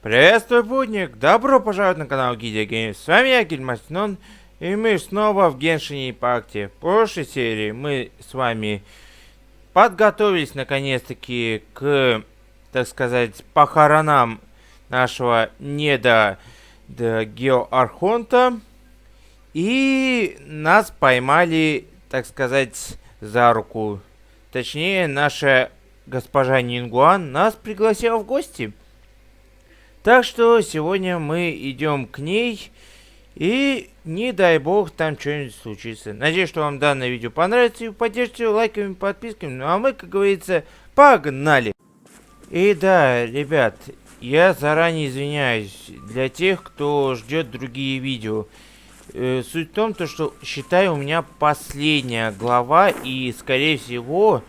Приветствую, путник! Добро пожаловать на канал Гильдия. С вами я, Гильмастинон, и мы снова в Genshin Impact. В прошлой серии мы с вами подготовились наконец-таки к, так сказать, похоронам нашего ГИДРА И ГЕО АРХОНТа. И нас поймали, так сказать, за руку. Точнее, наша госпожа Нингуан нас пригласила в гости. Так что сегодня мы идем к ней, и не дай бог там что-нибудь случится. Надеюсь, что вам данное видео понравится, и поддержите лайками, подписками. Ну а мы, как говорится, погнали! И да, ребят, я заранее извиняюсь для тех, кто ждет другие видео. Суть в том, что считаю, у меня последняя глава, и скорее всего,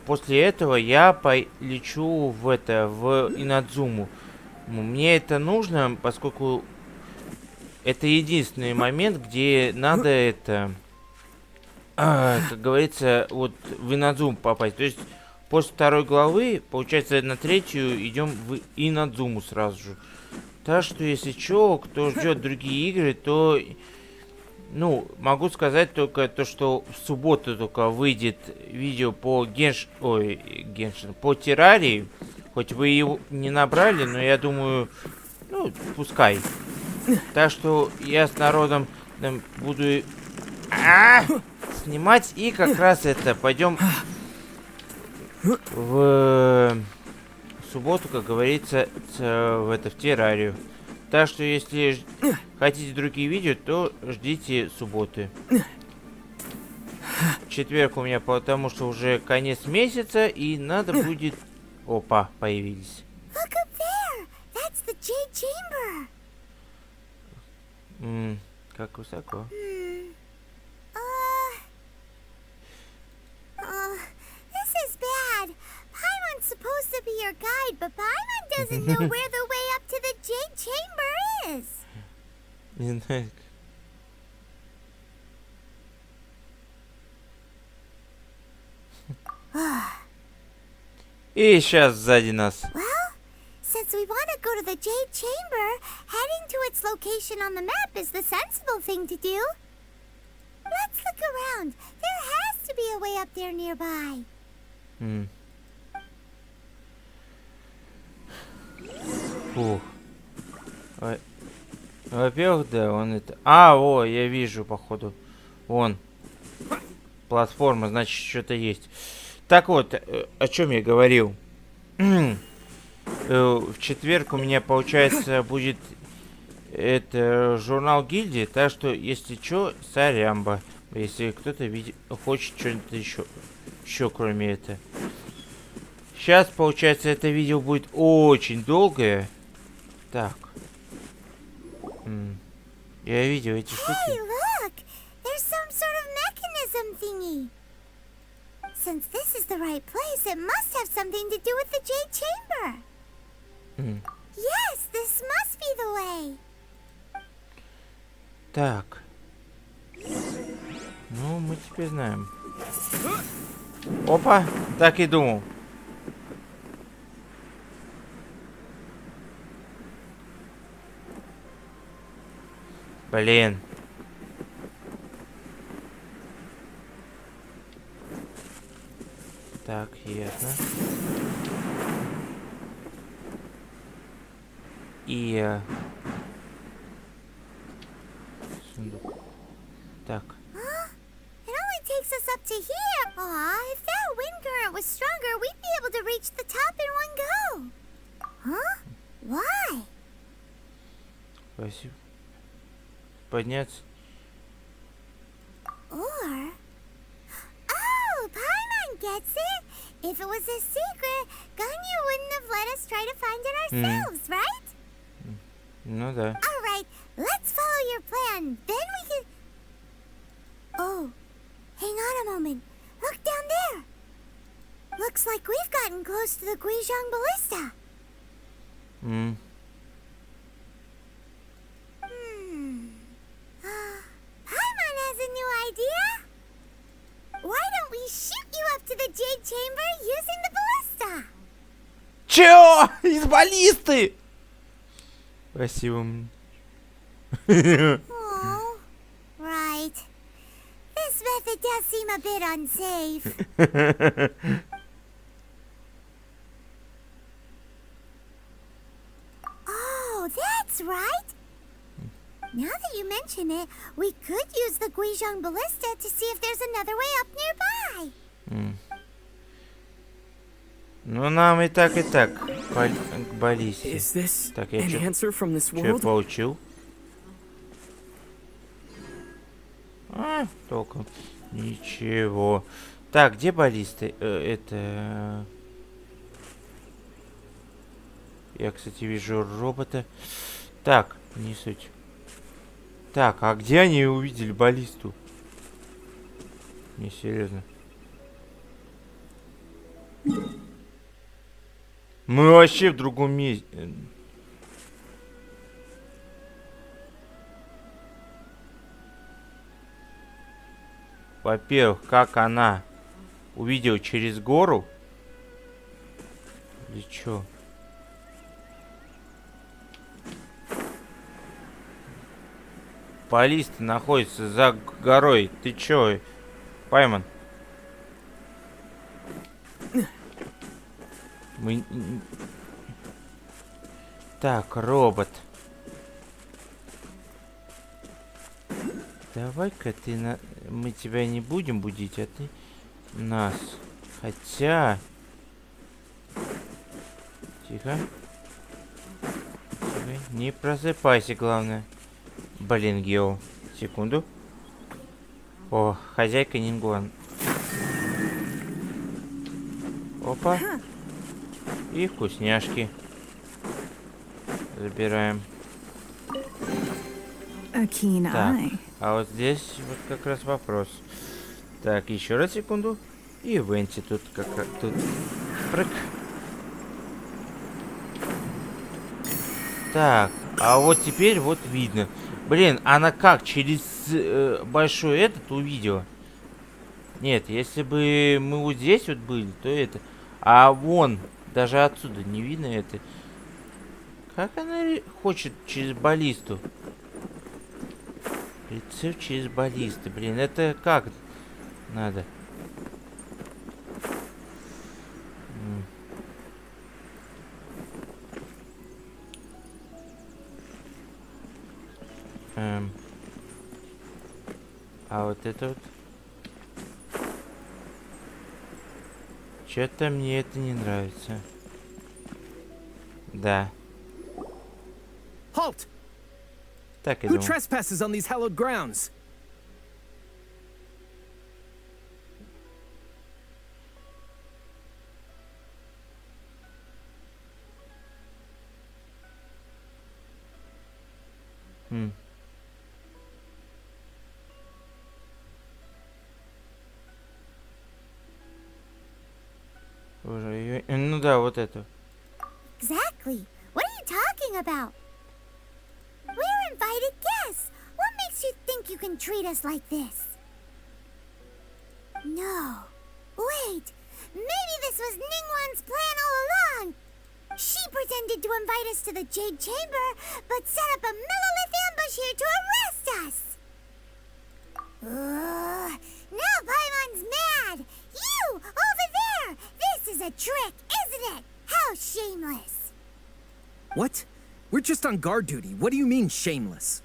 после этого я полечу в Инадзуму. Мне это нужно, поскольку это единственный момент, где надо как говорится, вот в Инадзуму попасть. То есть после второй главы, получается, на третью идем в Инадзуму сразу же. Так что, если чё, кто ждет другие игры, то, ну, могу сказать только то, что в субботу только выйдет видео по по террарии. Хоть вы его не набрали, но я думаю, ну, пускай. Так что я с народом буду снимать, и как раз пойдем в субботу, как говорится, в террарию. Так что, если хотите другие видео, то ждите субботы. В четверг у меня, потому что уже конец месяца, и надо будет... Опа, появились. Как высоко. This is bad. Paimon's supposed to be your guide, but Paimon doesn't know where the way up to the Jade Chamber is. Не знаю. И сейчас сзади нас. Well, since we want to go to the Jade Chamber, heading to its location on the map is the sensible thing to do. Let's look around. There has to be a way up there nearby. Фух. Во-первых, да, он это... О, я вижу, походу. Вон. Платформа, значит, что-то есть. Так вот, о чем я говорил. В четверг у меня, получается, будет журнал гильдии, так что, если что, сорямба. Если кто-то хочет что-нибудь еще кроме этого. Сейчас, получается, это видео будет очень долгое. Так. Я видел эти штуки. Hey, look! There's some sort of mechanism thingy. Since this is the right place, it must have something to do with the Jade Chamber. Yes, this must be the way. Так. Ну, мы теперь знаем. Опа, так и думал. Блин. Так, ясно. И... сундук. Так. It only takes us up to here. Aw, if that wind current was stronger, we'd be able to reach the top in one go. Huh? Why? Спасибо. Подняться. Or... Oh, Paimon gets it. If it was a secret, Ganyu wouldn't have let us try to find it ourselves, right? Ну да. Alright, let's follow your plan. Then we can... Oh, hang on a moment. Look down there. Looks like we've gotten close to the Guizhong Ballista. Paimon has a new idea. Why don't we shoot you up to the Jade Chamber using the ballista? Чё? Из баллисты? Спасибо. Oh, right. This method does seem a bit unsafe. Oh, that's right. Now that you mention it, we could use the Guizhong Ballista to see if there's another way up nearby. Ну, нам и так к баллисте. Is this Так, я an чё answer from this я world? получил? Толком ничего. Так, где баллисты? Это... Я, кстати, вижу робота. Так, не суть. Так, а где они увидели баллисту? Не, серьезно. Мы вообще в другом месте. Во-первых, как она увидела через гору? Или чё? Баллиста находится за горой. Ты чё, Пайман? Мы... Так, робот. Давай-ка ты на... Мы тебя не будем будить, а ты нас. Хотя... Тихо. Тихо. Не просыпайся, главное. Блин, Гео. Секунду. О, хозяйка Нингуан. Опа. И вкусняшки. Забираем. Так, а вот здесь вот как раз вопрос. Так, еще раз секунду. И Венти тут тут. Прыг. Так, а вот теперь вот видно. Блин, она как через большой этот увидела? Нет, если бы мы вот здесь вот были, то это... А вон, даже отсюда не видно это. Как она хочет через баллисту? Прицеп через баллисты. Блин, это как надо? А вот это вот. Что-то мне это не нравится. Да. Halt! Так и Who думал. trespasses on these hallowed grounds? Ну да, вот это. Exactly. What are you talking about? We're invited guests. What makes you think you can treat us like this? No. Wait. Maybe this was Ningguan's plan all along. She pretended to invite us to the Jade Chamber, but set up a Millilith ambush here to arrest us. Now Paimon's mad. You, over there. This is a trick, isn't it? How shameless. What? We're just on guard duty. What do you mean, shameless?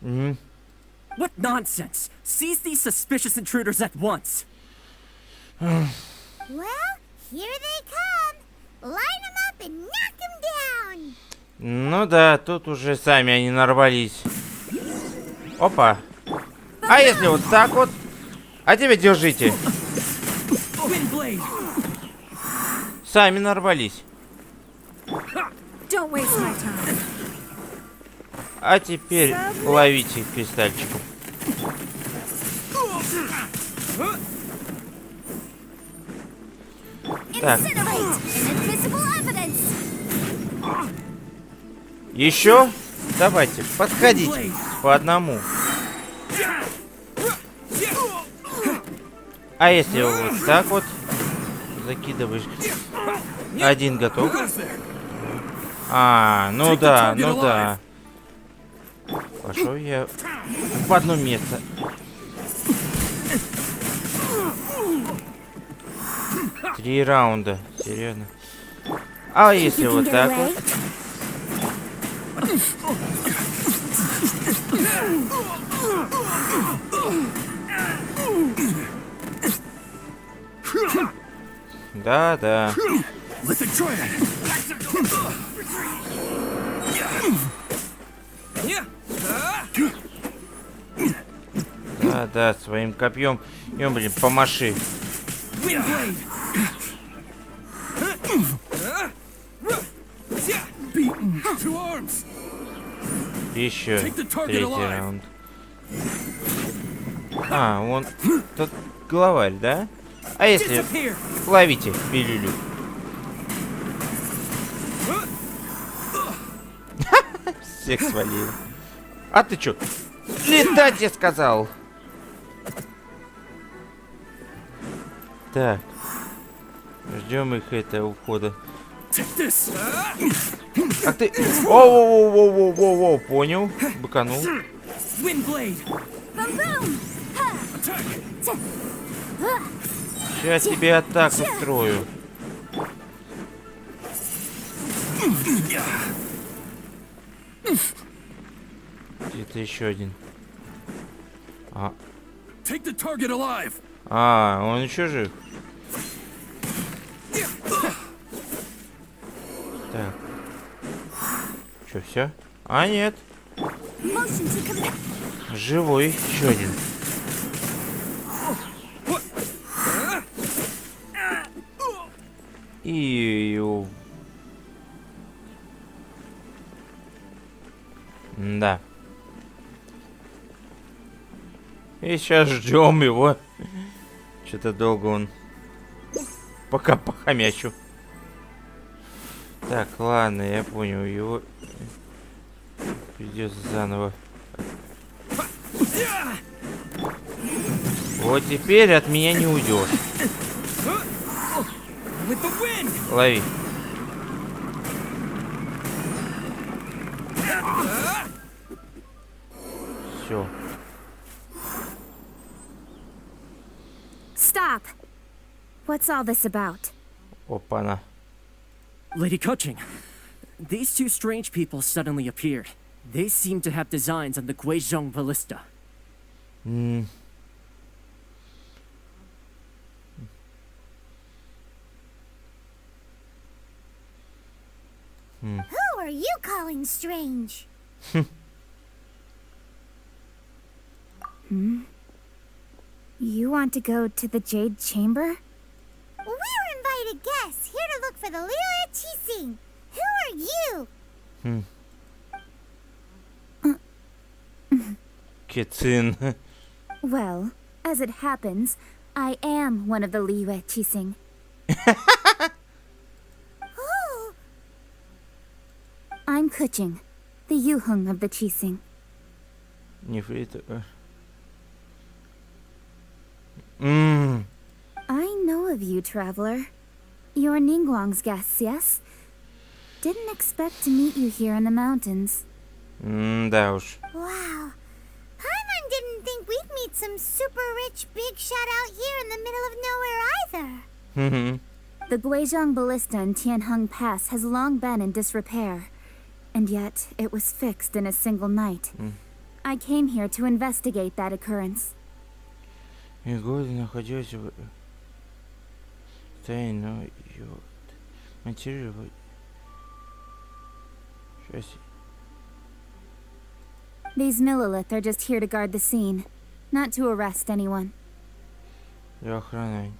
What nonsense! Seize these suspicious intruders at once! Well, here they come. Line them up and knock them down. Ну да, тут уже сами они нарвались. Опа. А если вот так вот? А теперь держите. Сами нарвались. Don't waste my time. А теперь ловите кристальчиком. Так. Еще? Давайте, подходите по одному. А если вот так вот закидываешь? Один готов. А, ну да, ну да. Пошел я в одно место. Три раунда, серьезно. А если вот так вот? Да, да. Да, да, своим копьем. Блин, помаши. Еще третий раунд. А, он тут главарь, да? А если ловите пилюлю? Всех свалил. А ты чё? Летать, я сказал. Так. Ждем их ухода. Ах ты... Воу-воу-воу-воу-воу-воу, понял. Быканул. Сейчас тебе атаку устрою. Где-то еще один. Он еще жив. Так. Что, все? А, нет. Живой еще один. И... Да. И сейчас ждем его. Что-то долго он. Пока похомячу. Так, ладно, я понял. Его придется заново. Вот теперь от меня не уйдешь. Лови. Все. Stop! What's all this about? Опа-на. Lady Coaching, these two strange people suddenly appeared. They seem to have designs on the Guizhong ballista. Who are you calling strange? You want to go to the Jade Chamber? We're invited guests here to look for the Lira Qixing. Who are you? Кицин. Well, as it happens, I am one of the Liyue Qixing. Oh, I'm Kuching, the Yuheng of the Qixing. Нефрит. I know of you, traveler. You're Ningguang's guests, yes? Didn't expect to meet you here in the mountains. Да уж. wow. Paimon didn't think we'd meet some super rich big shot out here in the middle of nowhere either. The Guizhong Ballista in Tianheng Pass has long been in disrepair, and yet it was fixed in a single night. I came here to investigate that occurrence. И годы находился в тайной материи. These Millilith are just here to guard the scene, not to arrest anyone. Для охраны.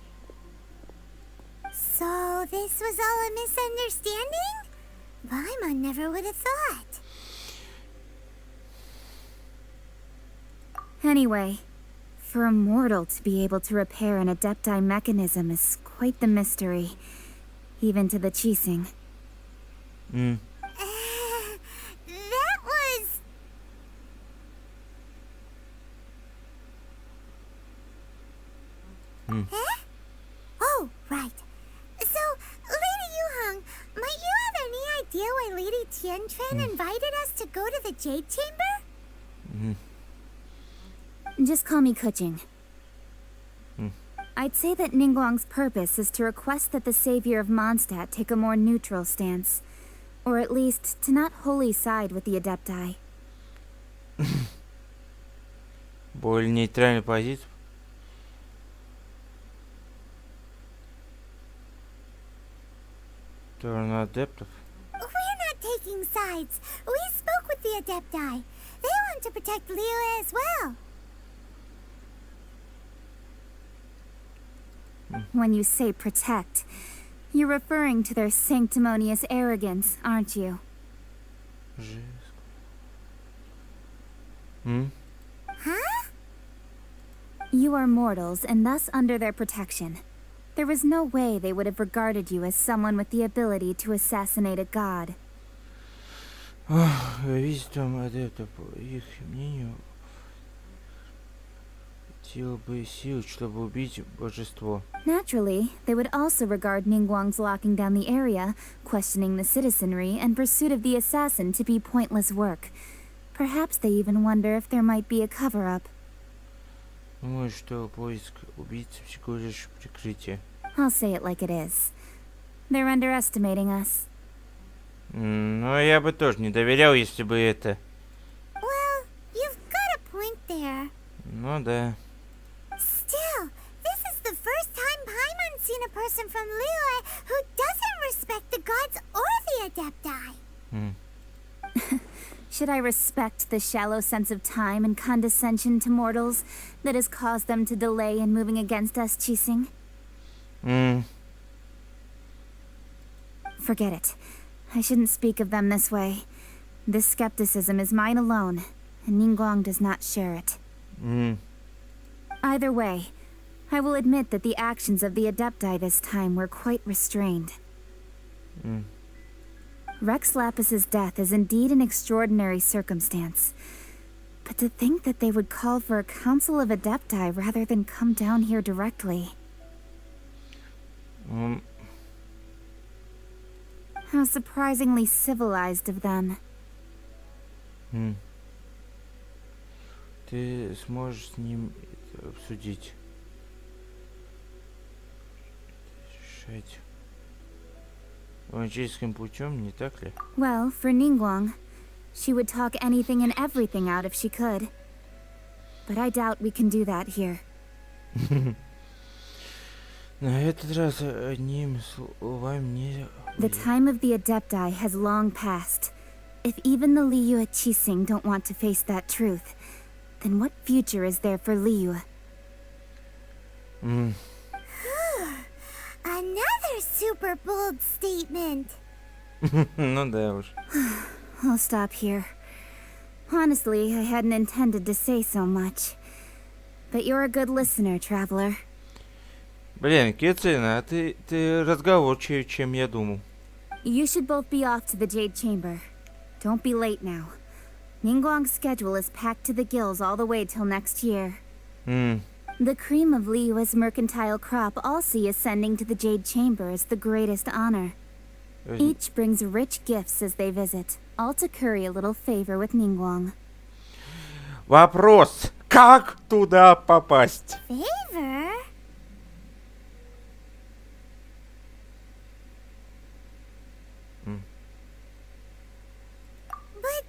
So this was all a misunderstanding? Paimon never would have thought. Anyway, for a mortal to be able to repair an Adepti mechanism is quite the mystery, even to the Qixing. That was... Huh? Oh, right. So, Lady Yuheng, might you have any idea why Lady Fan invited us to go to the Jade Chamber? Just call me Kuching. I'd say that Ningguang's purpose is to request that the savior of Mondstadt take a more neutral stance. Or at least, to not wholly side with the Adepti. Более нейтральную позицию. Сторону адептов. We're not taking sides. We spoke with the Adepti. They want to protect Liyue as well. When you say protect, you're referring to their sanctimonious arrogance, aren't you? Huh? You are mortals and thus under their protection. There was no way they would have regarded you as someone with the ability to assassinate a god. Визитом адептов, по их мнению, хватило бы сил, чтобы убить божество. Naturally, they would also regard Ningguang's locking down the area, questioning the citizenry, and pursuit of the assassin to be pointless work. Perhaps they even wonder if there might be a cover-up. Думаю, что поиск убийцы всего лишь прикрытие. I'll say it like it is. They're underestimating us. Но я бы тоже не доверял, если бы это... Well, you've got a point there. Ну да. Still, this is the first time Paimon's seen a person from Liyue who doesn't respect the gods or the Adepti. Should I respect the shallow sense of time and condescension to mortals that has caused them to delay in moving against us, Qixing? Forget it. I shouldn't speak of them this way. This skepticism is mine alone, and Ningguang does not share it. Either way, I will admit that the actions of the Adepti this time were quite restrained. Rex Lapis's death is indeed an extraordinary circumstance. But to think that they would call for a council of Adepti rather than come down here directly. How surprisingly civilized of them. Ты сможешь с ним это обсудить. Решать. Магическим путем, не так ли? Well, for Ningguang, she would talk anything and everything out if she could. But I doubt we can do that here. На этот раз одним словами не... The time of the Adepti has long passed. If even the Liyue Qixing don't want to face that truth, then what future is there for Liyue? Another super bold statement. Ну да уж. I'll stop here. Honestly, I hadn't intended to say so much. But you're a good listener, traveler. Блин, Кицина, а ты разговорчивее, чем я думал. You should both be off to the Jade Chamber. Don't be late now. Ningguang's schedule is packed to the gills all the way till next year. The cream of Liyue's mercantile crop all see ascending to the Jade Chamber as the greatest honor. Each brings rich gifts as they visit, all to curry a little favor with Ningguang. Вопрос, как туда попасть? Favor? But...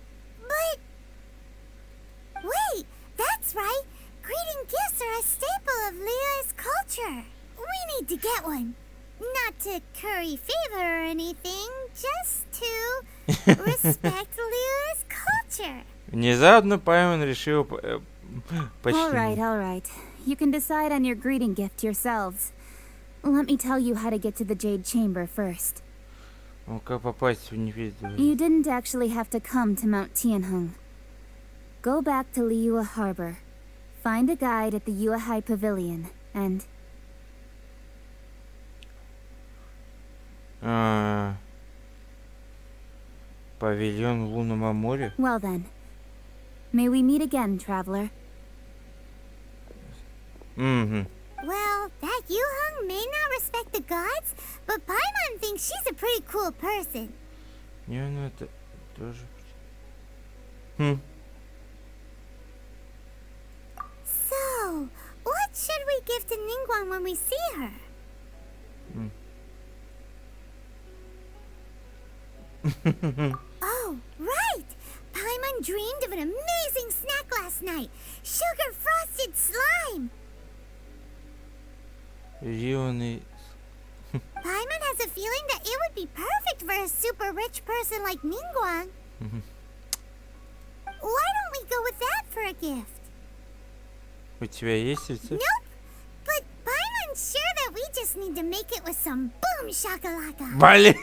Wait, that's right. Greeting gifts are a staple of Liyue's culture. We need to get one. Not to curry favor or anything, just to respect Liyue's culture. Внезапно Паймон решил почти... All right. You can decide on your greeting gift yourselves. Let me tell you how to get to the Jade Chamber first. Ну, как попасть в неведомое? You didn't actually have to come to Mount Tianheng. Go back to Liyue Harbor. Find a guide at the Yuehai Pavilion, and... Павильон в лунном море? Well then. May we meet again, traveler. Well, that Yuheng may not respect the gods, but Paimon thinks she's a pretty cool person. Мне надо Тоже. So, what should we give to Ningguang when we see her? Oh, right! Paimon dreamed of an amazing snack last night. Sugar frosted slime! Зеленый. Paimon has a feeling that it would be perfect for a super rich person like Ningguang. Why don't we go with that for a gift? У тебя есть рецепт? Nope. But Paimon's sure that we just need to make it with some boom shakalaka. Блин.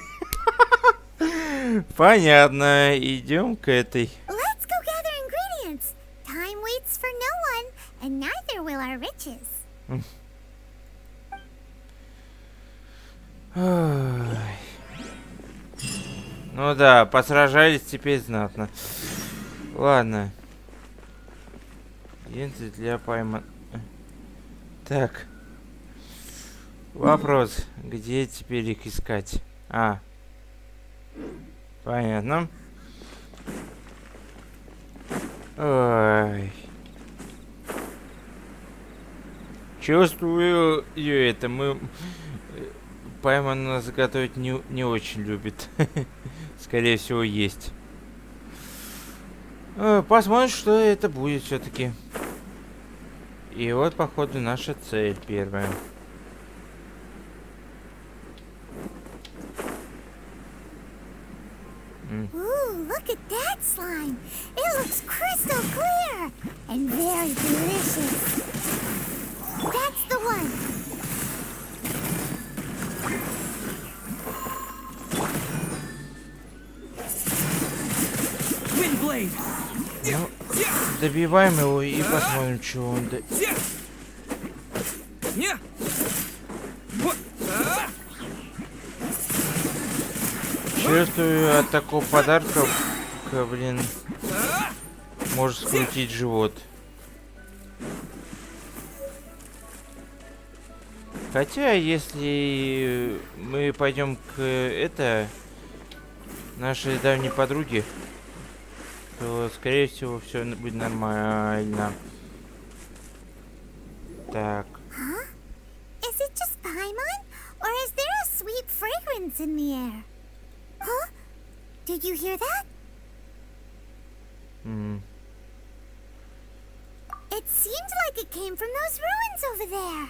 Понятно. Идем к этой. Let's go gather ingredients. Time waits for no one, and neither will our riches. Ой. Ну да, посражались теперь знатно. Ладно. Ленты для Пайман. Так. Вопрос. Где теперь их искать? А. Понятно. Ой. Чувствую это. Пайман нас готовить не очень любит. Скорее всего, есть. Посмотрим, что это будет все-таки. И вот, походу, наша цель первая. Ooh, look at that slime. It looks crystal clear and very delicious. That's the one. Windblade! Ну, добиваем его и посмотрим, что он... Чувствую, от такого подарка, блин, может скрутить живот. Хотя, если мы пойдем к нашей давней подруге, то, скорее всего, все будет нормально. Так. Huh? Is it just Paimon? Or is there a sweet fragrance in the air? Huh? Did you hear that? It seemed like it came from those ruins over there.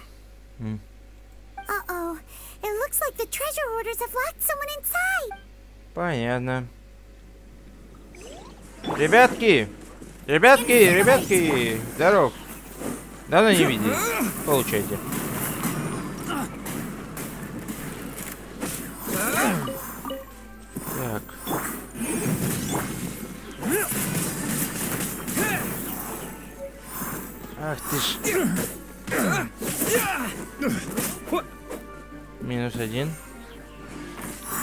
Uh-oh. It looks like the treasure hoarders have locked someone inside. Понятно. Ребятки! Ребятки! Здоров! Давно не видели. Получайте. Так. Ах ты ж. -1.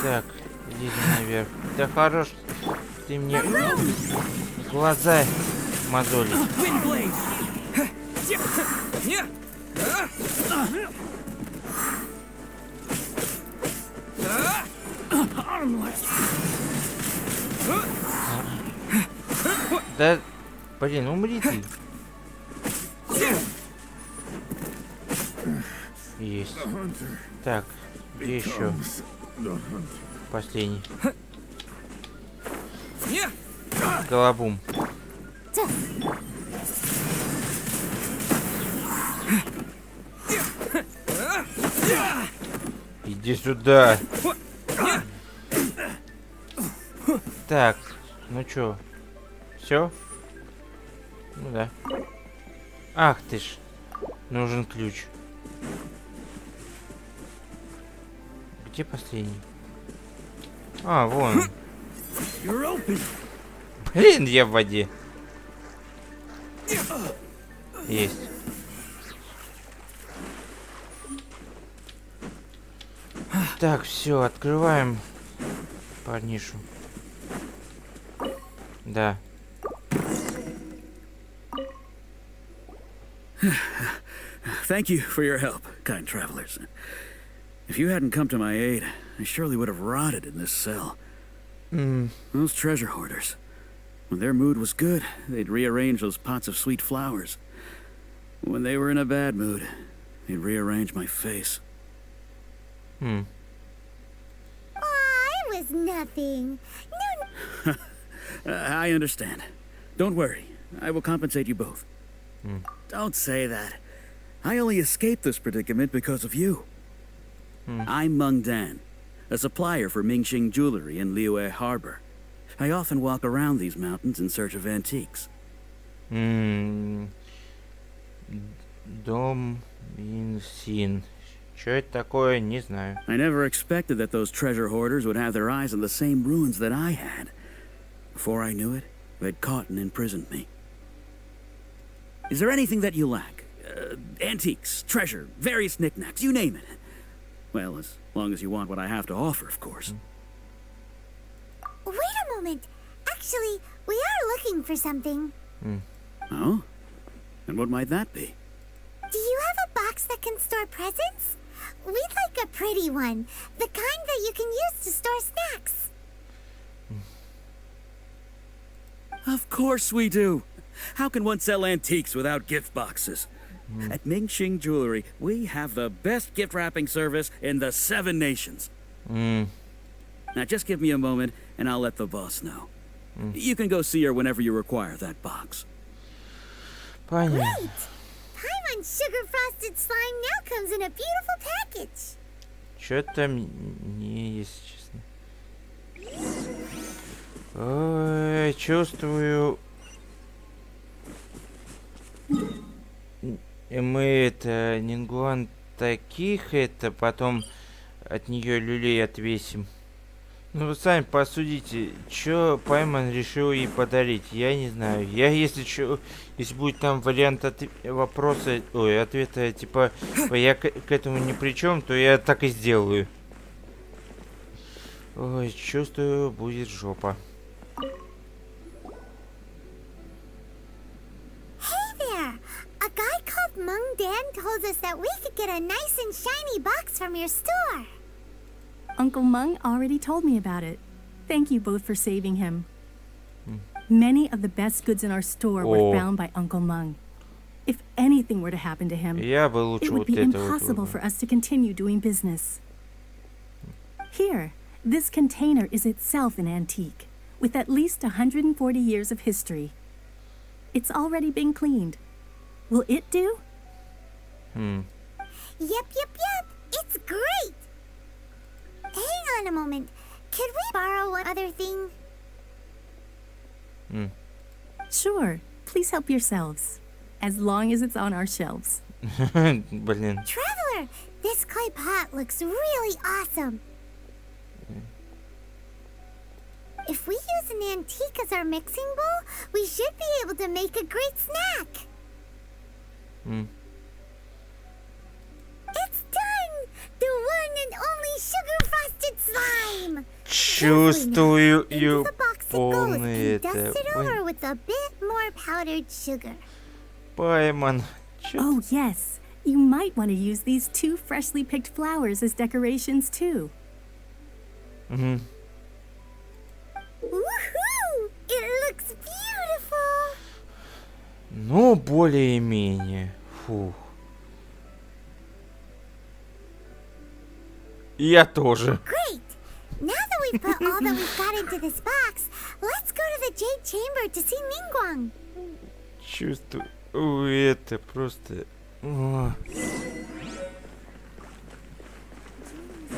Так, идите наверх. Да хорош. Ты мне глаза мозолишь. Да, блин, умри ты. Есть. Так, где еще? Последний. Голобум. Иди сюда. Так, ну чё? Все? Ну да. Ах ты ж. Нужен ключ. Где последний? А, вон. Блин, я в воде. Есть. Так, все, открываем парнишу. Да. Thank you for your help, kind travelers. If you hadn't come to my aid, I surely would have rotted in this cell. Those treasure hoarders. When their mood was good, they'd rearrange those pots of sweet flowers. When they were in a bad mood, they'd rearrange my face. Aw, it was nothing. No, I understand. Don't worry. I will compensate you both. Don't say that. I only escaped this predicament because of you. I'm Meng Dan, a supplier for Mingxing jewelry in Liyue Harbor. I often walk around these mountains in search of antiques. Дом Минсин. Что это такое, не знаю. I never expected that those treasure hoarders would have their eyes on the same ruins that I had. Before I knew it, they'd caught and imprisoned me. Is there anything that you lack? Antiques, treasure, various knickknacks, you name it. Well, as long as you want what I have to offer, of course. wait a moment. Actually, we are looking for something. Oh? And what might that be? Do you have a box that can store presents? We'd like a pretty one. The kind that you can use to store snacks. Of course we do. How can one sell antiques without gift boxes? At Mingxing Jewelry, we have the best gift wrapping service in the 7 nations. Now just give me a moment and I'll let the boss know. You can go see her whenever you require that box. Понятно. Great! Paimon sugar frosted slime now comes in a beautiful package. Что-то мне, если честно. Ой, чувствую. Мы это Нингуан таких, это потом от нее люлей отвесим. Ну вы сами посудите, что Пайман решил ей подарить, я не знаю. Я если будет там вариант вопроса, ой, ответа типа я к этому ни при чем, то я так и сделаю. Ой, чувствую, будет жопа. Hey there! A guy called Meng Dan told us that we could get a nice and shiny box from your store. Uncle Meng already told me about it. Thank you both for saving him. Many of the best goods in our store were found by Uncle Meng. If anything were to happen to him, Я бы лучше it would вот be это impossible вот. for us to continue doing business. Here, this container is itself an antique, with at least 140 years of history. It's already been cleaned. Will it do? Yep. It's great! Hang on a moment. Could we borrow one other thing? Sure, please help yourselves, as long as it's on our shelves. Блин. Traveler, this clay pot looks really awesome. If we use an antique as our mixing bowl, we should be able to make a great snack. It's done! The one and only sugar-frosted slime! Чувствую Into the box it goes полный and dust это. it over with a bit more powdered sugar. Пайман. Oh, yes. You might want to use these 2 freshly picked flowers as decorations, too. Woohoo! It looks beautiful! Ну, более-менее. Фух. Я тоже. Great! Now that we've put all that we've got into this box, let's go to the Jade Chamber to see Ningguang. Чувствую. Ой, это просто. О.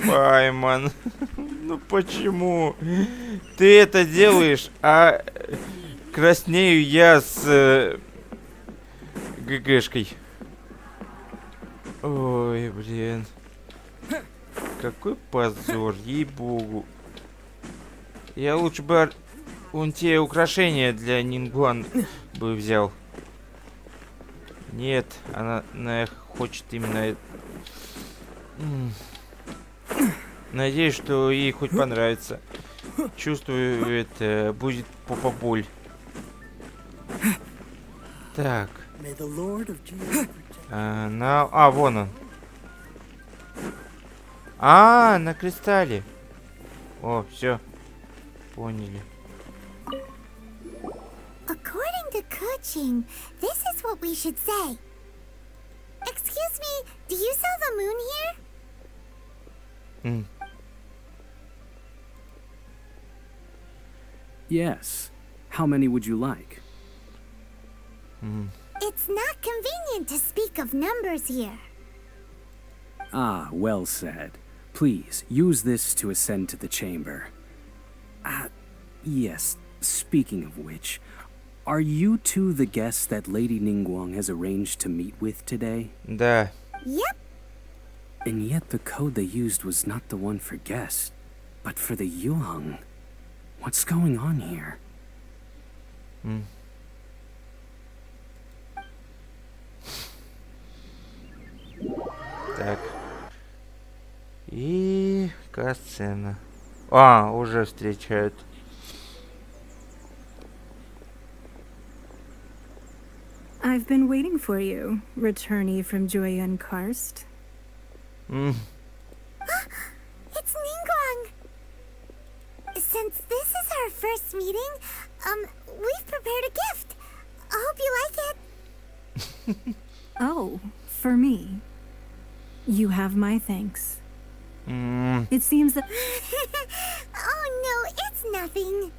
Пайман. Ну почему? Ты это делаешь, а краснею я с ГГшкой. Ой, блин. Какой позор, ей-богу. Я лучше бы вон те украшения для Нингуан бы взял. Нет, она хочет именно... Надеюсь, что ей хоть понравится. Чувствую, это будет попа-боль. Так. Вон он. На кристалле. О, все. поняли. According to Kuching, this is what we should say. Excuse me, do you sell the moon here? Yes. How many would you like? It's not convenient to speak of numbers here. Ah, well said. Please, use this to ascend to the chamber. Yes, speaking of which, are you two the guests that Lady Ningguang has arranged to meet with today? Да. Yep. And yet the code they used was not the one for guests, but for the Yuheng. What's going on here? Так. И касцена. А, уже встречают. I've been waiting for you, returnee from Joyun Karst. It's Ningguang. Since this is our first meeting, we've prepared a gift. I hope you like it. Oh, for me. You have my thanks. It seems that Oh no, it's nothing.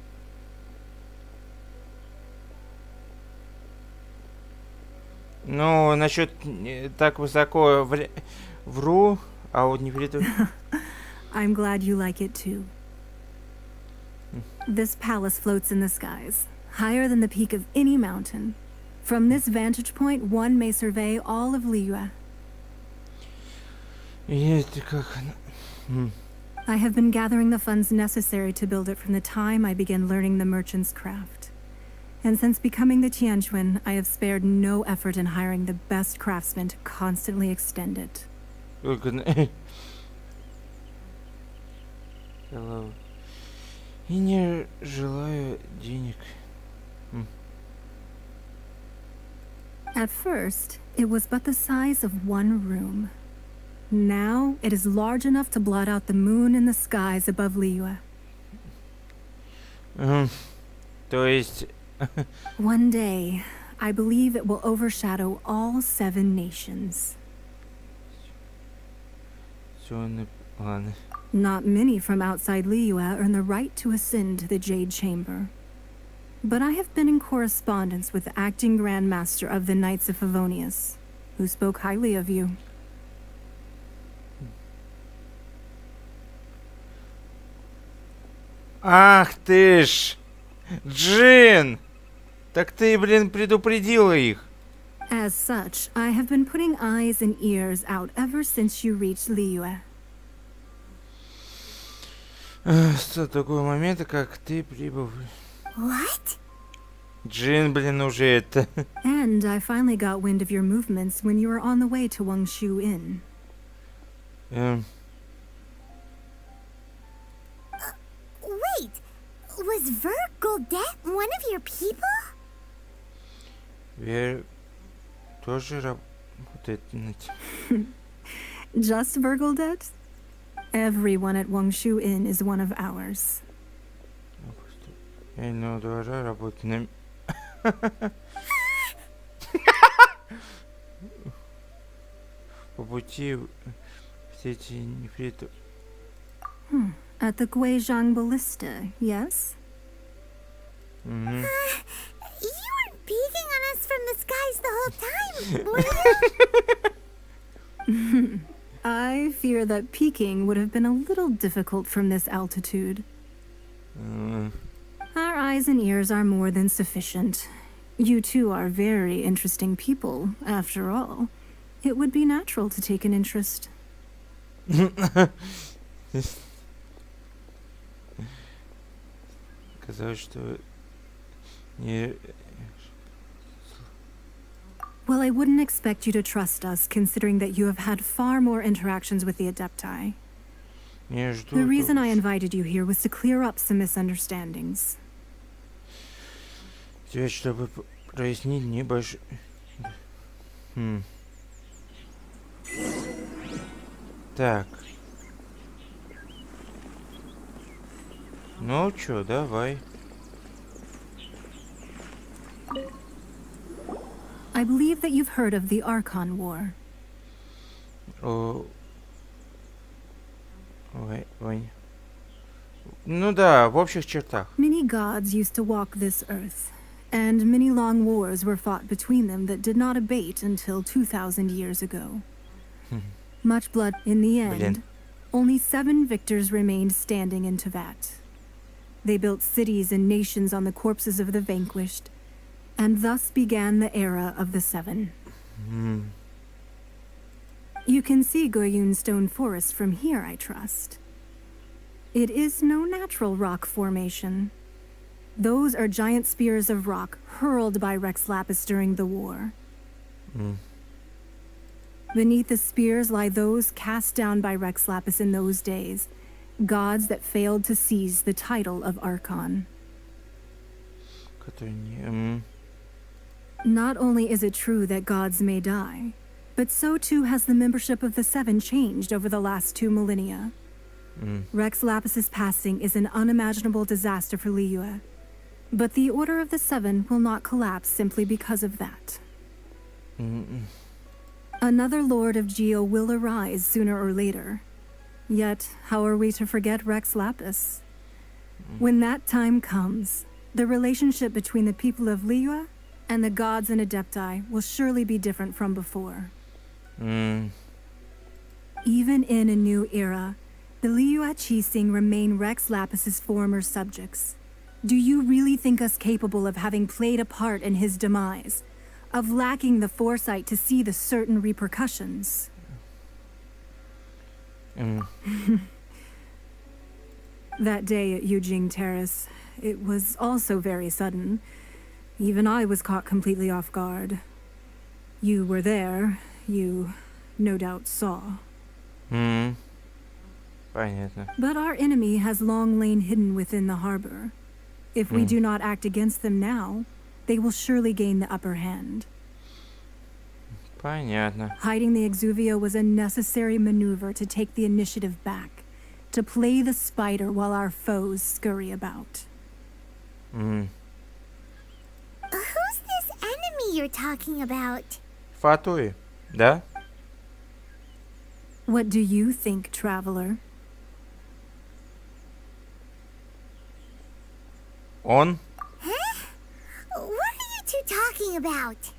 Ну, насчет так высоко вру, а вот не приду. I'm glad you like it too. This palace floats in the skies, higher than the peak of any mountain. From this vantage point, one may survey all of Liyue. Это как... I have been gathering the funds necessary to build it from the time I began learning the merchant's craft. And since becoming the Tianquan, I have spared no effort in hiring the best craftsmen to constantly extend it. И не желаю денег. At first, it was but the size of one room. Now, it is large enough to blot out the moon in the skies above Liyue. То есть... One day, I believe it will overshadow all 7 nations. Ладно. Not many from outside Liyue earn the right to ascend to the Jade Chamber. But I have been in correspondence with the acting Grand Master of the Knights of Favonius, who spoke highly of you. Ах ты ж! Джин! Так ты, блин, предупредила их. As such, I have been putting eyes and ears out ever since you reached Liyue. С такого момента, как ты прибыл... What? Джин, блин, уже это... And I finally got wind of your movements when you were on the way to Wangshu Inn. Wait, was Ver Goldet one of your people? Вер... Тоже работает над... Just Virgildet? Everyone at Wangshu Inn is one of ours. Я на двора работаю на... По пути все эти нефриты... At the Guizhang Ballista, yes? You weren't peeking on us from the skies the whole time, were you? I fear that peeking would have been a little difficult from this altitude. Our eyes and ears are more than sufficient. You two are very interesting people, after all. It would be natural to take an interest. Казалось, что... Не... Well, I wouldn't expect you to trust us, considering that you have had far more interactions with the Adepti. Не жду... The reason I invited you here was to clear up some misunderstandings. Тебя, чтобы прояснить небольшой... Так. Ну чё, давай. I believe that you've heard of the Archon War. О... Ой. Ну да, в общих чертах. Many gods used to walk this earth, and many long wars were fought between them that did not abate until 2,000 years ago. Much blood in the end. Блин. Only 7 victors remained standing in Tevat. They built cities and nations on the corpses of the vanquished, and thus began the era of the 7. You can see Goyun Stone Forest from here, I trust. It is no natural rock formation. Those are giant spears of rock hurled by Rex Lapis during the war. Beneath the spears lie those cast down by Rex Lapis in those days, gods that failed to seize the title of Archon. Not only is it true that gods may die, but so too has the membership of the 7 changed over the last 2 millennia. Rex Lapis's passing is an unimaginable disaster for Liyue, but the Order of the 7 will not collapse simply because of that. Another Lord of Geo will arise sooner or later. Yet, how are we to forget Rex Lapis? When that time comes, the relationship between the people of Liyue and the gods and Adepti will surely be different from before. Even in a new era, the Liyue Qixing remain Rex Lapis's former subjects. Do you really think us capable of having played a part in his demise? Of lacking the foresight to see the certain repercussions? That day at Yujing Terrace, it was also very sudden. Even I was caught completely off guard. You were there. You, no doubt, saw. Понятно. But our enemy has long lain hidden within the harbor. If we do not act against them now, they will surely gain the upper hand. Понятно. Hiding the Exuvio was a necessary maneuver to take the initiative back, to play the spider while our foes scurry about. Who's this enemy you're talking about? Фатуи, да? What do you think, traveler? Он? Huh? What are you two talking about?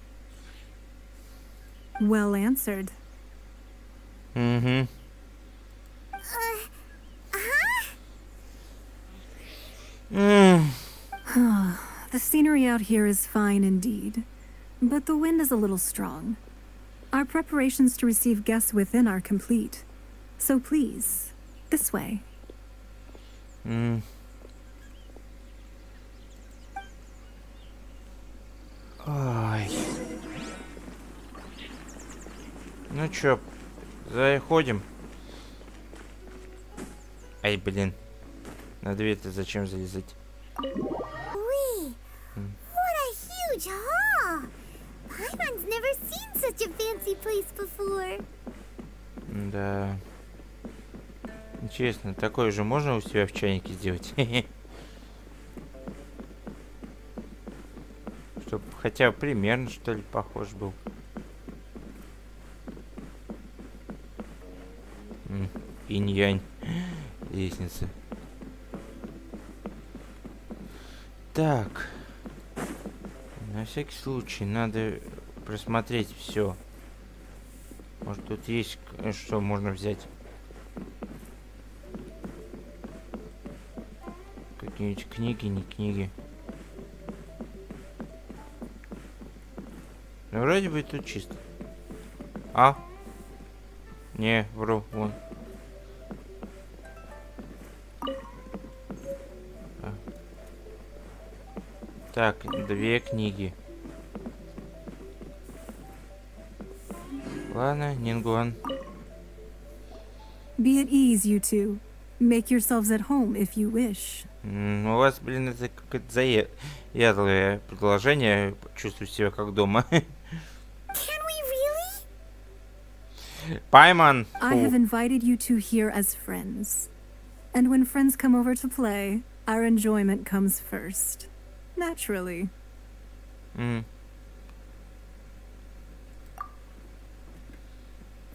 Well answered. Huh? The scenery out here is fine indeed, but the wind is a little strong. Our preparations to receive guests within are complete. So please, this way. Ой. Ну чё, заходим. Ай, блин. На дверь-то зачем залезать? Wee, what a huge hall! Paimon's never seen such a fancy place before. Да. Интересно, такое же можно у себя в чайнике сделать? Чтоб хотя бы примерно, что ли, похож был. Инь-янь. Лестница. Так. На всякий случай надо просмотреть все. Может, тут есть что можно взять. Какие-нибудь книги, не книги. Ну, вроде бы тут чисто. А? Не, вру, вон. Так, 2 книги. Ладно, Нингуан. Be at ease, you two. Make yourselves at home if you wish. У вас, блин, это какое-то заядлое предложение. Чувствую себя как дома. Can we really? Пайман. I have invited you two here as friends. And when friends come over to play, Our enjoyment comes first. Naturally. М.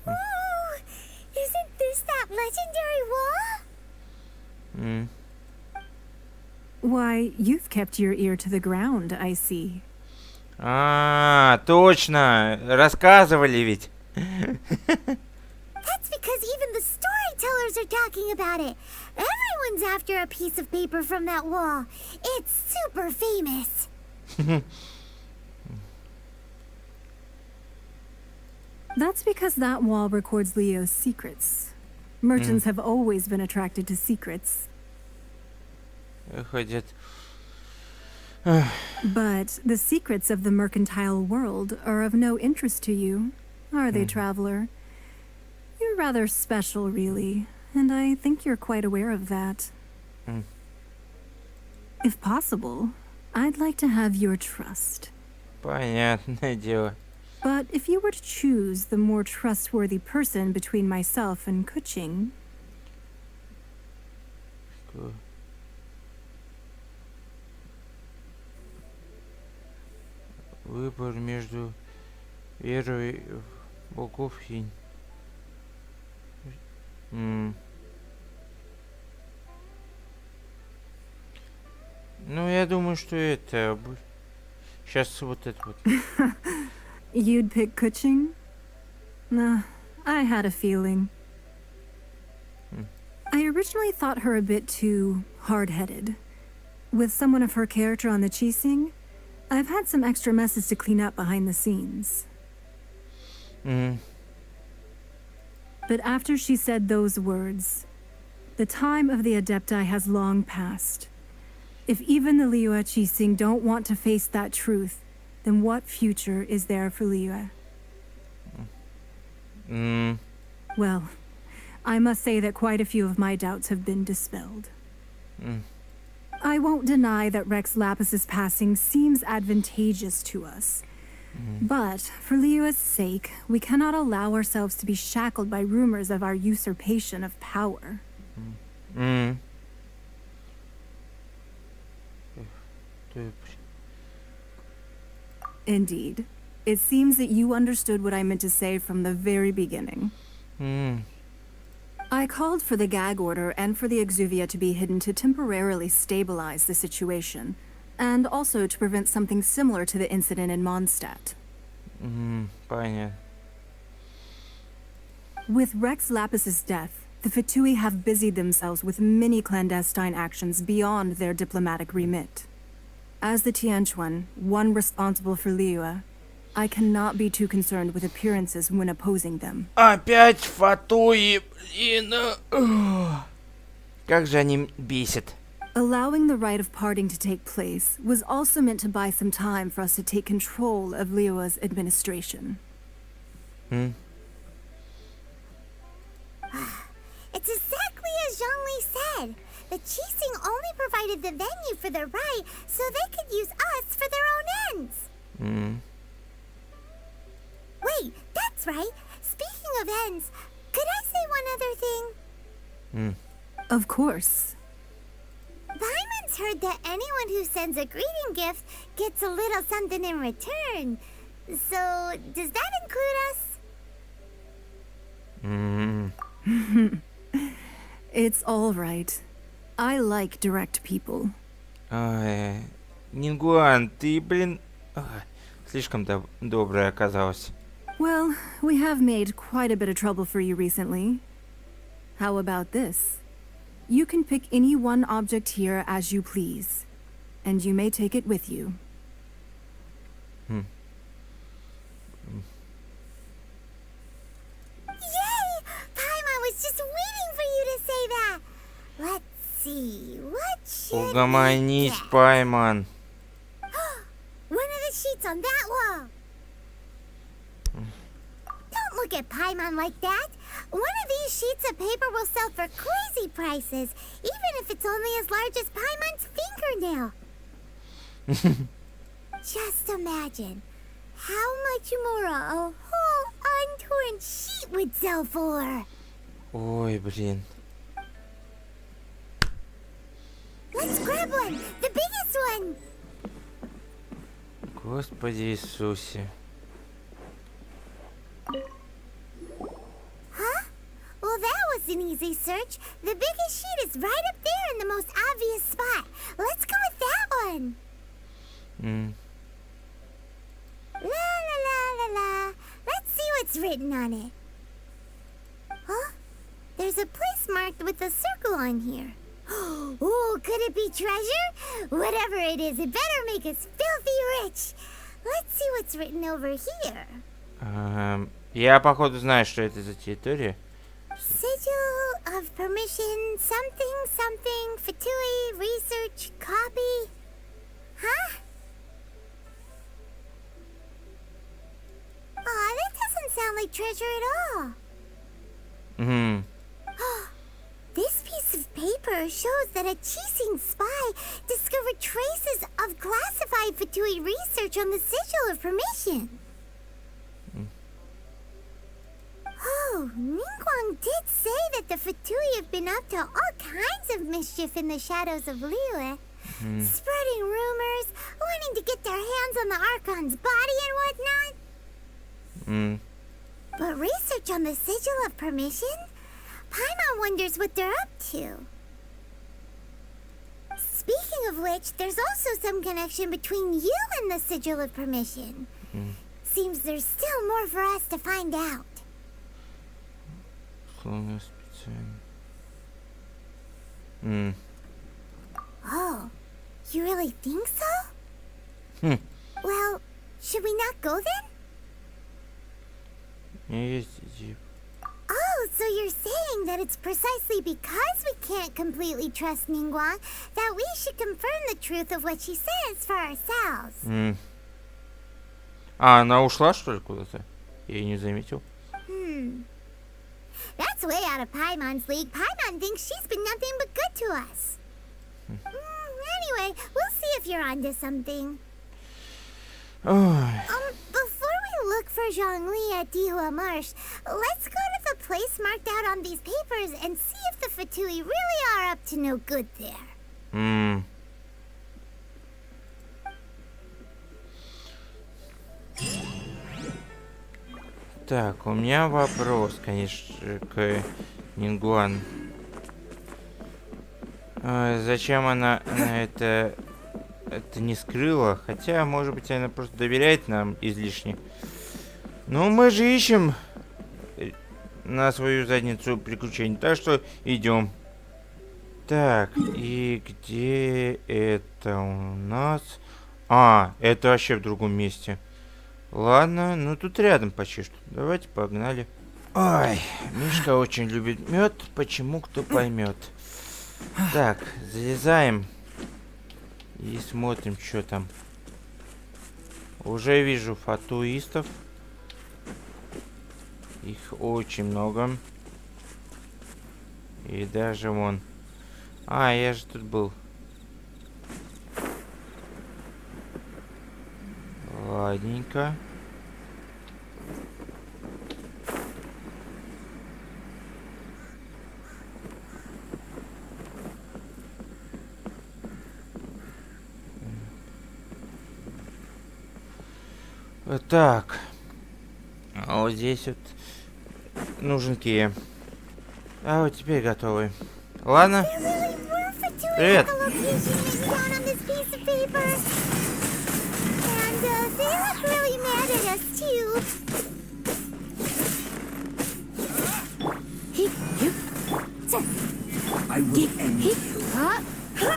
Ooh, isn't this that legendary wall? М. Why, you've kept your ear to the ground, I see. А, точно, рассказывали ведь. That's because even the storytellers are talking about it. Everyone's after a piece of paper from that wall. It's super famous. That's because that wall records Leo's secrets. Merchants have always been attracted to secrets. Выходит. But the secrets of the mercantile world are of no interest to you, are they, traveler? You're rather special, really, and I think you're quite aware of that. If possible, I'd like to have your trust. Понятное дело. But if you were to choose the more trustworthy person between myself and Kuching, Выбор между верой в богов и... Ну, я думаю, что это... Сейчас вот это вот. you'd pick Kuching? Nah, I had a feeling. I originally thought her a bit too hard-headed. With someone of her character on the Chising, I've had some extra messes to clean up behind the scenes. But after she said those words, the time of the Adepti has long passed. If even the Liyue Chising don't want to face that truth, then what future is there for Liyue? Well, I must say that quite a few of my doubts have been dispelled. I won't deny that Rex Lapis's passing seems advantageous to us. But for Liyue's sake, we cannot allow ourselves to be shackled by rumors of our usurpation of power. Indeed. It seems that you understood what I meant to say from the very beginning. I called for the gag order and for the Exuvia to be hidden to temporarily stabilize the situation, and also to prevent something similar to the incident in Mondstadt. Понятно. With Rex Lapis's death, the Fatui have busied themselves with many clandestine actions beyond their diplomatic remit. As the Tianquan, one responsible for Liyue, I cannot be too concerned with appearances when opposing them. Опять фатуи, блин. Как же они бесят. Allowing the rite of parting to take place was also meant to buy some time for us to take control of Liyue's administration. It's exactly as Zhongli said. The Chising only provided the venue for the rite so they could use us for their own ends. Wait, that's right. Speaking of ends, could I say one other thing? Of course. Byman's heard that anyone who sends a greeting gift gets a little something in return. So, does that include us? It's all right. I like direct people. Нингуан, ты, блин, слишком добрая оказалась. Well, we have made quite a bit of trouble for you recently. How about this? You can pick any one object here as you please, and you may take it with you. Yay! Paimon was just waiting for you to say that. Let's see, what should we Угомонись, get? Пайман. One of the sheets on that wall. Don't look at Paimon like that. One of these sheets of paper will sell for crazy prices, even if it's only as large as Paimon's fingernail. Just imagine how much more a whole untorn sheet would sell for. Ой, блин. Let's grab one, the biggest one. Господи Иисусе. Huh? Well, that was an easy search. The biggest sheet is right up there in the most obvious spot. Let's go with that one. La la la la la. Let's see what's written on it. Huh? There's a place marked with a circle on here. Oh, could it be treasure? Whatever it is, it better make us filthy rich. Let's see what's written over here. Я, походу, знаю, что это за территория. Sigil of permission, something, something, Fatui, research, copy. Huh? Aw, that doesn't sound like treasure at all. This piece of paper shows that a Chising spy discovered traces of classified Fatui research on the Sigil of Permission. Oh, Ningguang did say that the Fatui have been up to all kinds of mischief in the shadows of Liyue. Spreading rumors, wanting to get their hands on the Archon's body and whatnot. But research on the Sigil of Permission? Paimon wonders what they're up to. Speaking of which, there's also some connection between you and the Sigil of Permission. Seems there's still more for us to find out. Oh, you really think so? Well, should we not go then? Oh, so you're saying that it's precisely because we can't completely trust Ningguang that we should confirm the truth of what she says for ourselves. А, она ушла, что ли, куда-то? Я ее не заметил. That's way out of Paimon's league. Paimon thinks she's been nothing but good to us. Anyway, we'll see if you're onto something. Before we look for Zhongli at Dihua Marsh, let's go to the place marked out on these papers and see if the Fatui really are up to no good there. Так, у меня вопрос, конечно, к Нингуан. Зачем она это не скрыла? Хотя, может быть, она просто доверяет нам излишне. Ну, мы же ищем на свою задницу приключений, так что идем. Так, и где это у нас? А, это вообще в другом месте. Ладно, ну тут рядом почти что. Давайте погнали. Ой, Мишка очень любит мед. Почему, кто поймет. Так, залезаем. И смотрим, что там. Уже вижу фатуистов. Их очень много. И даже вон. А, я же тут был. Ладненько. Так. А вот здесь вот нужен Кия. А вот теперь готовы. Ладно. Привет.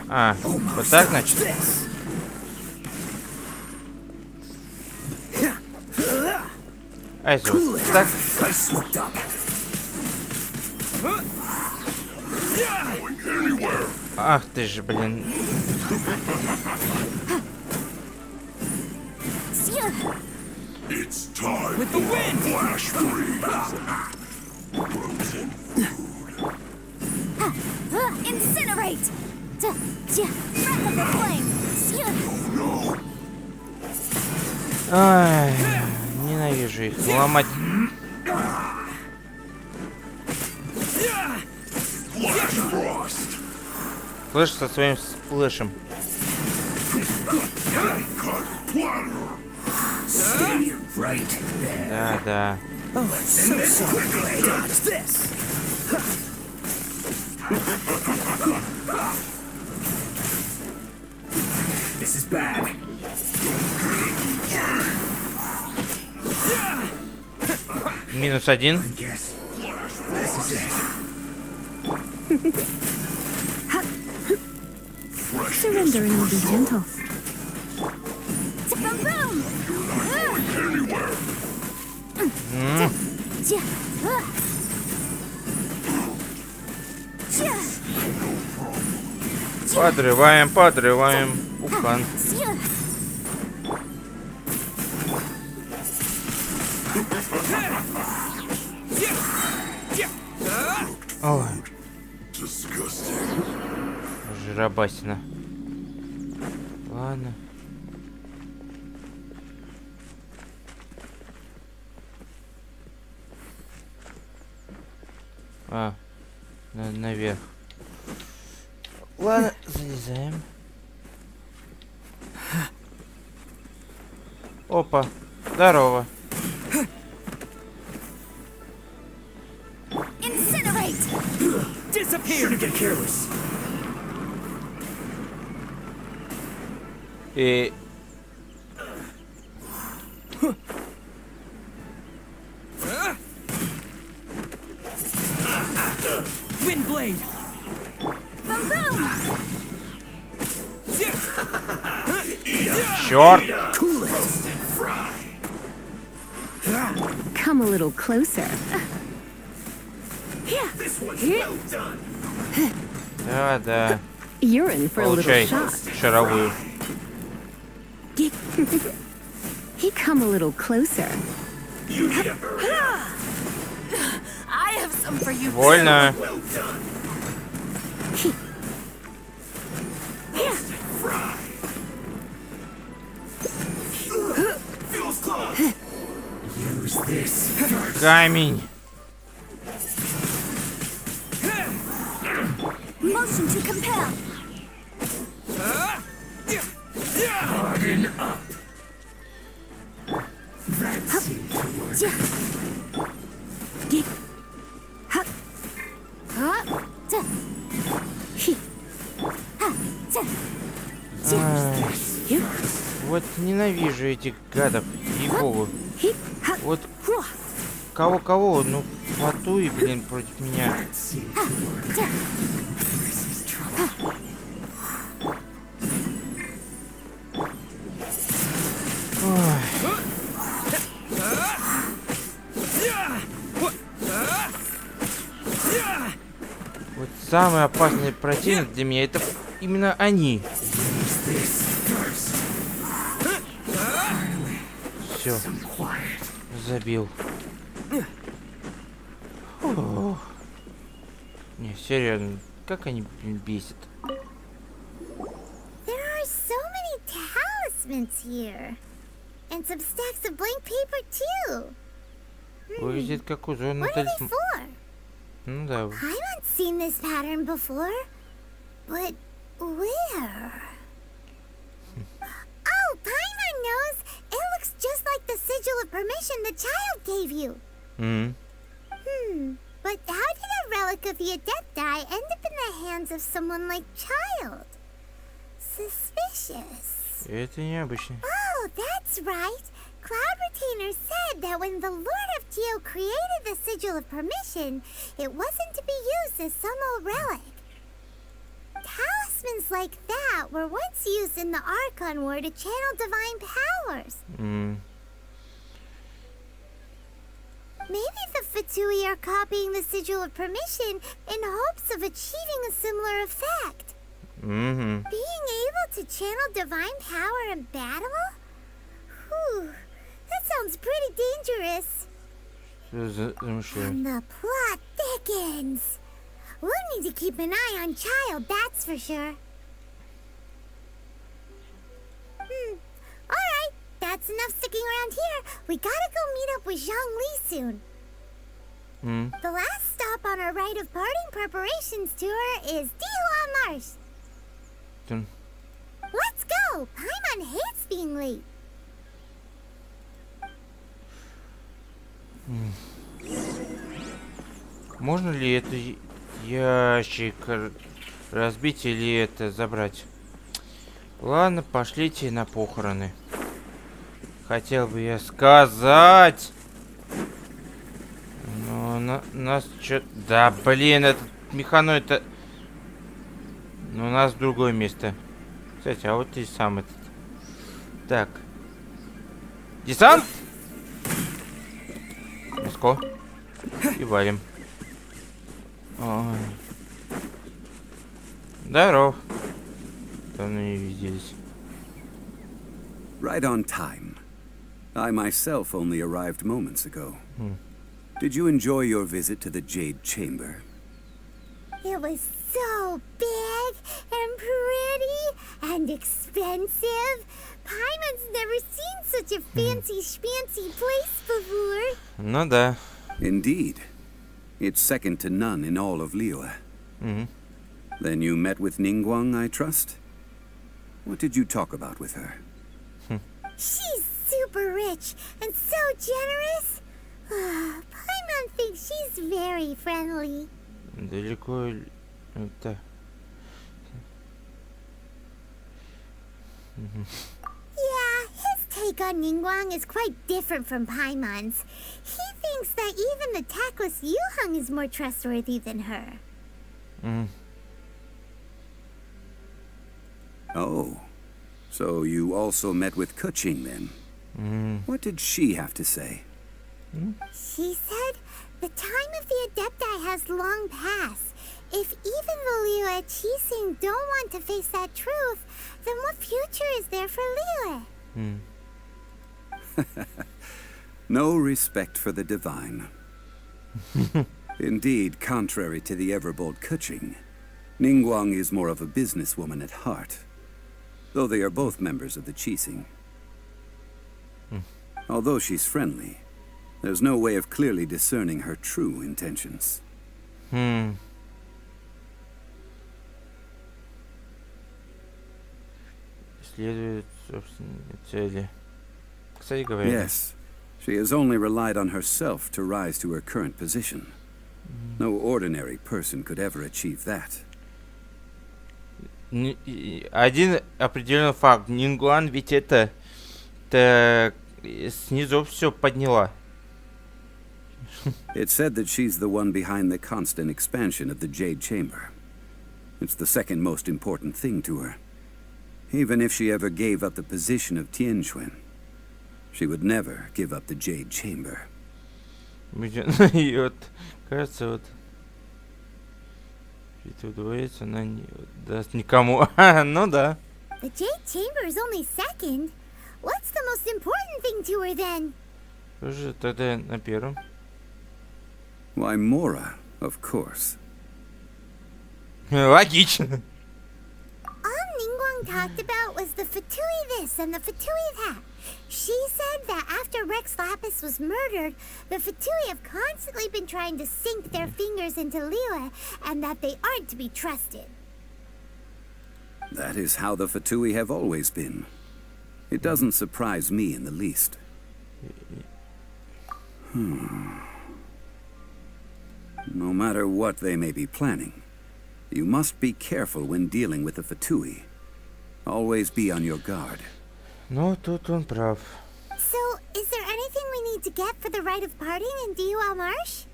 А, вот так, значит? А если вот так? Ах ты же, блин. It's time with the wind. Flash freeze. Incinerate. Breath of the flame. Ай, ненавижу их ломать. Слышь, со своим флешем. Да, да. Минус 1. Surrender and be gentle. Подрываем, подрываем. Ухан. Ой. Жиробасина. Ладно. Наверх. Ладно, залезаем. Опа, здорово. И... Windblade! Черт! Come a little closer. Да, да. You're in for a little Получай shock. шаровую. He come a little closer. I have some for you. Больно. Камень. Motion to compel. Вот ненавижу этих гадов, ей-богу. Вот кого-кого, ну фатуй, блин, против меня. Вот самый опасный противник для меня это именно они. Все, забил. Фух. Не, серьезно, как они, блин, бесят. There are so many talismans here. And some stacks of blank paper too. Выглядит как узор на What are they талисман. for? Ну да. I haven't seen this pattern before. But where? Oh, Paimon knows. It looks just like the sigil of permission the child gave you. But how did a relic of your death die end up in the hands of someone like Child? Suspicious. Это neobычно. Oh, that's right. Cloud Retainer said that when the Lord of Geo created the Sigil of Permission, it wasn't to be used as some old relic. Talismans like that were once used in the Archon War to channel divine powers. Maybe the Fatui are copying the Sigil of Permission in hopes of achieving a similar effect. Being able to channel divine power in battle? Whew, that sounds pretty dangerous. And the plot thickens. We'll need to keep an eye on Child, that's for sure. Alright, that's enough sticking around here. We gotta go meet up with Zhang Li soon. The last stop on our rite of parting preparations tour is Dihua Marsh. Let's go! Paimon hates being late. Можно ли это ящик разбить или это забрать? Ладно, пошлите на похороны. Хотел бы я сказать. Но нас что... Да, блин, этот механоид-то... Но у нас другое место. Кстати, а вот и сам этот. Так. Десант! Леско. И валим. Ой. Здоров. Давно не виделись. Right on time. I myself only arrived moments ago. Did you enjoy your visit to the Jade Chamber? It was so big and pretty and expensive. Paimon's never seen such a fancy schmancy place before. Ну да. Indeed. It's second to none in all of Liyue. Then you met with Ningguang, I trust? What did you talk about with her? She's super rich and so generous. Paimon thinks she's very friendly. Далеко это. Yeah, his take on Ningguang is quite different from Paimon's. He thinks that even the tactless Yuheng is more trustworthy than her. Oh. So you also met with Keqing then? What did she have to say? She said the time of the Adepti has long passed. If even the Liyue Qixing don't want to face that truth, then what future is there for Liyue? No respect for the divine. Indeed, contrary to the ever-bold Keqing, Ningguang is more of a businesswoman at heart, though they are both members of the Qixing. Although she's friendly, there's no way of clearly discerning her true intentions. Следует собственные цели. Кстати говоря. Yes, she has only relied on herself to rise to her current position. No ordinary person could ever achieve that. Один определенный факт. Нингуан ведь это снизу все подняла. It's said that she's the one behind the constant expansion of the Jade Chamber. It's the second most important thing to her. Even if she ever gave up the position of Tianquan, she would never give up the Jade Chamber. И вот, кажется, вот ведь удвоится, она не даст никому. Ну да. The Jade Chamber is only second. What's the most important thing to her then? Тоже тогда на первом. Why, Mora, of course. Логично. All Ningguang talked about was the Fatui this and the Fatui that. She said that after Rex Lapis was murdered, the Fatui have constantly been trying to sink their fingers into Liyue, and that they aren't to be trusted. That is how the Fatui have always been. It doesn't surprise me in the least. No matter what they may be planning, you must be careful when dealing with the Fatui. Always be on your guard. Ну, тут он прав. So, is there anything we need to get for the rite of parting in Diwa Marsh?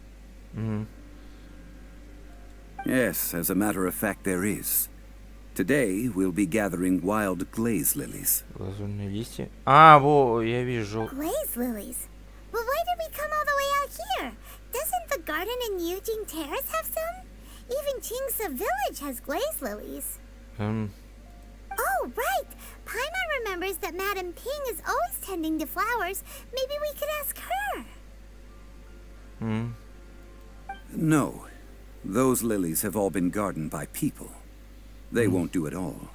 Yes, as a matter of fact, there is. Today, we'll be gathering wild glaze lilies. Лазурные листья. А, во, я вижу. Glaze lilies? Well, why did we come all the way out here? Doesn't the garden in Yujing Terrace have some? Even Qingsa Village has glaze lilies. Oh, right! Paimon remembers that Madame Ping is always tending to flowers. Maybe we could ask her. No. Those lilies have all been gardened by people. They won't do it all.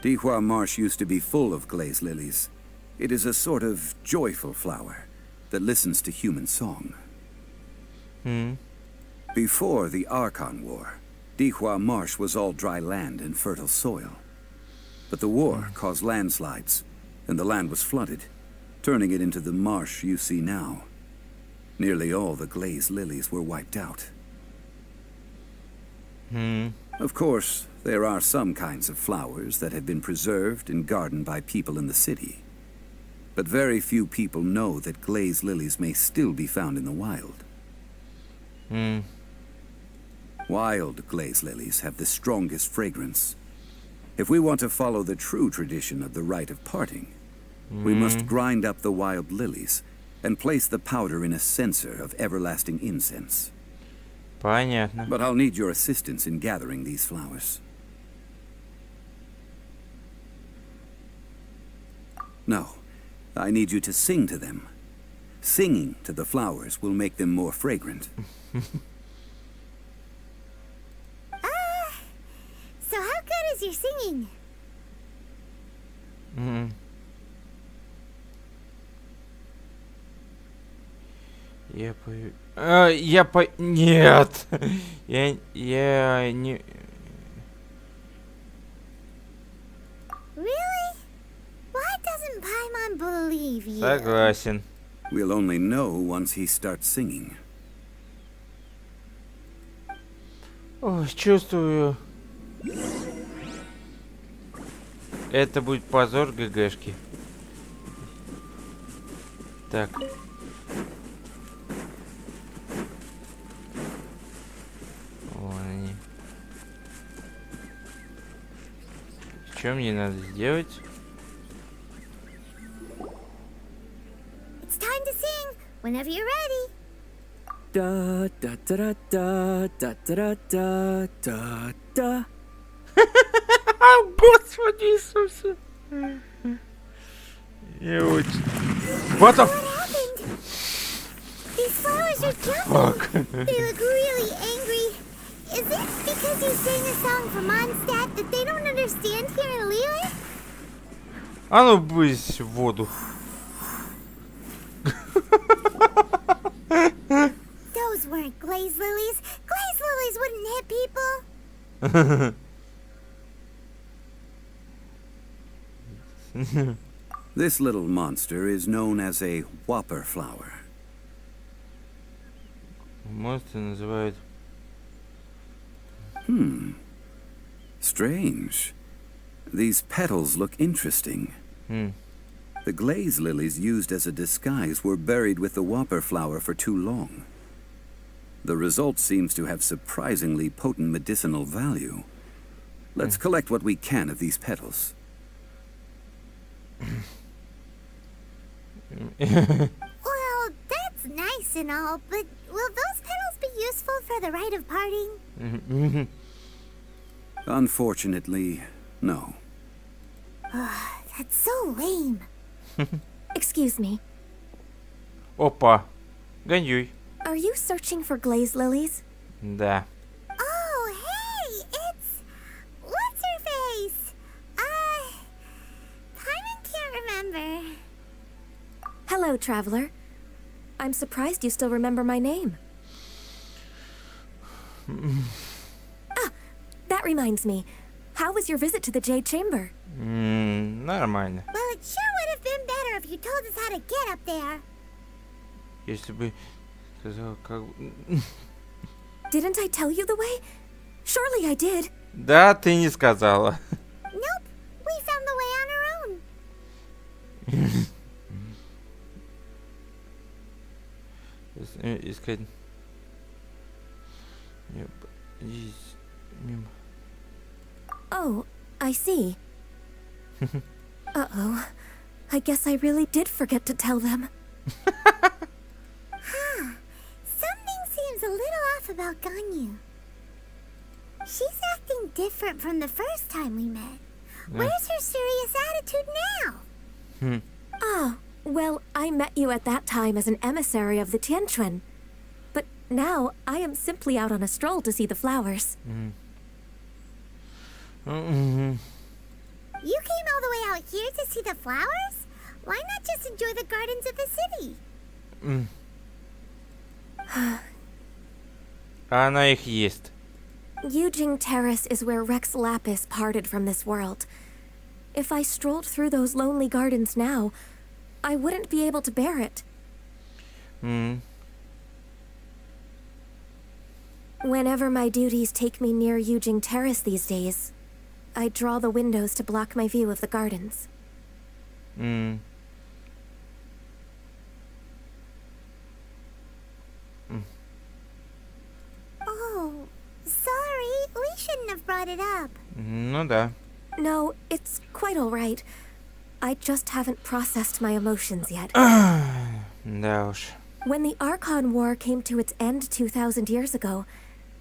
Dihua Marsh used to be full of glaze lilies. It is a sort of joyful flower that listens to human song. Before the Archon War, Dihua Marsh was all dry land and fertile soil. But the war caused landslides, and the land was flooded, turning it into the marsh you see now. Nearly all the glazed lilies were wiped out. Of course, there are some kinds of flowers that have been preserved and gardened by people in the city. But very few people know that glazed lilies may still be found in the wild. Wild glazed lilies have the strongest fragrance. If we want to follow the true tradition of the rite of parting, we must grind up the wild lilies and place the powder in a censer of everlasting incense. Понятно. But I'll need your assistance in gathering these flowers. No, I need you to sing to them. Singing to the flowers will make them more fragrant. So how good is your singing? Нет. Я не... Really? Why doesn't Paimon believe you? Согласен. We'll only know once he starts singing. Ой, чувствую. Это будет позор ГГшки. Так. Вон они. Что мне надо сделать? It's time to sing whenever you're ready. Da da da da da da da da da. Господи Иисусе. Я очень... What the What happened? These flowers are jumping. fuck? They look really angry. Is it because you sang a song for Mondstadt that they don't understand here in Lille? А ну брысь в воду. Those weren't glazed lilies. Glazed lilies wouldn't hit people. This little monster is known as a whopper flower. Монстры называют... Strange. These petals look interesting. The glaze lilies used as a disguise were buried with the whopper flower for too long. The result seems to have surprisingly potent medicinal value. Let's collect what we can of these petals. Well, that's nice and all, but will those petals be useful for the rite of parting? Unfortunately, no. That's so lame. Excuse me. Опа. Гонюй. Are you searching for glazed lilies? Да. Oh, hey, it's... What's her face? Paimon can't remember. Hello, traveler. I'm surprised you still remember my name. That reminds me. How was your visit to the Jade Chamber? Нормально. Well, it sure would have been better if you told us how to get up there. Если бы сказал, как... Didn't I tell you the way? Surely I did. Да, ты не сказала. Nope, we found the way on our own. Искать... Здесь мимо. Oh, I see. Uh-oh. I guess I really did forget to tell them. Something seems a little off about Ganyu. She's acting different from the first time we met. Where's her serious attitude now? Ah, well, I met you at that time as an emissary of the Tianquan. But now, I am simply out on a stroll to see the flowers. You came all the way out here to see the flowers? Why not just enjoy the gardens of the city? А она их ест. Yujing Terrace is where Rex Lapis parted from this world. If I strolled through those lonely gardens now, I wouldn't be able to bear it. Whenever my duties take me near Yujing Terrace these days, I draw the windows to block my view of the gardens. Oh, sorry. We shouldn't have brought it up. Ну да. No, it's quite all right. I just haven't processed my emotions yet. Да уж. When the Archon War came to its end 2,000 years ago,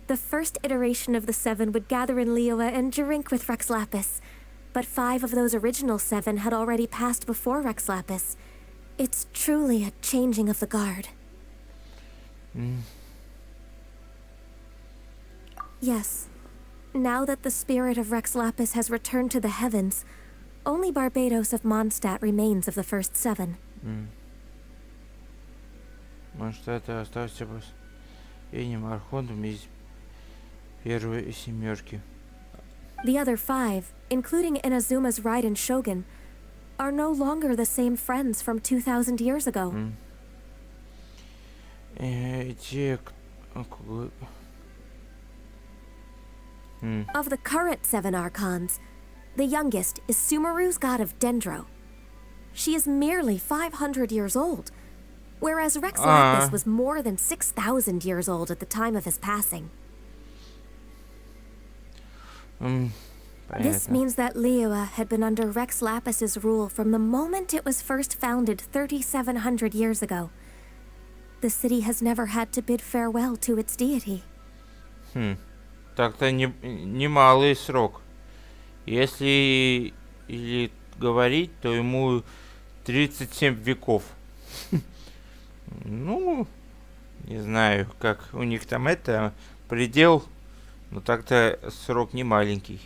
the first iteration of the Seven would gather in Liyue and drink with Rex Lapis. But 5 of those original 7 had already passed before Rex Lapis. It's truly a changing of the guard. Yes. Now that the spirit of Rex Lapis has returned to the heavens, only Barbados of Mondstadt remains of the first 7. Может, это остался бы последним архонтом из первой семерки. The other 5, including Inazuma's Raiden Shogun, are no longer the same friends from 2,000 years ago. Of the current 7 Archons, the youngest is Sumeru's god of Dendro. She is merely 500 years old, whereas Rex Lapis was more than 6,000 years old at the time of his passing. This means that Liyue had been under Rex Lapis's rule from the moment it was first founded 3,700 years ago. The city has never had to bid farewell to its deity. Так-то немалый срок. Если говорить, то ему 37 веков. Ну, не знаю, как у них там это предел, но так-то срок не маленький.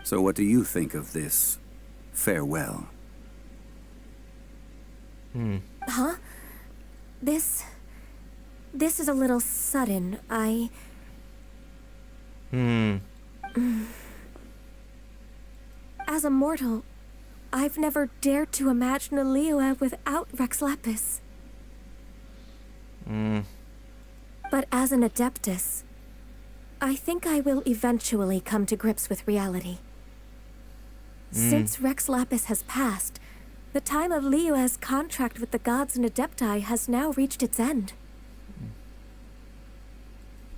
So what do you think of this farewell? Huh? This is a little sudden. As a mortal, I've never dared to imagine a Liyue without Rex Lapis. But as an Adeptus, I think I will eventually come to grips with reality. Since Rex Lapis has passed, the time of Liyue's contract with the gods and Adepti has now reached its end.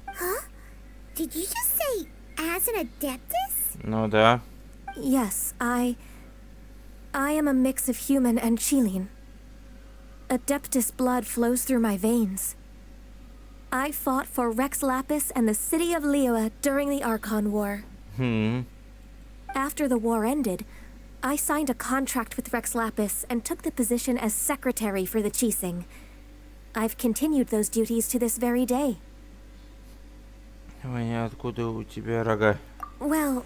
Huh? Did you just say, as an Adeptus? Ну да. Yes, I am a mix of human and Chilean. Adeptus blood flows through my veins. I fought for Rex Lapis and the city of Liyue during the Archon War. After the war ended, I signed a contract with Rex Lapis and took the position as secretary for the Qixing. I've continued those duties to this very day. Откуда у тебя рога? Well,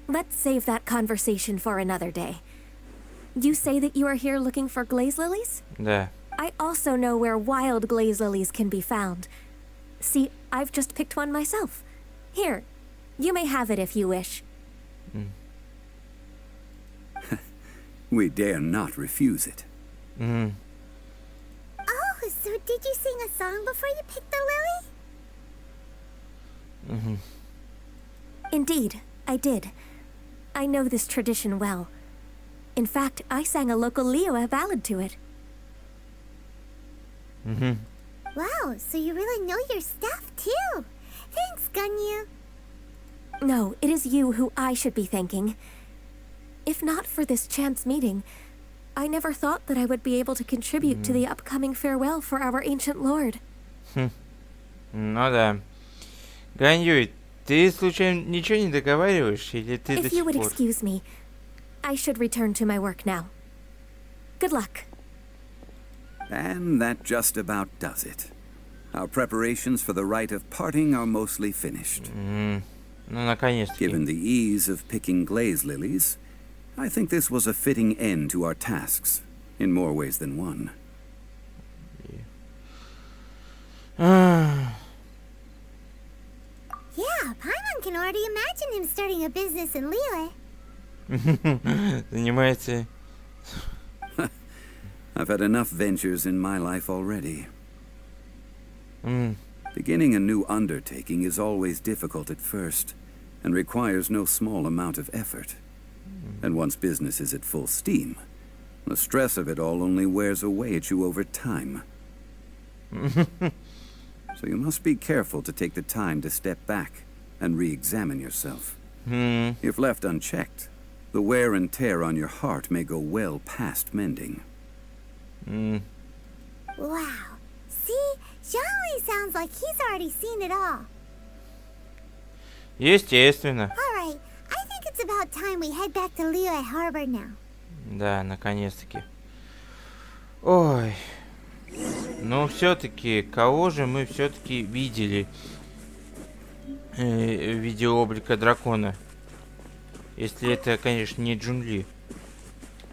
let's save that conversation for another day. You say that you are here looking for glaze lilies? Да. I also know where wild glaze lilies can be found. See, I've just picked one myself. Here, you may have it if you wish. We dare not refuse it. Oh, so did you sing a song before you picked the lily? Indeed, I did. I know this tradition well. In fact, I sang a local Liyue ballad to it. Wow, so you really know your stuff too. Thanks, Gunyu. No, it is you who I should be thanking. If not for this chance meeting, I never thought that I would be able to contribute to the upcoming farewell for our ancient lord. Ну да. Ганьюй, ты случайно ничего не договариваешь, или ты до If сих you would пор? excuse me, I should return to my work now. Good luck. And that just about does it. Our preparations for the rite of parting are mostly finished. Ну, наконец-таки. Given the ease of picking glaze lilies, I think this was a fitting end to our tasks, in more ways than one. can already imagine him starting a business in Liyue. Занимается... I've had enough ventures in my life already. М, Beginning a new undertaking is always difficult at first, and requires no small amount of effort. And once business is at full steam, the stress of it all only wears away at you over time. So you must be careful to take the time to step back and re-examine yourself. м. If left unchecked, the wear and tear on your heart may go well past mending. Wow. See? Zhongli sounds like he's already seen it all. Естественно. Alright, I think it's about time we head back to Liyue Harbor now. Да, наконец-таки. Ой. Но все-таки, кого же мы все-таки видели в виде облика дракона? Если это, конечно, не Джунли.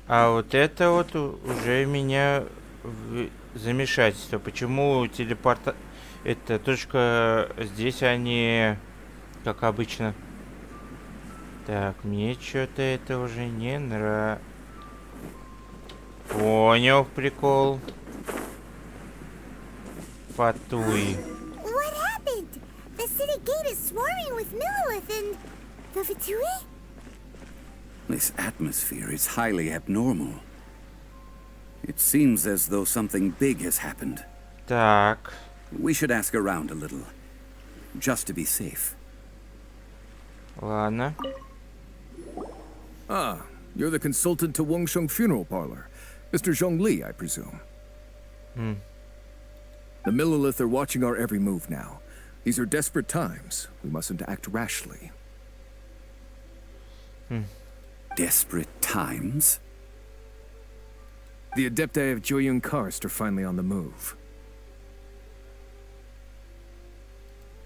А вот это вот уже меня в замешательство. Почему телепорта... Это точка здесь, а не как обычно. Так, мне что-то это уже не нравится. Понял прикол. Фатуи. What happened? The city gate is swarming with Millilith and... the Fatui? This atmosphere is highly abnormal. It seems as though something big has happened. Так. We should ask around a little, just to be safe. Ладно. Ah, you're the consultant to Wangsheng Funeral Parlor. Mr. Zhongli, I presume. The Millilith are watching our every move now. These are desperate times. We mustn't act rashly. Desperate times? The Adepti of Joyun Karst are finally on the move.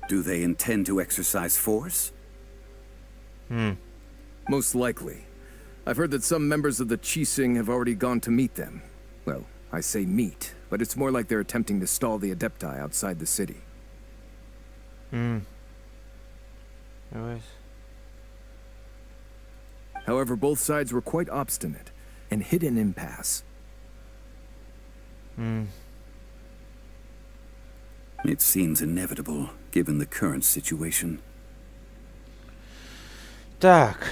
Do they intend to exercise force? Most likely. I've heard that some members of the Qixing have already gone to meet them. Well, I say meet, but it's more like they're attempting to stall the Adepti outside the city. However, both sides were quite obstinate and hit an impasse. It seems inevitable, given the current situation. Так.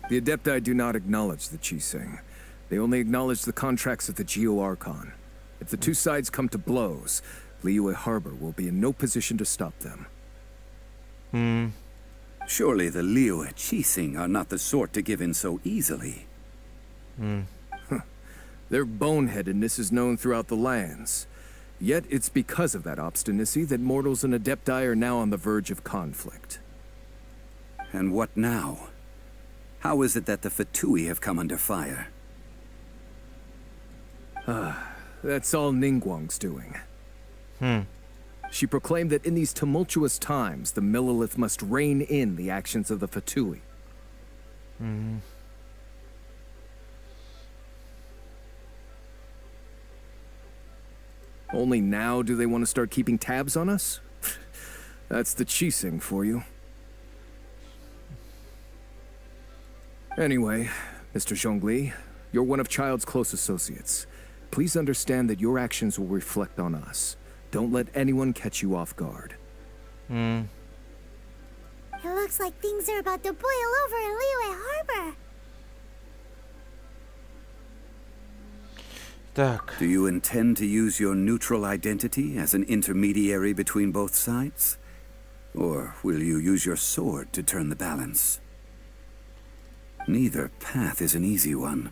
The Adepti do not acknowledge the Qixing. They only acknowledge the contracts of the Geo Archon. If the two sides come to blows, Liyue Harbor will be in no position to stop them. Surely the Liyue Qixing are not the sort to give in so easily. Their boneheadedness is known throughout the lands. Yet it's because of that obstinacy that mortals and Adepti are now on the verge of conflict. And what now? How is it that the Fatui have come under fire? That's all Ningguang's doing. She proclaimed that in these tumultuous times, the Millilith must rein in the actions of the Fatui. Only now do they want to start keeping tabs on us? That's the Qixing for you. Anyway, Mr. Zhongli, you're one of Child's close associates. Please understand that your actions will reflect on us. Don't let anyone catch you off guard. It looks like things are about to boil over in Liyue Harbor. Так. Do you intend to use your neutral identity as an intermediary between both sides? Or will you use your sword to turn the balance? Neither path is an easy one.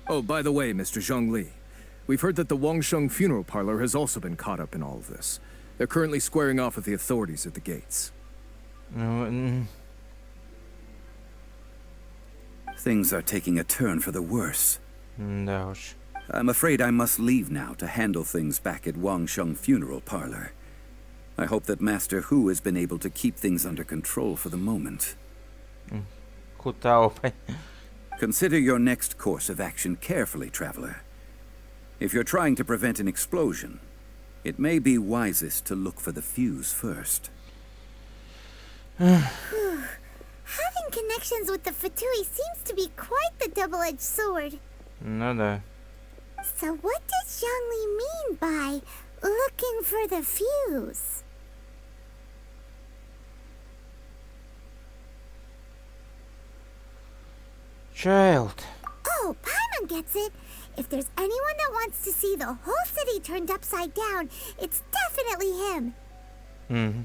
Oh, by the way, Mr. Zhongli, we've heard that the Wangsheng Funeral Parlor has also been caught up in all of this. They're currently squaring off with the authorities at the gates. Things are taking a turn for the worse. Да уж. I'm afraid I must leave now to handle things back at Wangsheng Funeral Parlor. I hope that Master Hu has been able to keep things under control for the moment. Кутао. Consider your next course of action carefully, traveler. If you're trying to prevent an explosion, it may be wisest to look for the fuse first. Having connections with the Fatui seems to be quite the double-edged sword. Ну да. So what does Zhongli mean by looking for the fuse? Child. Oh, Paimon gets it. If there's anyone that wants to see the whole city turned upside down, it's definitely him. Mm-hmm.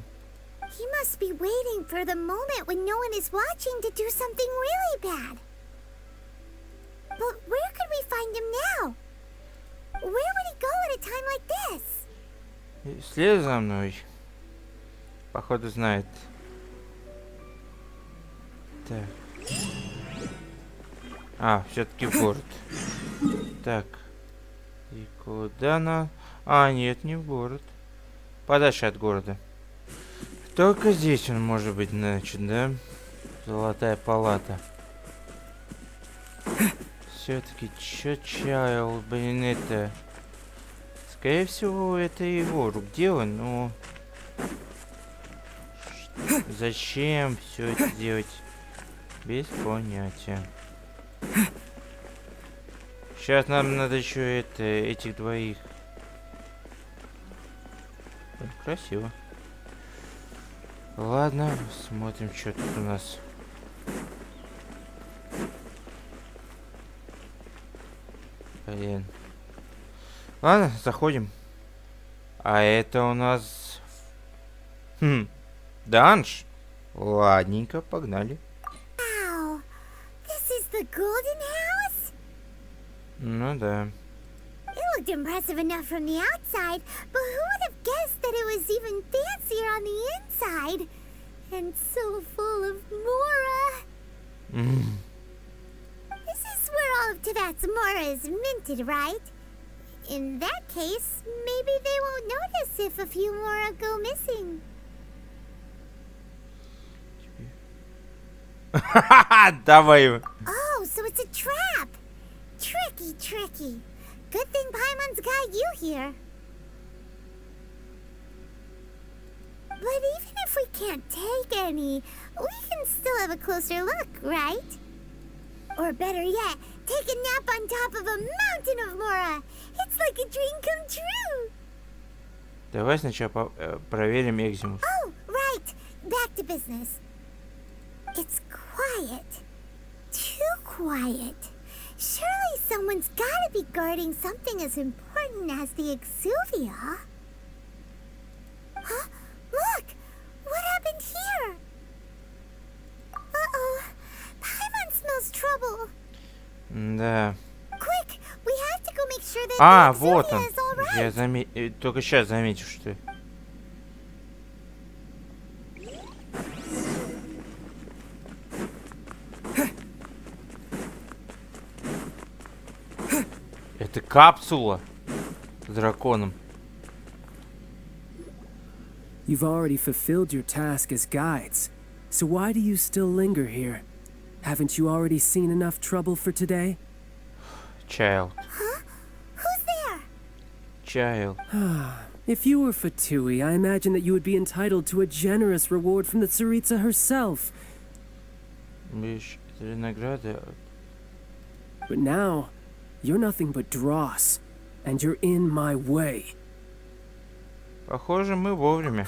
He must be waiting for the moment when no one is watching to do something really bad. But where could we find him now? Where would he go at a time like this? Следуй за мной. Походу знает. Так. А, все-таки в город. Так. И куда на... А, нет, не в город. Подальше от города. Только здесь он может быть, значит, да? Золотая палата. Все-таки, чё Чайл, блин, это... Скорее всего, это его рук дело, но... Зачем все это делать? Без понятия. Сейчас нам надо еще этих двоих. Красиво. Ладно, смотрим, что тут у нас. Блин. Ладно, заходим. А это у нас... данж. Ладненько, погнали. Wow, this is the golden house? Ну да. It looked impressive enough from the outside, but who would have guessed that it was even fancier on the inside? And so full of Mora. This is where all of Tibet's Mora is minted, right? In that case, maybe they won't notice if a few Mora go missing. Давай. Oh, so it's a trap. Tricky, tricky. Good thing Paimon's got you here. But even if we can't take any, we can still have a closer look, right? Or better yet, take a nap on top of a mountain of Mora. It's like a dream come true. Давай сначала проверим Экзимус. Oh, right. Back to business. It's quiet. Too quiet. Surely someone's gotta be guarding something as important as the Exuvia. Huh? Look! What happened here? Uh-oh. Paimon smells trouble. Да. Quick! We have to go make sure that А, the вот Exuvia он. is all right. Я только сейчас заметил, что... Это капсула с драконом. You've already fulfilled your task as guides, so why do you still linger here? Haven't you already seen enough trouble for today? Чайл. Huh? Who's there? Чайл. If you were Fatui, I imagine that you would be entitled to a generous reward from the Tsaritsa herself. Видишь, это награда. But now, you're nothing but dross, and you're in my way. Похоже, мы вовремя.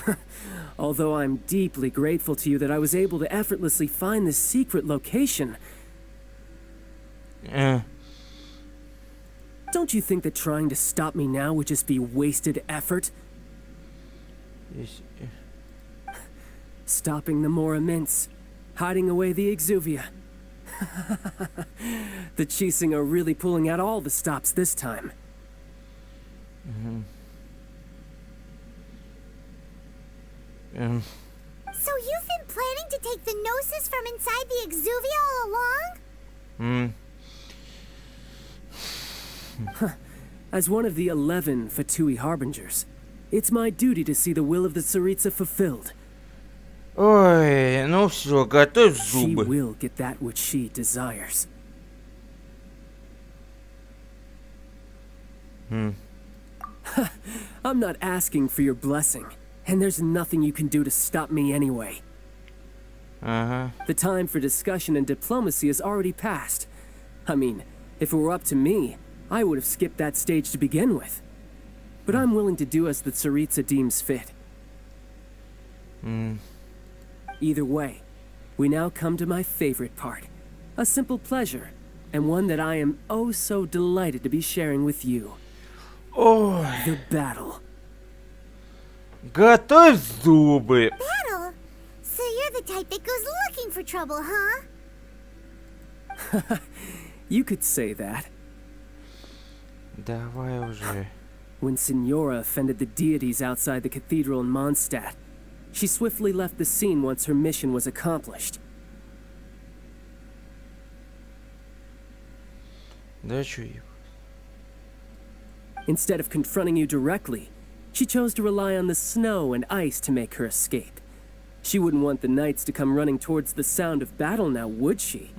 Although I'm deeply grateful to you that I was able to effortlessly find this secret location. Don't you think that trying to stop me now would just be wasted effort? Stopping the Mora Mints, hiding away the Exuvia. The Chising are really pulling out all the stops this time. So you've been planning to take the Gnosis from inside the Exuvia all along? As one of the 11 Fatui Harbingers, it's my duty to see the will of the Tsaritsa fulfilled. Ой, ну все, готовь She зубы. will get that which she desires. I'm not asking for your blessing, and there's nothing you can do to stop me anyway. Ага. The time for discussion and diplomacy has already passed. I mean, if it were up to me, I would have skipped that stage to begin with. But I'm willing to do as the Tsaritsa deems fit. Either way, we now come to my favorite part. A simple pleasure, and one that I am oh so delighted to be sharing with you. Ой. The battle. Готовь зубы. Battle? So you're the type that goes looking for trouble, huh? You could say that. Давай уже. When Signora offended the deities outside the cathedral in Mondstadt, she swiftly left the scene once her mission was accomplished. Да чё еб- Instead of confronting you directly, she chose to rely on the snow and ice to make her escape. She wouldn't want the knights to come running towards the sound of battle now, would she?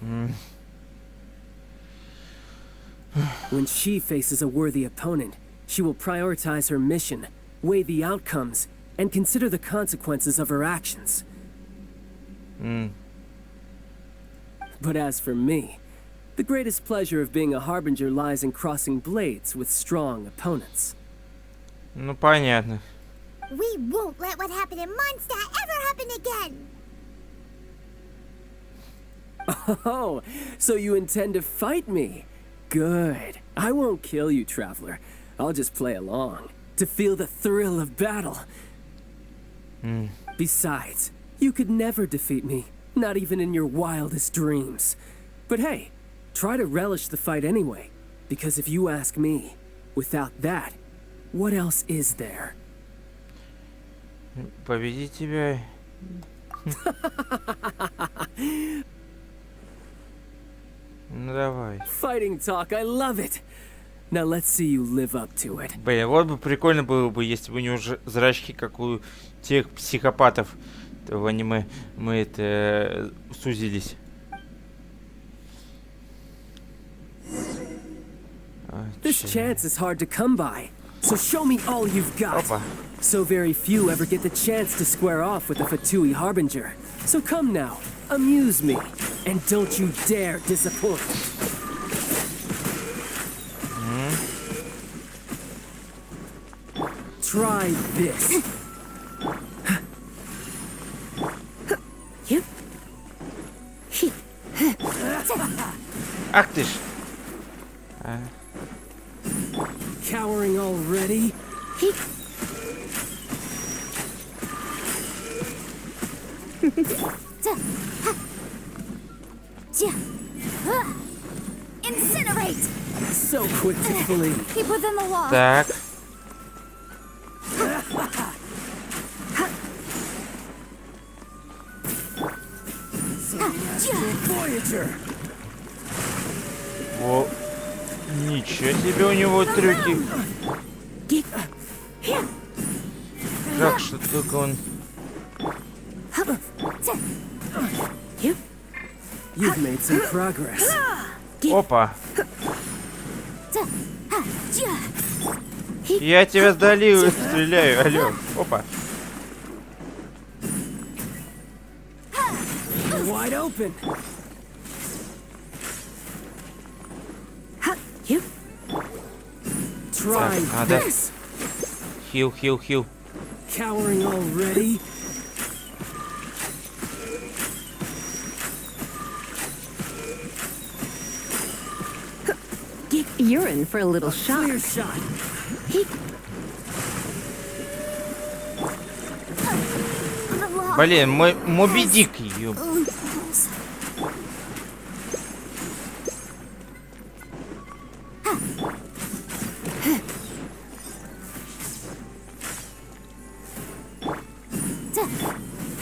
When she faces a worthy opponent, she will prioritize her mission, weigh the outcomes, and consider the consequences of her actions. But as for me, the greatest pleasure of being a harbinger lies in crossing blades with strong opponents. Ну понятно. We won't let what happened in Mondstadt ever happen again! Oh, so you intend to fight me? Good. I won't kill you, Traveler. I'll just play along, to feel the thrill of battle. Besides, you could never defeat me, not even in your wildest dreams. But hey, try to relish the fight anyway, because if you ask me, without that, what else is there? Победить тебя. Ну давай. Fighting talk, I love it. Now let's see you live up to it. Блин, вот бы прикольно было бы, если бы у него зрачки, как у тех психопатов в аниме, мы это сузились. This chance is hard to come by, so show me all you've got. Опа. So very few ever get the chance to square off with a Fatui Harbinger. So come now, amuse me, and don't you dare disappoint. Try this. Ах ты ж. Cowering already? Incinerate! So quick to flee. Keep within the wall. Так. Voyager! О, ничего себе у него трюки. Как что только он... You've made some progress. Опа. Я тебя сдали, стреляю, алло. Опа. Wide open. Try Так, надо. this. Хил, хил, хил. Cowering already? You're in for a little shock. Clear shot. Блин, мой Моби Дик, ёб.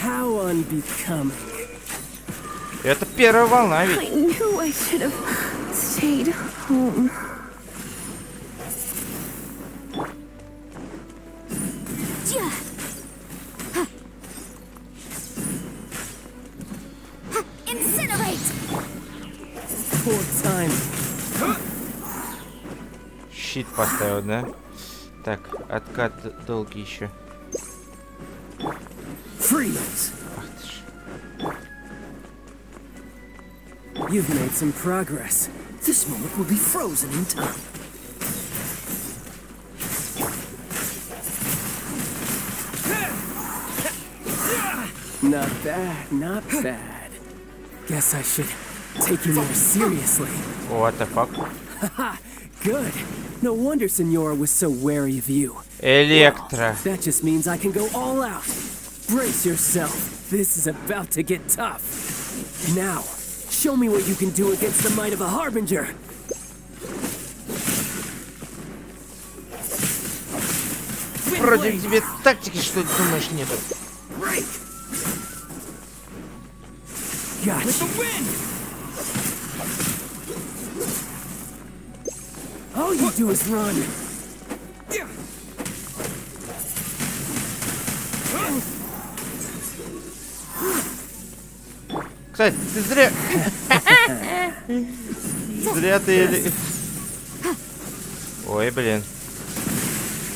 How unbecoming. Это первая волна ведь. I knew I should have stayed home. Incinerate! Poor time. Щит поставил, да? Так, откат долгий еще. Freeze. Ах ты ж. You've made some progress. This moment will be frozen in time. Not bad, not bad. Guess I should take you more seriously. What the fuck? Haha, good. No wonder Senora was so wary of you. Электро. That just means I can go all out. Brace yourself. This is about to get tough. Now, show me what you can do against the might of a Harbinger. Против тебе тактики, что ли, думаешь, нету? Got you. All you do is run. Кстати, ты зря... Зря ты... Ой, блин.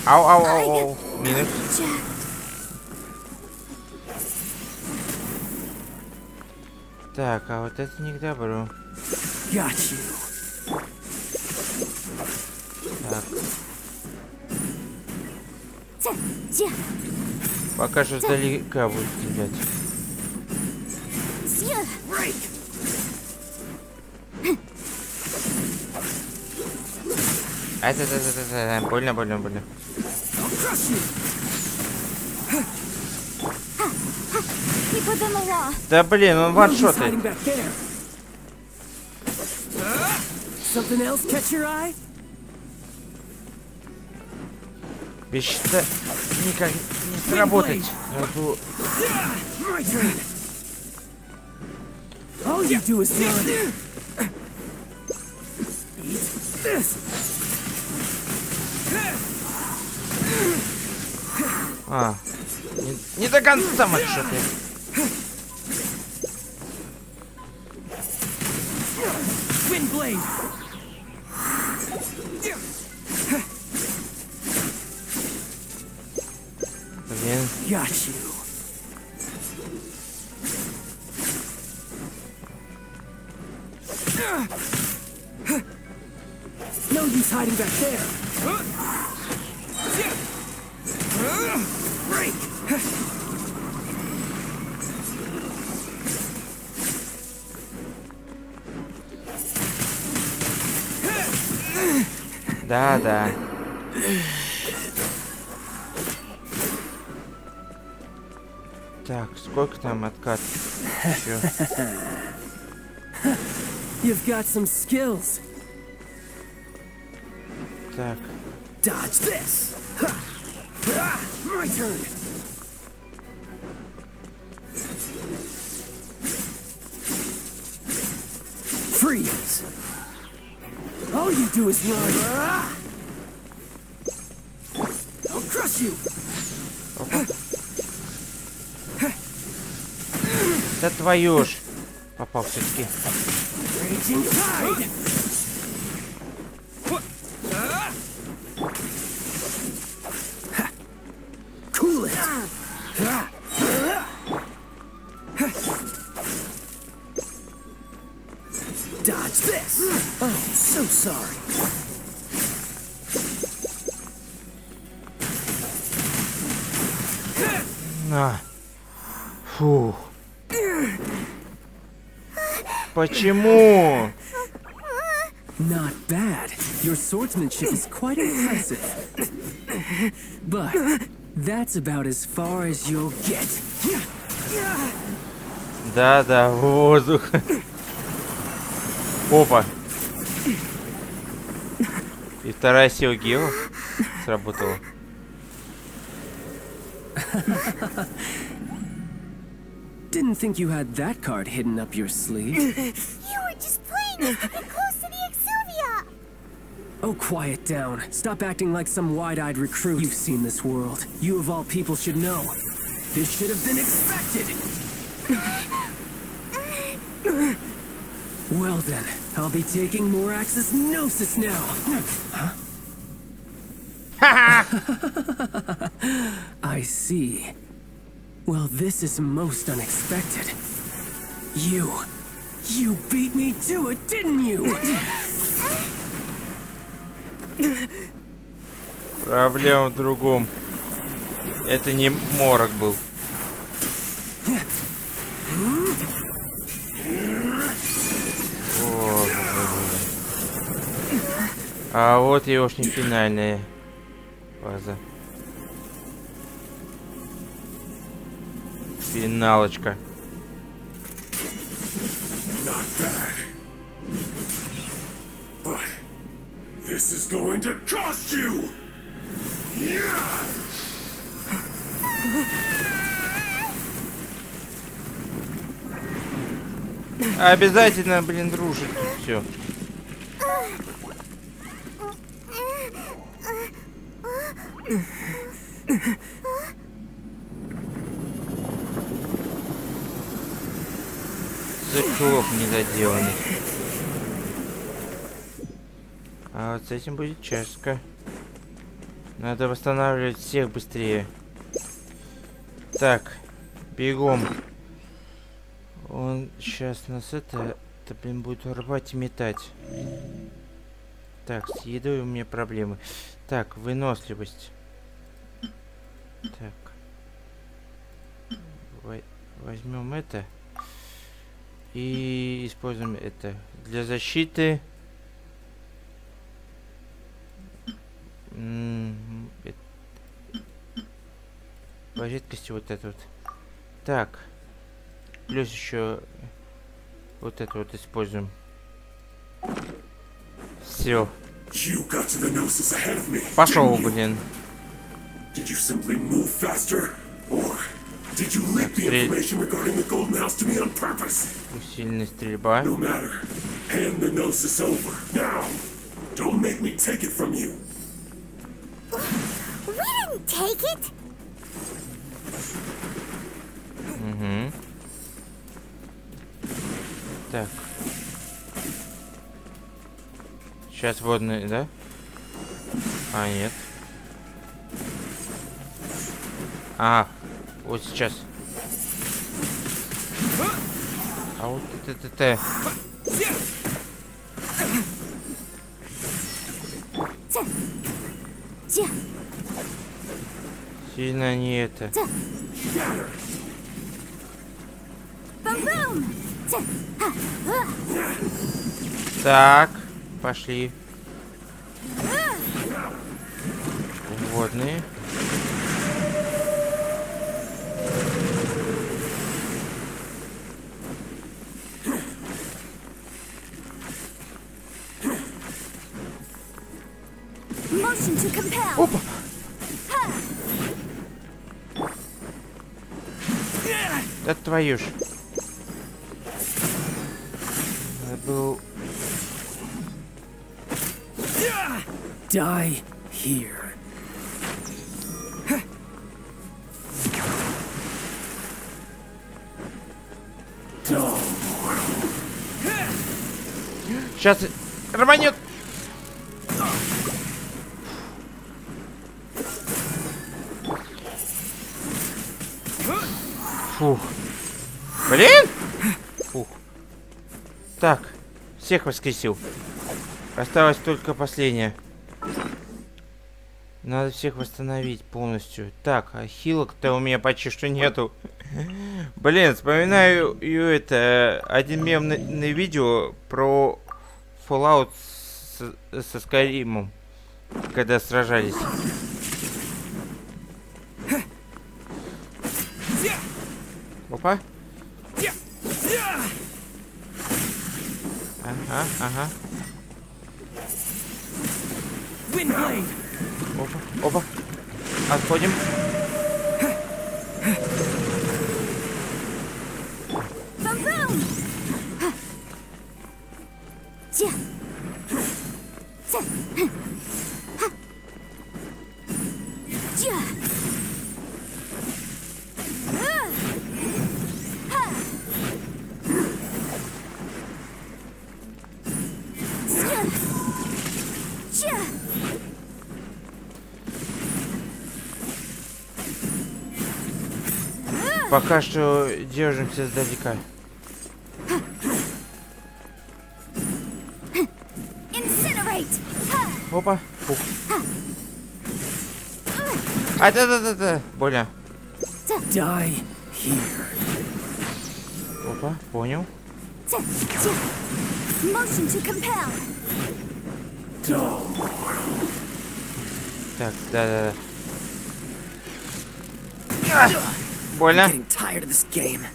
Ау, ау, ау, ау. Минус. Так, а вот это не к добру. Так. Пока что издалека будет стрелять. Больно, больно, больно. Да блин, он ваншотает. Вещь-то никак не сработать. All you do is run. Eat this. А, не до конца ваншотает. Windblade. Блин. Got you. No use hiding back there. Break. Да, да. Так, сколько там откат? Еще. You've got some skills. Так. Dodge this. My turn. Freeze. All you do is run. I'll crush you. Да твою ж. Попал все-таки. Raging tide. Cool it. Dodge this. Oh, so sorry. На. Фух. Почему? Not bad. Your swordsmanship is quite impressive. But that's about as far as you'll get. Да, воздух. Опа. И вторая сила Гео сработала. Didn't think you had that card hidden up your sleeve. You were just playing to get close to the Exuvia. Oh, quiet down. Stop acting like some wide-eyed recruit. You've seen this world. You of all people should know. This should have been expected. Well then, I'll be taking Morax's Gnosis now. Huh? I see. Well, this is most unexpected. You You beat me to it, didn't you? Проблема в другом. Это не морок был. О, а вот и уж не финальная фаза. Финалочка. Not bad. But this is going to cost you! Yeah! Обязательно, блин, дружит все. Зачок недоделанный. А вот с этим будет чашка. Надо восстанавливать всех быстрее. Так, бегом. Он сейчас нас это блин, будет рвать и метать. Так, с едой у меня проблемы. Так, выносливость. Так. Возьмем это. И используем это. Для защиты. По редкости вот это вот. Так. Плюс еще вот это вот используем. Все. Пошел, блин. Усиленная стрельба. Угу. Так. Сейчас водный, да? А, нет. А, вот сейчас. А вот это. Сильно не это. Так, пошли. Водные. Опа! Да твою ж. Был... Die here. Сейчас рванет. Фух. Блин! Фух. Так, всех воскресил. Осталось только последняя. Надо всех восстановить полностью. Так, а хилок-то у меня почти что нету. Блин, вспоминаю это один мемное видео про Fallout со Скайримом, когда сражались. Опа. Ага, ага. Опа, опа. Отходим. Пока что держимся сдалека. Опа. Фух. А, да. Больно. Die here. Опа, понял. Motion to compel. Так, да. Больно. Getting tired of this game.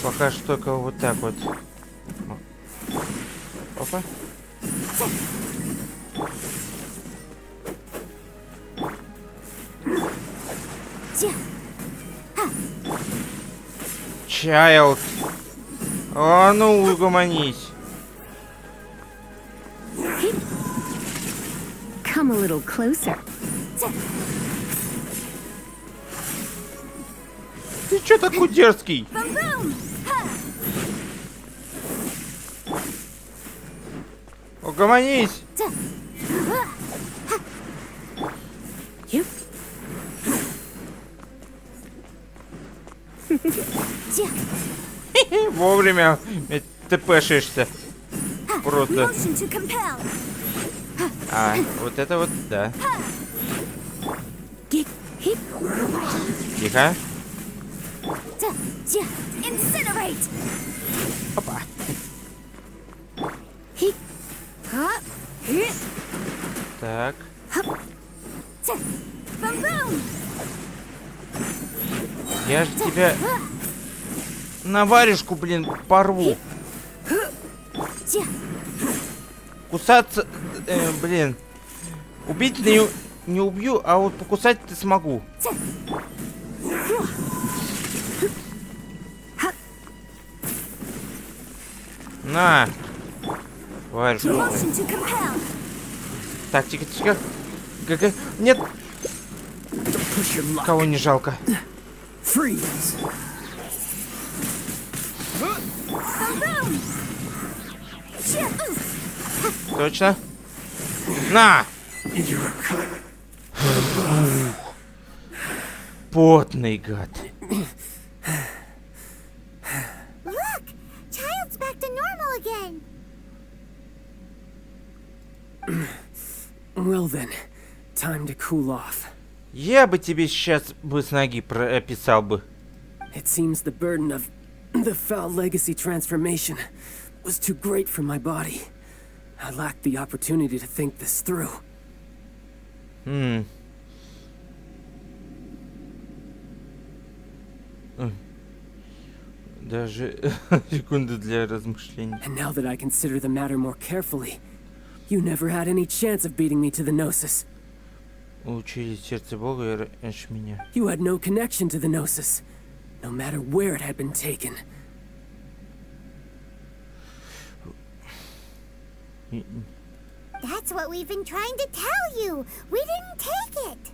Пока что только вот так вот. Опа. Чайлд. А ну угомонись. Come a little closer. Ты чё такой дерзкий? Угомонись. Вовремя ТПшишься. Просто. А, вот это вот, да. Тихо. Опа. Так. Я же тебя на варежку, блин, порву. Кусаться, блин. Убить не убью, а вот покусать-то смогу. На. Варежку. Так, тихо. Нет. Кого не жалко. Точно. На! Потный гад. Look! Child's back to normal again. Well then, time to cool off. Я бы тебе сейчас бы с ноги прописал бы. It seems the burden of the foul legacy transformation was too great for my body. I lacked the opportunity to think this through. Даже секунды для размышлений. And now that I consider the matter more carefully, you never had any chance of beating me to the Gnosis. Учили сердце Бога раньше меня. You had no connection to the Gnosis, no matter where it had been taken. That's what we've been trying to tell you. We didn't take it.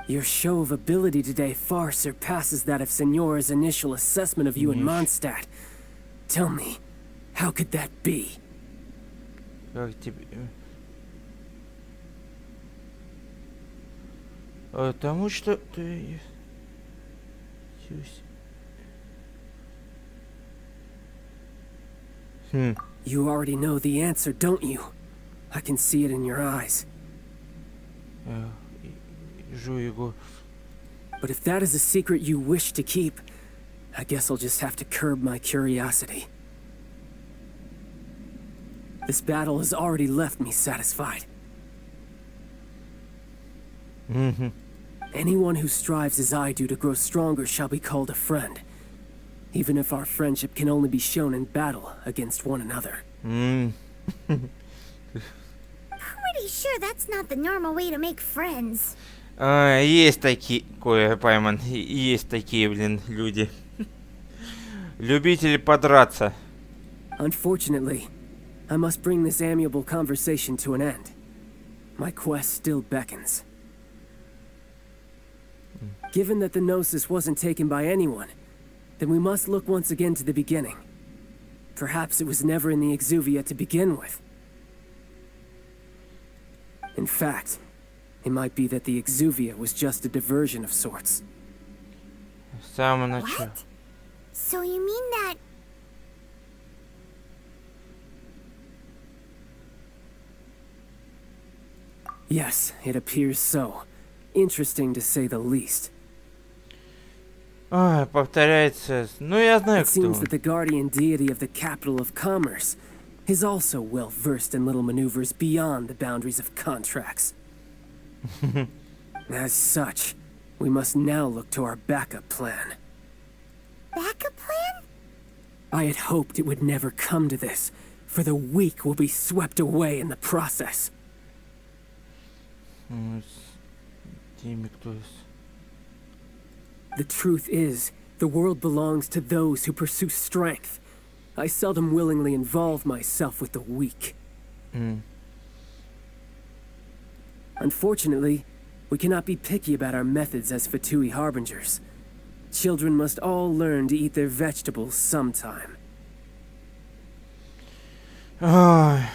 Your show of ability today far surpasses that of Signora's initial assessment of you in Mondstadt. Tell me, how could that be? Как тебе... Потому что ты... You already know the answer, don't you? I can see it in your eyes. But if that is a secret you wish to keep, I guess I'll just have to curb my curiosity. This battle has already left me satisfied. Anyone who strives as I do to grow stronger shall be called a friend, even if our friendship can only be shown in battle against one another. Pretty sure that's not the normal way to make friends. Есть такие, Пайман, есть такие, блин, люди. Любители подраться. Unfortunately, I must bring this amiable conversation to an end. My quest still beckons. Given that the Gnosis wasn't taken by anyone, then we must look once again to the beginning. Perhaps it was never in the Exuvia to begin with. In fact, it might be that the Exuvia was just a diversion of sorts. С самого начала. What? So you mean that... Yes, it appears so. Interesting to say the least. Ой, повторяется. Ну, я знаю, It кто seems он. that the guardian deity of the capital of commerce is also well versed in little maneuvers beyond the boundaries of contracts. As such, we must now look to our backup plan. Backup plan? I had hoped it would never come to this, for the weak will be swept away in the process. Теми, кто из... The truth is, the world belongs to those who pursue strength. I seldom willingly involve myself with the weak. Unfortunately, we cannot be picky about our methods as Fatui harbingers. Children must all learn to eat their vegetables sometime. Ой.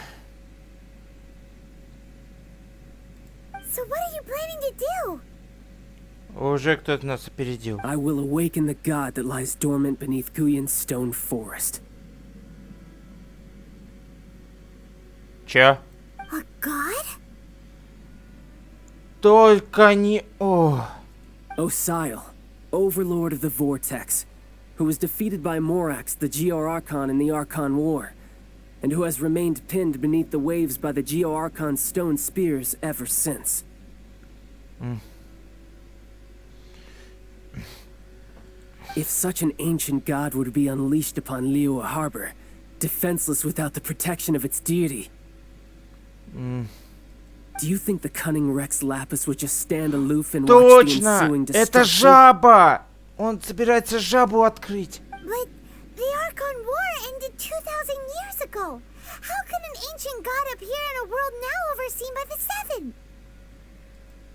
So what are you planning to do? Уже кто-то нас опередил. I will awaken the god that lies dormant beneath Guyon's stone forest. Чё? A god? Только не... О. Osile, overlord of the Vortex, who was defeated by Morax, the Geo-Archon in the Archon War, and who has remained pinned beneath the waves by the Geo-Archon's stone spears ever since. If such an ancient god were to be unleashed upon Liyue Harbor, defenseless without the protection of its deity, do you think the cunning Rex Lapis would just stand aloof and watch the ensuing Точно! Это destruction? жаба! Он собирается жабу открыть. But the Archon War ended 2,000 years ago. How can an ancient god appear in a world now overseen by the Seven?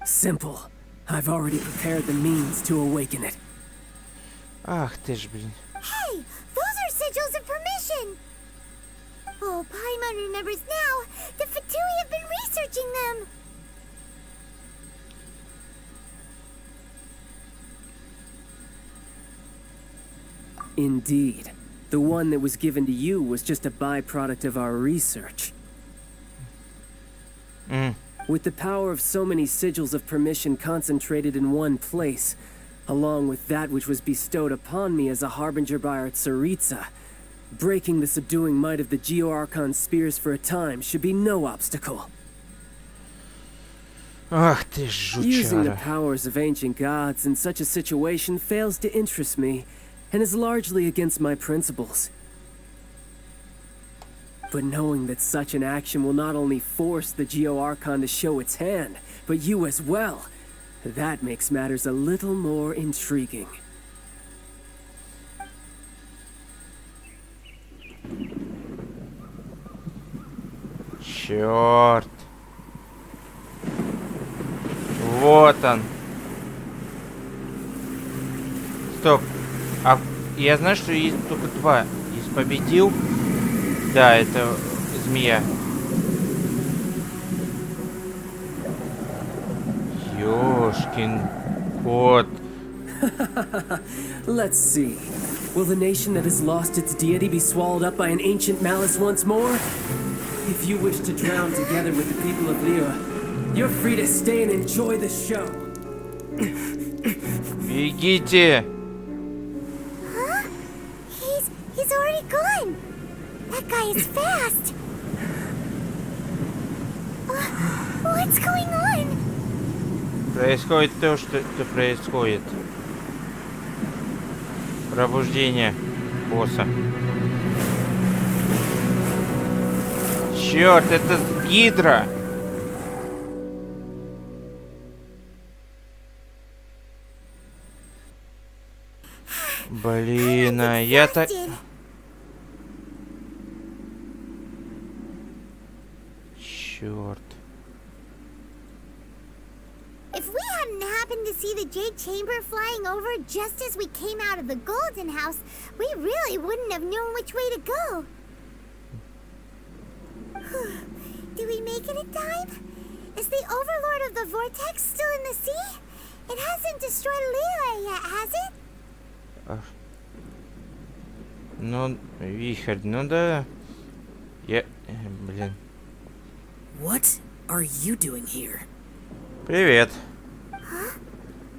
Simple. I've already prepared the means to awaken it. Ах ты ж, блин. Hey, those are sigils of permission. Oh, Paimon remembers now. The Fatui have been researching them. Indeed. The one that was given to you was just a byproduct of our research. With the power of so many sigils of permission concentrated in one place, along with that which was bestowed upon me as a harbinger by our Tsaritsa, breaking the subduing might of the Geo-Archon spears for a time should be no obstacle. Ах ты ж, Using the жучара. powers of ancient gods in such a situation fails to interest me, and is largely against my principles. But knowing that such an action will not only force the Geo-Archon to show its hand, but you as well, that makes matters a little more intriguing. Черт. Вот он. Стоп. А я знаю, что есть только два. Есть победил. Да, это змея. Ёшкин кот. Let's see. Will the nation that has lost its deity be swallowed up by an ancient malice once more? If you wish to drown together with the people of Liyue, you're free to stay and enjoy the show. Бегите. Huh? He's already gone. That guy is fast. What's going on? Происходит то, что происходит. Пробуждение босса. Черт, это гидра. Блин, а я так... Черт. If we hadn't happened to see the Jade Chamber flying over just as we came out of the Golden House, we really wouldn't have known which way to go. take it a time? Is the overlord of the vortex still in the sea? It hasn't destroyed Liyue yet, has it? Ну, вихрь, ну да. Блин. What are you doing here? Привет. Huh?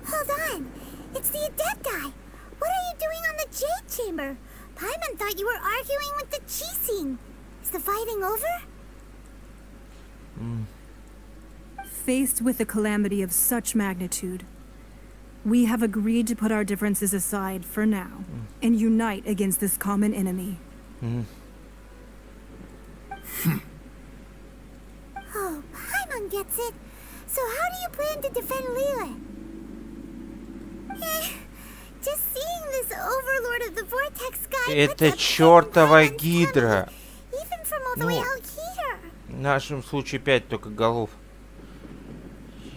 Hold on. It's the Adepti. What are you doing on the Jade Chamber? Paimon thought you were arguing with the Chising. Is the fighting over? Faced with a calamity of such magnitude, we have agreed to put our differences aside for now and unite against this common enemy. Oh, Paimon gets it. So how do you plan to defend Liyue? Just seeing this overlord of the vortex guy. Это чертова гидра. Even from all the way out here. В нашем случае 5 только голов.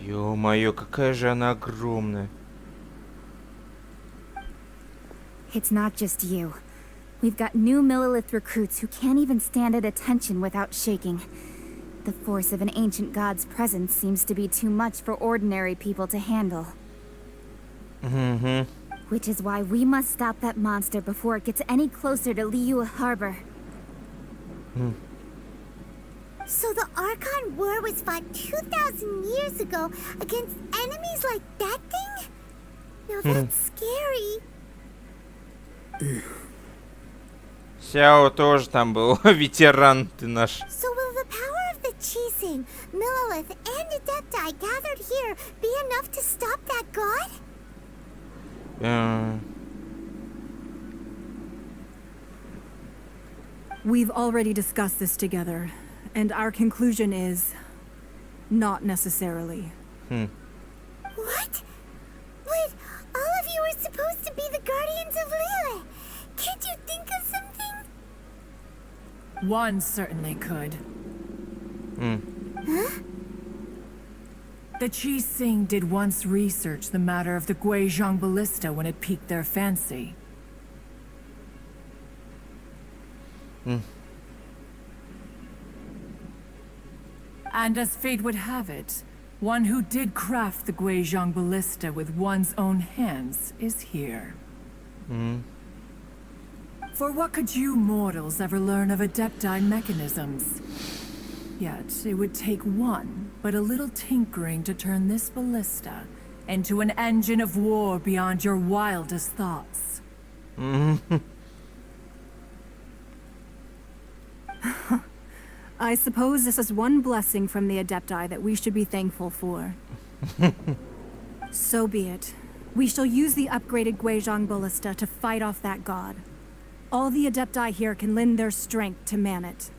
Ё-моё, какая же она огромная. It's not just you. We've got new Millilith recruits who can't even stand at attention without shaking. The force of an ancient god's presence seems to be too much for ordinary people to handle. Which is why we must stop that monster before it gets any closer to Liyue Harbor. So the Archon War was fought 2,000 years ago against enemies like that thing? Now that's scary. Сяо тоже там был, ветеран ты наш. So will the power of the Chising, Millilith, and Adepti gathered here be enough to stop that god? We've already discussed this together, and our conclusion is not necessarily. What? But all of you are supposed to be the guardians of Liyue. Can't you think of something? One certainly could. Huh? The Chising did once research the matter of the Guizhong ballista when it piqued their fancy. And as fate would have it, one who did craft the Guizhong ballista with one's own hands is here. For what could you mortals ever learn of Adepti mechanisms? Yet, it would take one, but a little tinkering to turn this ballista into an engine of war beyond your wildest thoughts. I suppose this is one blessing from the Adepti that we should be thankful for. So be it. We shall use the upgraded Guizhong ballista to fight off that god. All the Adepti here can lend their strength to man it.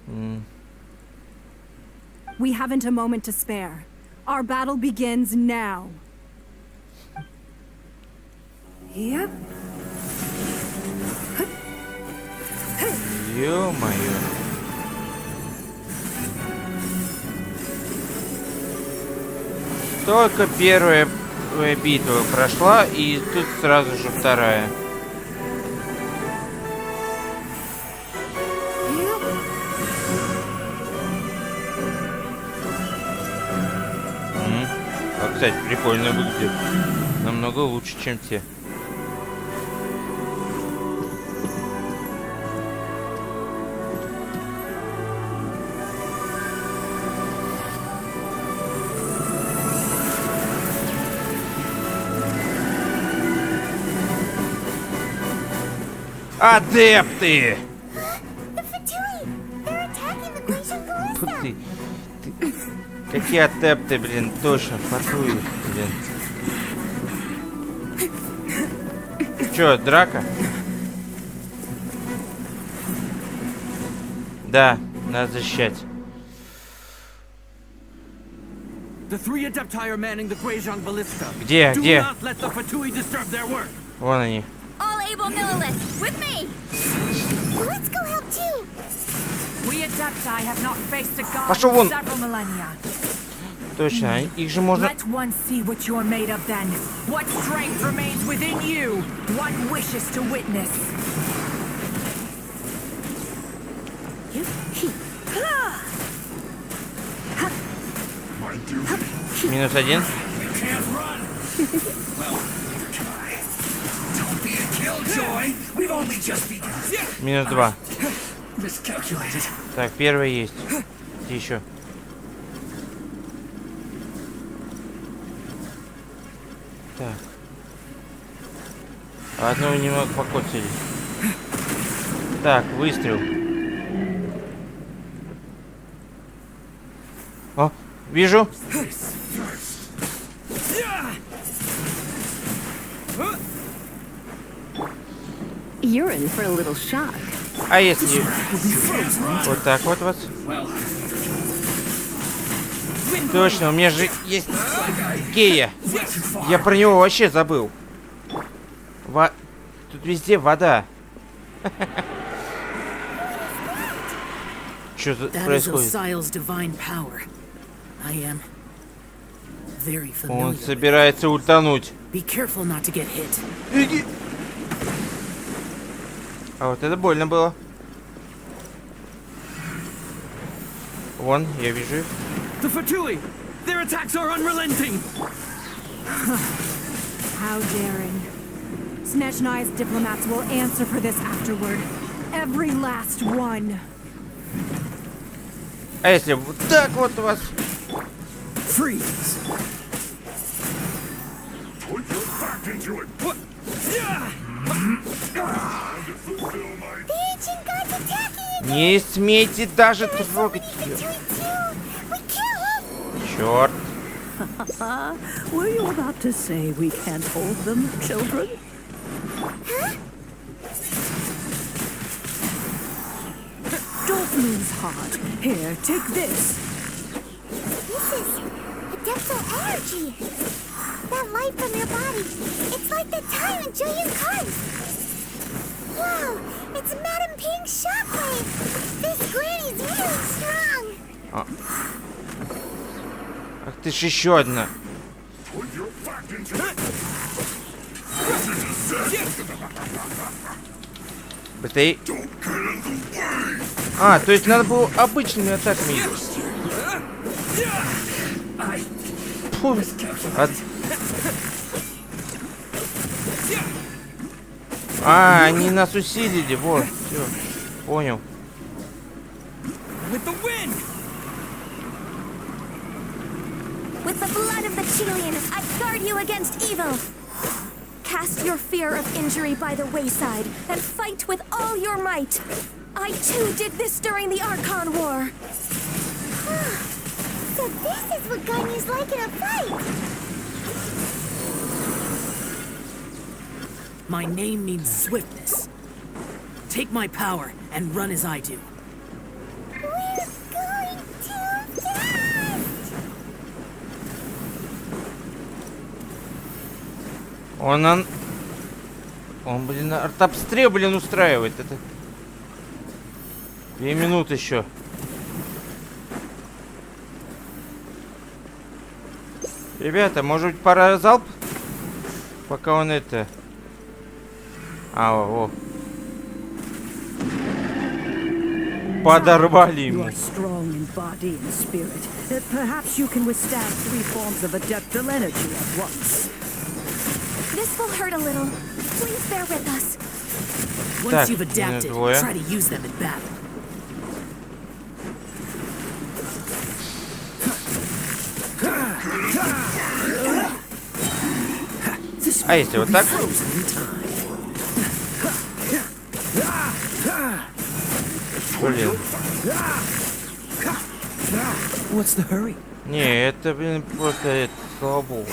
We haven't a moment to spare. Our battle begins now. Yep. Ё-моё. Только первая битва прошла, и тут сразу же вторая. Кстати, прикольно выглядит. Намного лучше, чем те. Адепты! Какие адепты, блин, точно, фатуют, блин. Чё, драка? Да, надо защищать. Где? Вон они. All able Millilith, with me! Let's go help too! We Adepti have not faced a god Пошел in вон! several millennia. Точно, их же можно... Let one see what you're made of then. What strength remains within you. One wishes to witness. Минус один. Минус два. Так, первый есть. Где еще? Так. Одного немного покоцали. Так, выстрел. О, вижу. You're in for a little shock. А если вот так вот вот? Точно, у меня же есть гея. Я про него вообще забыл. Тут везде вода. Что тут происходит? Он собирается утонуть. Иди. А вот это больно было. Вон, я вижу их. The Fatui! Their attacks are unrelenting! How daring. Snatch and I's diplomats will answer for this afterward. Every last one. А если вот так вот у вас? Freeze! Put your back into it. What? Yeah! The ancient gods attacking again. Не смейте даже трогать ее. Черт. Were you about to say we can't hold them, children? Huh? Don't lose heart. Here, take this. This is adeptal energy. That light from your body. It's like the time in Julian cards. Wow, it's Madame Ping's shockwave. This granny's really strong. Ах ты ж еще одна. Быстрей. А, то есть надо было обычными атаками. Фу. А, они нас усилили, вот, все, понял. With the blood of the Chilean, I guard you against evil. Cast your fear of injury by the wayside and fight with all your might. I too did this during the Archon War. So this is what Ganya's like in a fight. My name means swiftness. Take my power and run as I do. We're going too fast. Он, блин, артобстрел, блин, устраивает. Это 2 минуты еще. Ребята, может быть, пора залп? Пока он это... о. Подорвали ему. Perhaps you can withstand 3 forms of adeptal energy at once. This will hurt a little. Please bear with us. Once you've adapted, try to use them in battle. А если вот так? Блин. What's the hurry? Не, это, блин, просто это, слава богу.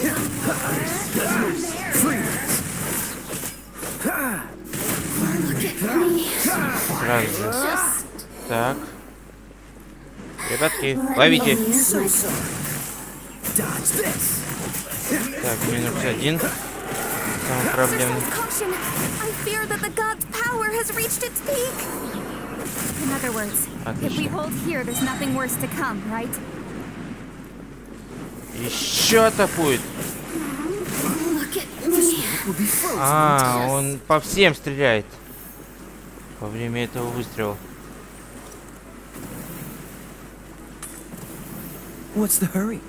Сразу. Так. Ребятки, ловите. Так, минус 1. Самый проблемный. In other words, if we hold here, there's nothing worse to come, right? Еще атакует. А, он по всем стреляет. Во время этого выстрела. What's the hurry?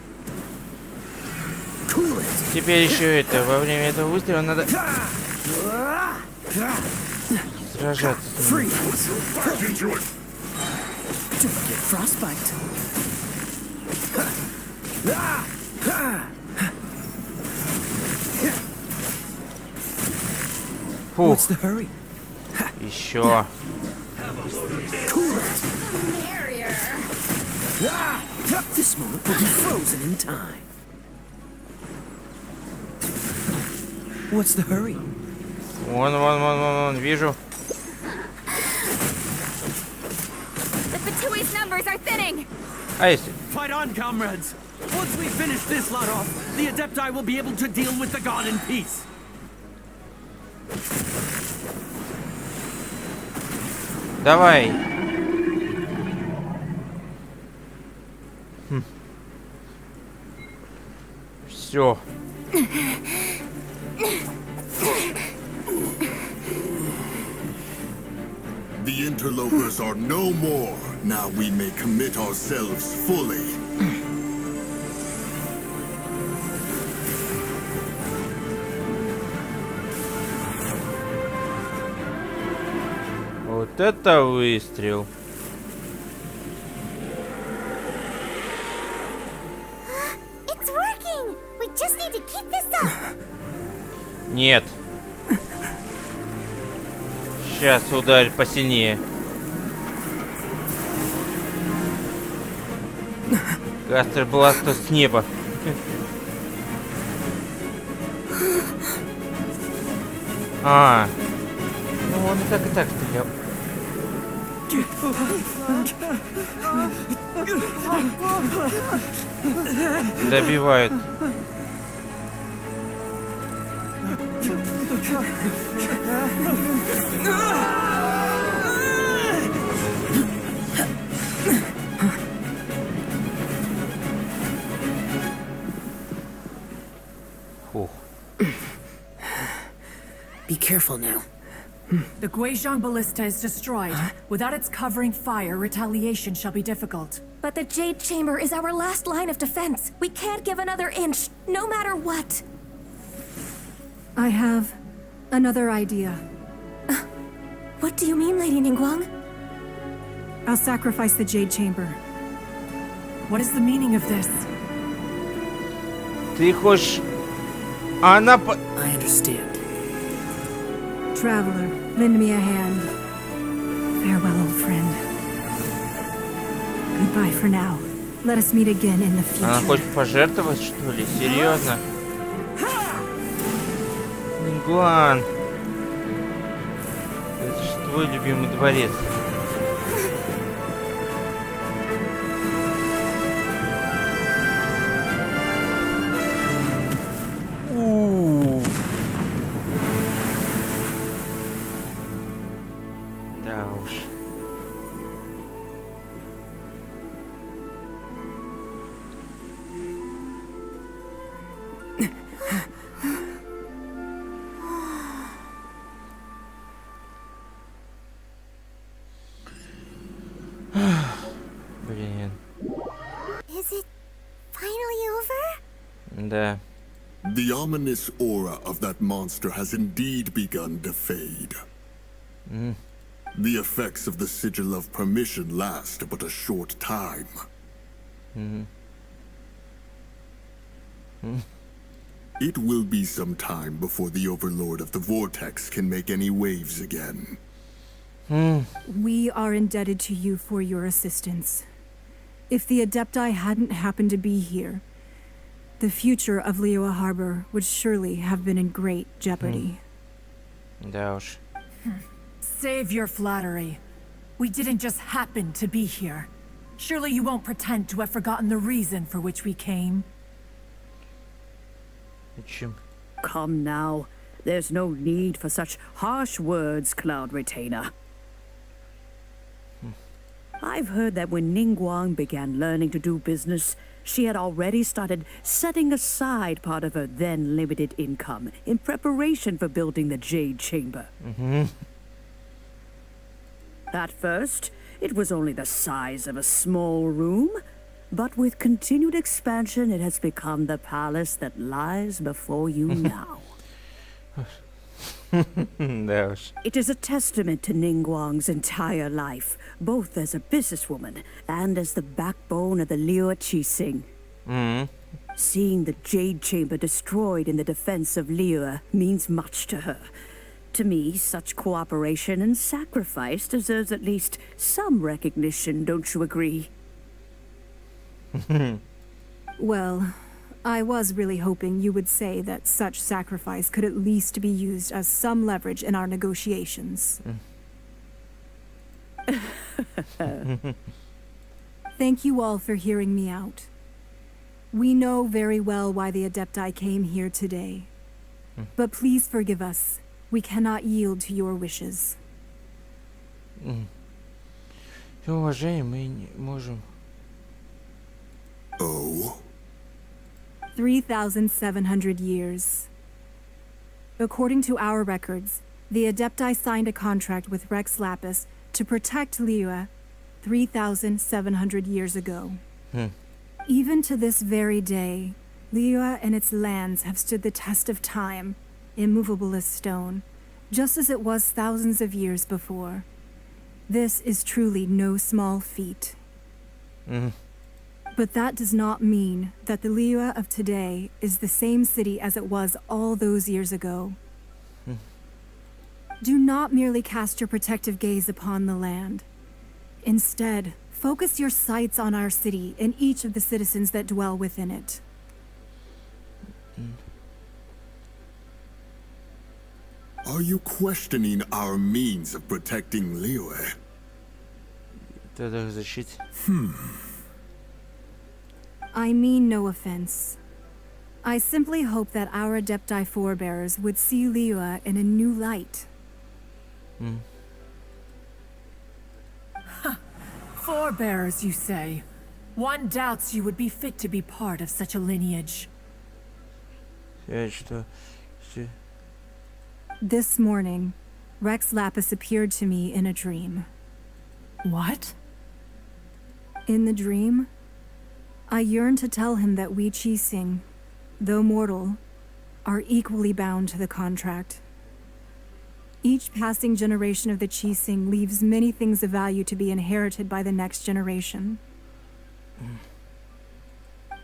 Теперь еще это, во время этого выстрела надо сражаться с ним. Фух. Еще. This moment will be frozen in time. What's the hurry? Вон, вижу. The Batui's numbers are thinning. А если? Fight on, comrades! Once we finish this lot off, the Adepti will be able to deal with the god in peace. Давай. Все. The interlopers are no more. Now we may commit ourselves fully. Вот это выстрел. It's working! We just need to keep this up! Нет. Сейчас ударь посильнее. Гастер Бласта с неба. А, ну он и так стрелял. Добивают. Фух. Be careful now. The Guizhong ballista is destroyed. Without its covering fire, retaliation shall be difficult. But the Jade Chamber is our last line of defense. We can't give another inch, no matter what. I have another idea. What do you mean, Lady Ningguang? I'll sacrifice the Jade Chamber. What is the meaning of this? Ты хочешь... Она... I understand. Traveler, lend me a hand. Farewell, old friend. Goodbye for now. Let us meet again in the future. Она хочет пожертвовать, что ли? Серьезно? Нингуан. Это же твой любимый дворец. Да уж. Блин. Is it finally over? Да. The ominous aura of that monster has indeed begun to fade. The effects of the sigil of permission last but a short time. It will be some time before the Overlord of the Vortex can make any waves again. We are indebted to you for your assistance. If the Adepti hadn't happened to be here, the future of Liyue Harbor would surely have been in great jeopardy. Да уж. Save your flattery. We didn't just happen to be here. Surely you won't pretend to have forgotten the reason for which we came. Чем? Come now. There's no need for such harsh words, Cloud Retainer. I've heard that when Ningguang began learning to do business, she had already started setting aside part of her then limited income in preparation for building the Jade Chamber. At first, it was only the size of a small room, But with continued expansion, it has become the palace that lies before you now. It is a testament to Ningguang's entire life, both as a businesswoman and as the backbone of the Liu Qixing. Seeing the Jade Chamber destroyed in the defense of Liu means much to her. To me, such cooperation and sacrifice deserves at least some recognition, don't you agree? Well, I was really hoping you would say that such sacrifice could at least be used as some leverage in our negotiations. Thank you all for hearing me out. We know very well why the Adepti came here today. But please forgive us. We cannot yield to your wishes. Уважаем, мы не можем. Oh? 3,700 years. According to our records, the Adepti signed a contract with Rex Lapis to protect Liu 3,700 years ago. Even to this very day, Liu and its lands have stood the test of time, immovable as stone, just as it was thousands of years before. This is truly no small feat. But that does not mean that the Liu of today is the same city as it was all those years ago. Do not merely cast your protective gaze upon the land. Instead, focus your sights on our city and each of the citizens that dwell within it. Are you questioning our means of protecting Liu? Тогда защитить. I mean no offense. I simply hope that our Adepti forebears would see Liu in a new light. Forebears, you say? One doubts you would be fit to be part of such a lineage. This morning, Rex Lapis appeared to me in a dream. What? In the dream, I yearned to tell him that we Qixing, though mortal, are equally bound to the contract. Each passing generation of the Qixing leaves many things of value to be inherited by the next generation.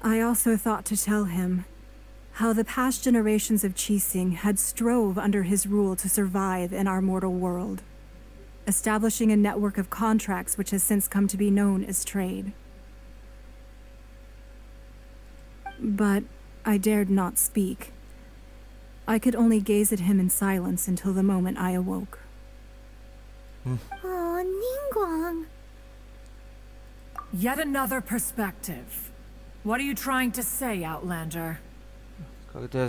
I also thought to tell him how the past generations of Qixing had strove under his rule to survive in our mortal world, establishing a network of contracts which has since come to be known as trade. But I dared not speak. I could only gaze at him in silence until the moment I awoke. Oh, Ningguang. Yet another perspective. What are you trying to say, Outlander? Когда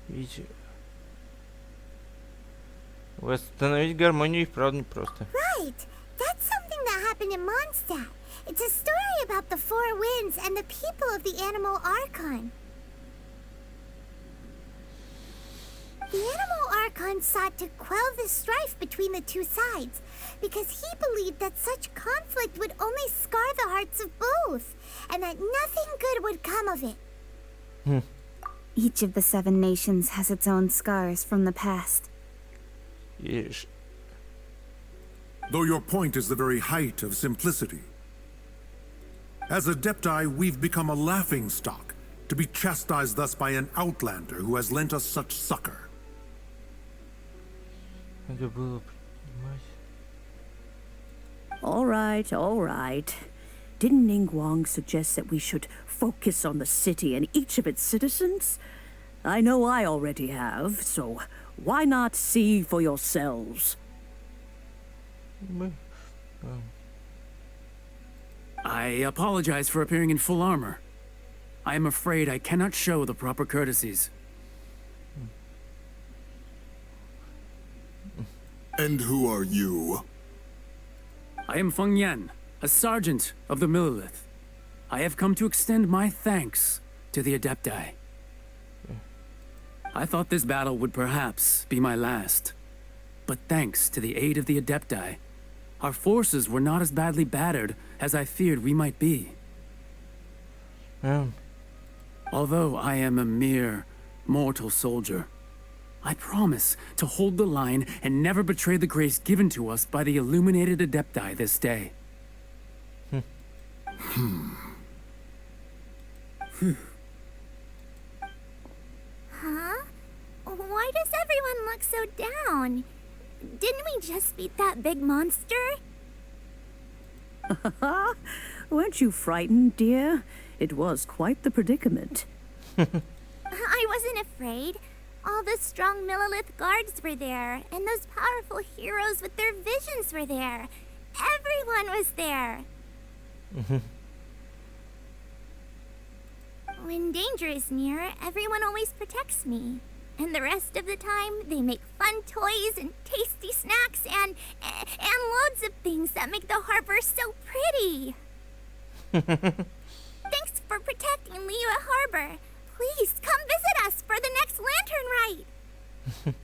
Видите, восстановить гармонию и вправду непросто. Right. That's something that happened in Mondstadt. It's a story about the four winds and the people of the Animal Archon. The Animal Archon sought to quell the strife between the two sides because he believed that such conflict would only scar the hearts of both and that nothing good would come of it. Each of the 7 nations has its own scars from the past. Yes. Though your point is the very height of simplicity. As Adepti, we've become a laughingstock, to be chastised thus by an outlander who has lent us such succor. Надо было понимать. All right. Didn't Ningguang suggest that we should focus on the city and each of its citizens? I know I already have, so why not see for yourselves? I apologize for appearing in full armor. I am afraid I cannot show the proper courtesies. And who are you? I am Feng Yan, a sergeant of the Millilith. I have come to extend my thanks to the Adepti. I thought this battle would perhaps be my last. but thanks to the aid of the Adepti, our forces were not as badly battered as I feared we might be. Although I am a mere mortal soldier, I promise to hold the line and never betray the grace given to us by the illuminated Adepti this day. Huh? Why does everyone look so down? Didn't we just beat that big monster? Weren't you frightened, dear? It was quite the predicament. I wasn't afraid. All the strong Millilith guards were there, and those powerful heroes with their visions were there. Everyone was there. When danger is near, everyone always protects me. And the rest of the time, they make fun toys and tasty snacks and loads of things that make the harbor so pretty. Thanks for protecting Liyue Harbor. Please come visit us for the next lantern rite.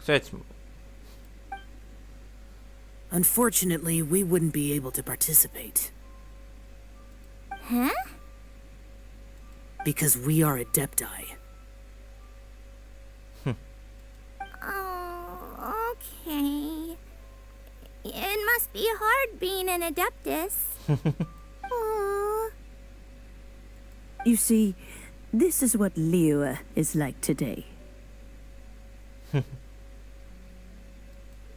Кстати, Unfortunately, we wouldn't be able to participate. Huh? Because we are Adepti. Oh, okay. It must be hard being an Adeptus. Aw. You see, this is what Liyue is like today.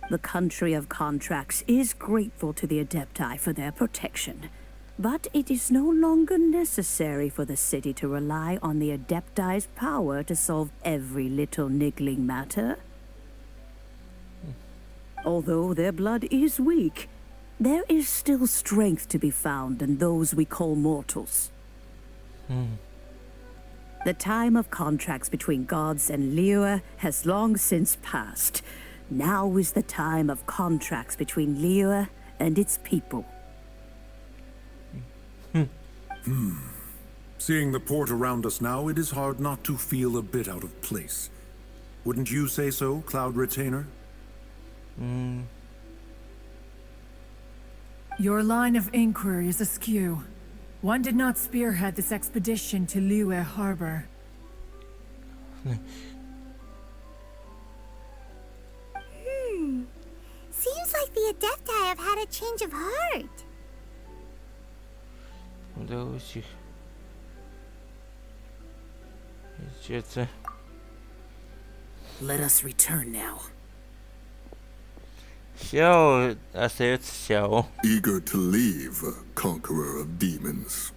The country of contracts is grateful to the Adepti for their protection, but it is no longer necessary for the city to rely on the Adepti's power to solve every little niggling matter. Although their blood is weak, there is still strength to be found in those we call mortals. The time of contracts between gods and Liyue has long since passed. Now is the time of contracts between Liyue and its people. Seeing the port around us now, it is hard not to feel a bit out of place. Wouldn't you say so, Cloud Retainer? Your line of inquiry is askew. One did not spearhead this expedition to Liyue Harbor. Seems like the Adepti have had a change of heart. удалось их. Получается. Let us return now. Сяо остается Сяо. Eager to leave, conqueror of demons.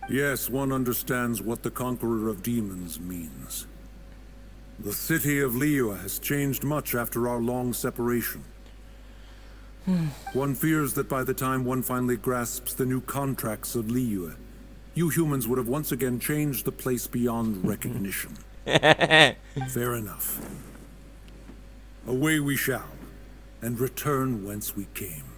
Yes, one understands what the Conqueror of Demons means. The city of Liyue has changed much after our long separation. One fears that by the time one finally grasps the new contracts of Liyue, you humans would have once again changed the place beyond recognition. Fair enough. Away we shall, and return whence we came.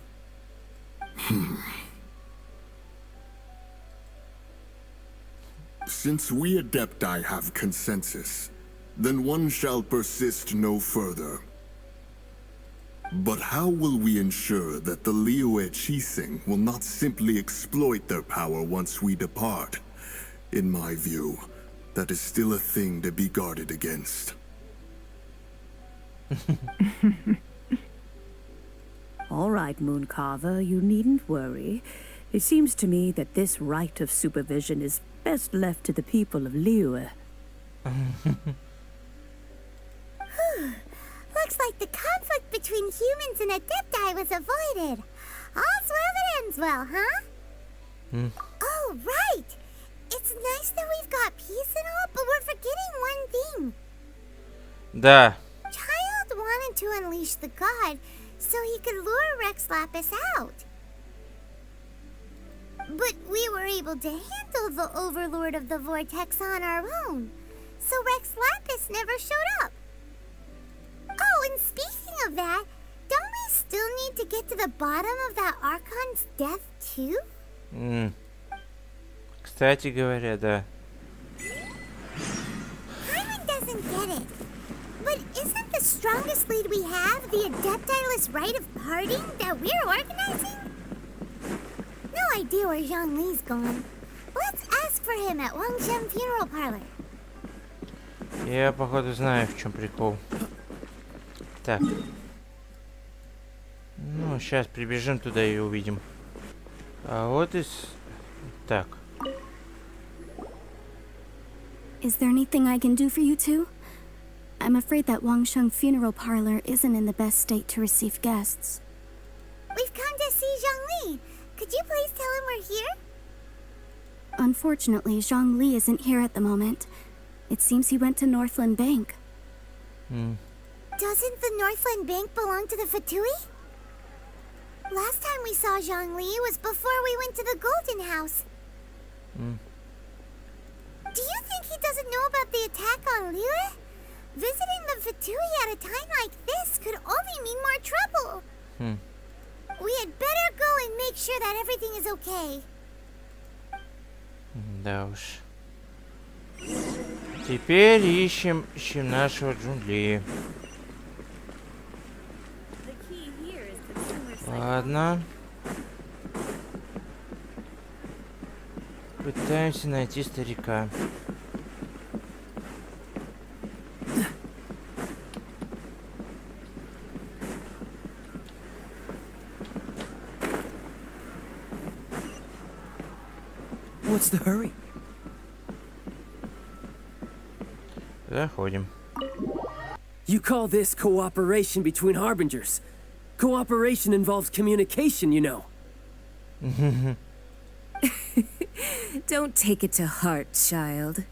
Since we Adepti have consensus, then one shall persist no further. But how will we ensure that the Liyue Qixing will not simply exploit their power once we depart? In my view, that is still a thing to be guarded against. All right, Mooncarver, you needn't worry. It seems to me that this right of supervision is best left to the people of Liyue. Looks like the conflict between humans and Adepti was avoided. All's well that ends well, huh? Oh, right! It's nice that we've got peace and all, but we're forgetting one thing. Да. Child wanted to unleash the god so he could lure Rex Lapis out. But we were able to handle the Overlord of the Vortex on our own, so Rex Lapis never showed up. Oh, and speaking of that, don't we still need to get to the bottom of that Archon's death too? Кстати говоря, да. strongest lead we have the Adepti-less rite of parting that we're organizing? No idea where Zhongli's gone. Let's ask for him at Wangshan Funeral Parlor. Я, походу, знаю, в чем прикол. Так. Ну, сейчас прибежим туда и увидим. А вот и... Так. Is there anything I can do for you two? I'm afraid that Wangsheng Funeral Parlor isn't in the best state to receive guests. We've come to see Zhongli. Could you please tell him we're here? Unfortunately, Zhongli isn't here at the moment. It seems he went to Northland Bank. Doesn't the Northland Bank belong to the Fatui? Last time we saw Zhongli was before we went to the Golden House. Do you think he doesn't know about the attack on Liyue? Visiting the Fatui at a time like this could only mean more trouble. We had better go and make sure that everything is okay. Да уж. Теперь ищем нашего Джунли. Ладно. Пытаемся найти старика. What's the hurry? Заходим. You call this cooperation between harbingers? Cooperation involves communication, you know. Don't take it to heart, child.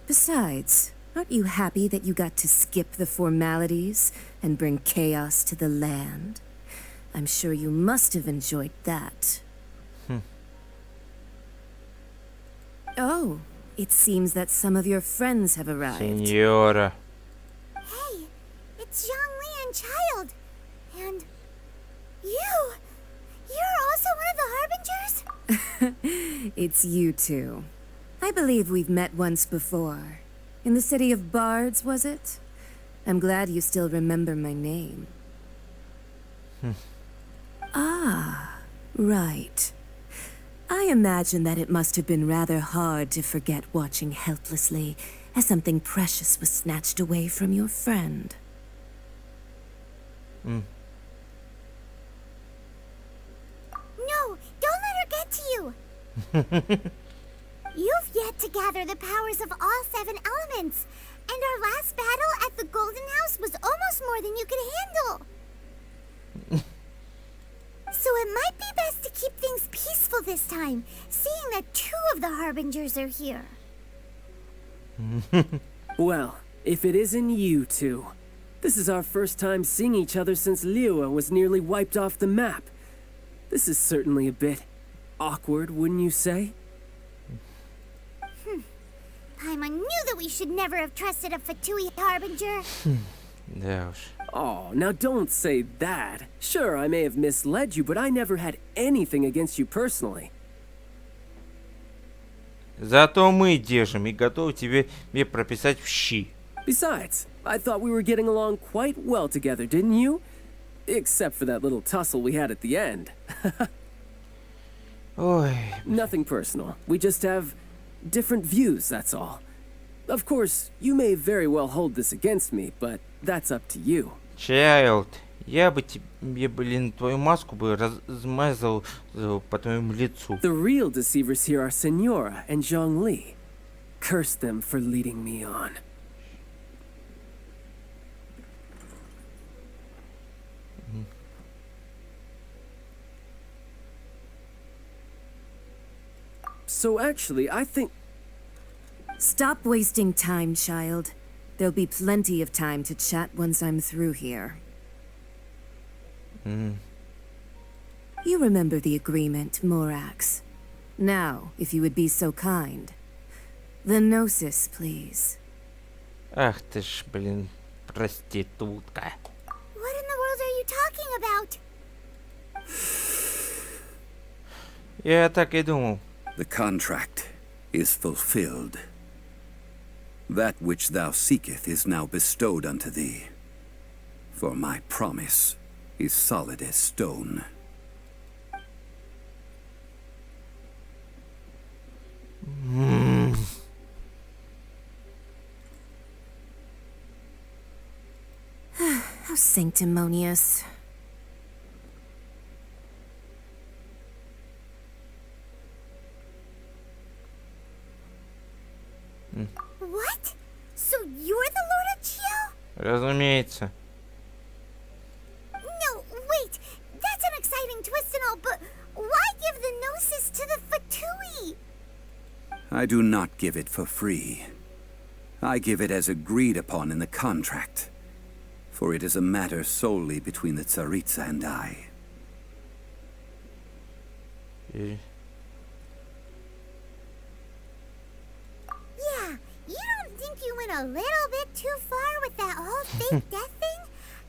Besides, aren't you happy that you got to skip the formalities and bring chaos to the land? I'm sure you must have enjoyed that. Oh, it seems that some of your friends have arrived. Senora. Hey, it's Zhongli and Child. And you! You're also one of the Harbingers? It's you two. I believe we've met once before. In the city of Bards, was it? I'm glad you still remember my name. Ah, right. I imagine that it must have been rather hard to forget watching helplessly as something precious was snatched away from your friend. No, don't let her get to you. You've yet to gather the powers of all 7 elements, and our last battle at the Golden House was almost more than you could handle. So it might be best to keep things peaceful this time, seeing that 2 of the Harbingers are here. Well, if it isn't you two. This is our first time seeing each other since Liyue was nearly wiped off the map. This is certainly a bit awkward, wouldn't you say? Paimon knew that we should never have trusted a Fatui Harbinger. Да уж. Oh, now don't say that. Sure, I may have misled you, but I never had anything against you personally. Зато мы держим и готовы тебе прописать в щи. Besides, I thought we were getting along quite well together, didn't you? Except for that little tussle we had at the end. Ой. Nothing personal. We just have different views, that's all. Of course, you may very well hold this against me, but that's up to you. Чайлд, я бы тебе, блин, твою маску бы размазал по твоему лицу. The real deceivers here are Senora and Zhongli. Curse them for leading me on. So actually, I think... Stop wasting time, child. There'll be plenty of time to chat once I'm through here. You remember the agreement, Morax. Now, if you would be so kind. The Gnosis, please. Ах ты ж, блин, проститутка. What in the world are you talking about? Я так и думал. The contract is fulfilled. That which thou seeketh is now bestowed unto thee. For my promise is solid as stone. How sanctimonious. What? So you're the Lord of Geo? Разумеется. No, wait. That's an exciting twist and all, but why give the Gnosis to the Fatui? I do not give it for free. I give it as agreed upon in the contract. For it is a matter solely between the Tsaritsa and I. Yeah, you don't think you went a little bit too far with that whole fake death thing?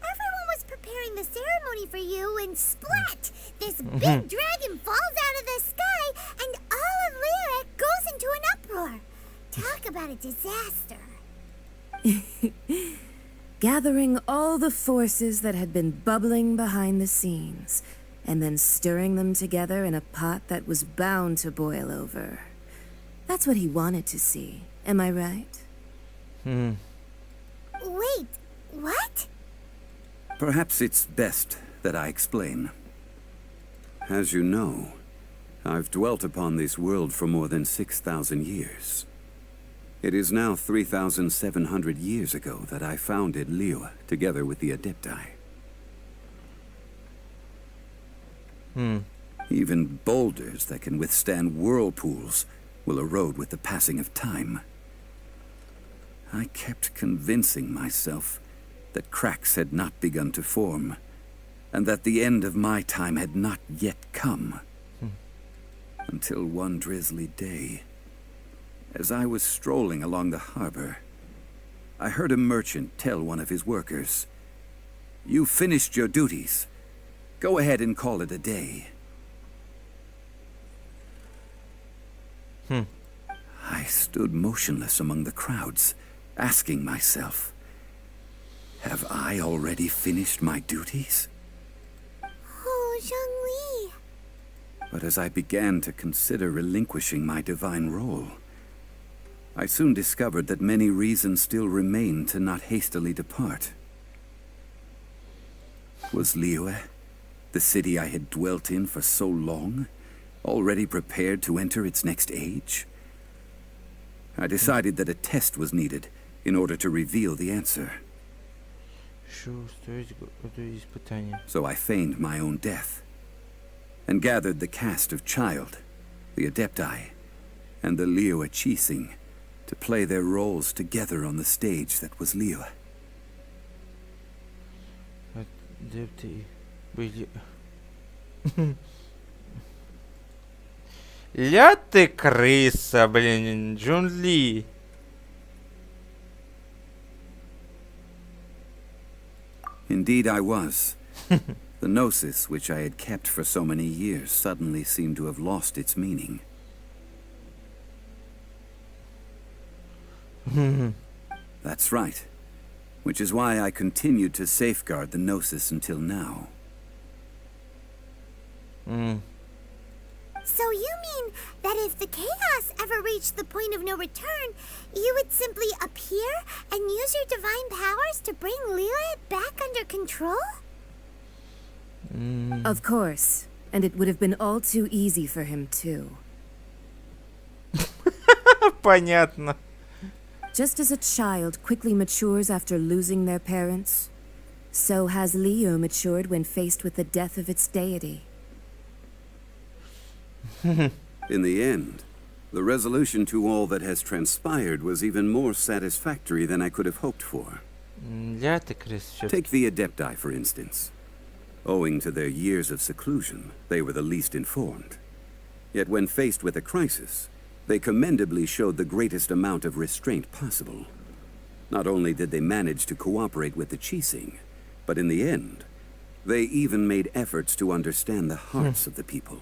Everyone was preparing the ceremony for you, and splat! This big dragon falls out of the sky, and all of Lyric goes into an uproar. Talk about a disaster. Gathering all the forces that had been bubbling behind the scenes, and then stirring them together in a pot that was bound to boil over. That's what he wanted to see, am I right? Wait, what? Perhaps it's best that I explain. As you know, I've dwelt upon this world for more than 6,000 years. It is now 3,700 years ago that I founded Liyue together with the Adepti. Even boulders that can withstand whirlpools will erode with the passing of time. I kept convincing myself that cracks had not begun to form, and that the end of my time had not yet come. Until one drizzly day, as I was strolling along the harbor, I heard a merchant tell one of his workers, "You finished your duties. Go ahead and call it a day." I stood motionless among the crowds, asking myself, have I already finished my duties? Oh, Zhongli. But as I began to consider relinquishing my divine role, I soon discovered that many reasons still remained to not hastily depart. Was Liyue, the city I had dwelt in for so long, already prepared to enter its next age? I decided that a test was needed in order to reveal the answer. So I feigned my own death, and gathered the cast of CHAYLD, the Adepti, and the Liyue Qixing to play their roles together on the stage that was Liyue. Адепты были... Ля ты крыса, блин, Джунли. Indeed I was. The gnosis, which I had kept for so many years, suddenly seemed to have lost its meaning. That's right. Which is why I continued to safeguard the gnosis until now. So you mean that if the chaos ever reached the point of no return, you would simply appear and use your divine powers to bring Liyue back under control? Of course. And it would have been all too easy for him, too. Понятно. Just as a child quickly matures after losing their parents, so has Liyue matured when faced with the death of its deity. In the end, the resolution to all that has transpired was even more satisfactory than I could have hoped for. Ля ты крыса. Take the Adepti, for instance. Owing to their years of seclusion, they were the least informed. Yet when faced with a crisis, they commendably showed the greatest amount of restraint possible. Not only did they manage to cooperate with the Qixing, but in the end, they even made efforts to understand the hearts of the people.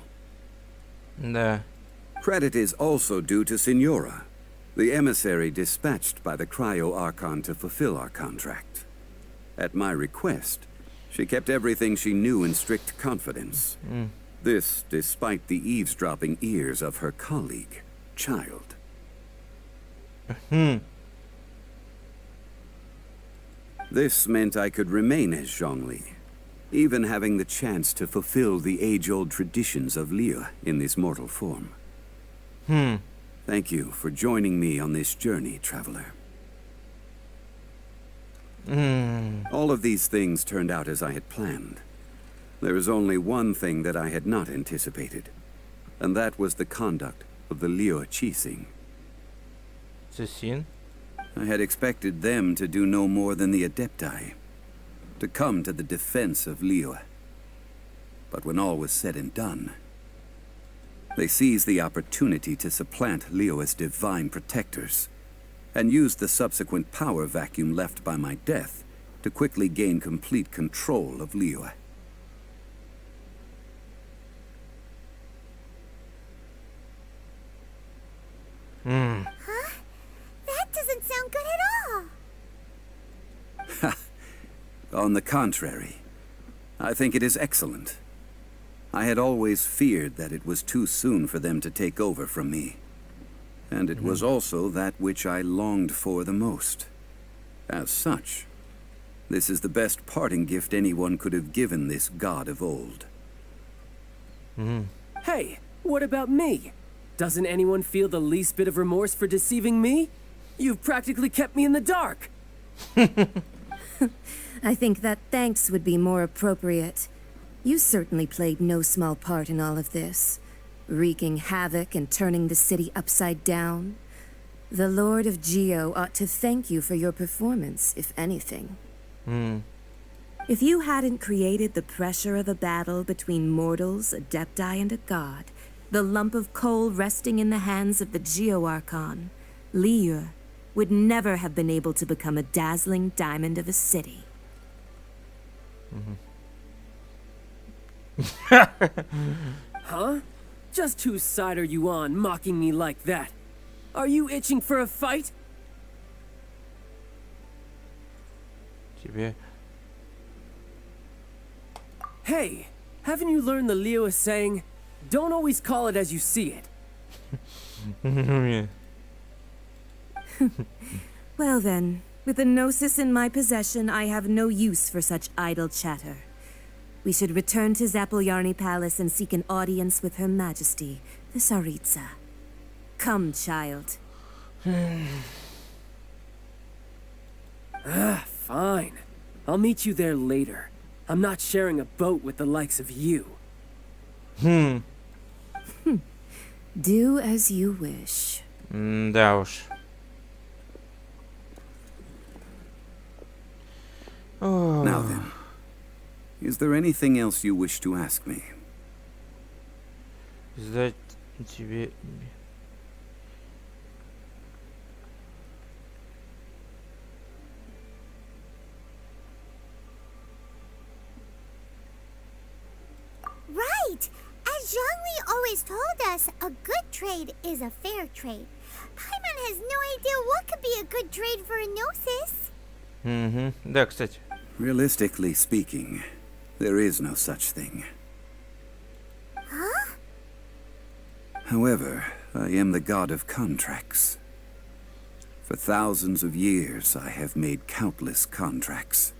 Да. Credit is also due to Signora, the emissary dispatched by the Cryo Archon to fulfill our contract. At my request, she kept everything she knew in strict confidence. This despite the eavesdropping ears of her colleague, Child. This meant I could remain as Zhongli, even having the chance to fulfill the age-old traditions of Liyue in this mortal form. Thank you for joining me on this journey, traveler. All of these things turned out as I had planned. There is only one thing that I had not anticipated, and that was the conduct of the Liyue Qixing. I had expected them to do no more than the Adepti, to come to the defense of Liyue. But when all was said and done, they seized the opportunity to supplant Liyue as divine protectors, and used the subsequent power vacuum left by my death to quickly gain complete control of Liyue. Huh? That doesn't sound good at all. On the contrary, I think it is excellent. I had always feared that it was too soon for them to take over from me. And it was also that which I longed for the most. As such, this is the best parting gift anyone could have given this god of old. Hey, what about me? Doesn't anyone feel the least bit of remorse for deceiving me? You've practically kept me in the dark. I think that thanks would be more appropriate. You certainly played no small part in all of this, wreaking havoc and turning the city upside down. The Lord of Geo ought to thank you for your performance, if anything. If you hadn't created the pressure of a battle between mortals, Adepti, and a god, the lump of coal resting in the hands of the Geo Archon, Liyue would never have been able to become a dazzling diamond of a city. Huh? Just whose side are you on, mocking me like that? Are you itching for a fight? Hey, haven't you learned the Liyue saying, don't always call it as you see it? Well then, with the Gnosis in my possession, I have no use for such idle chatter. We should return to Zapolyarny Palace and seek an audience with Her Majesty, the Tsaritsa. Come, child. Fine. I'll meet you there later. I'm not sharing a boat with the likes of you. Do as you wish. Да уж. Now then, is there anything else you wish to ask me? Сдать тебе... Right! As Zhongli always told us, a good trade is a fair trade. Paimon has no idea what could be a good trade for a Gnosis. Да, кстати. Realistically speaking, there is no such thing. Huh? However, I am the god of contracts. For thousands of years, I have made countless contracts.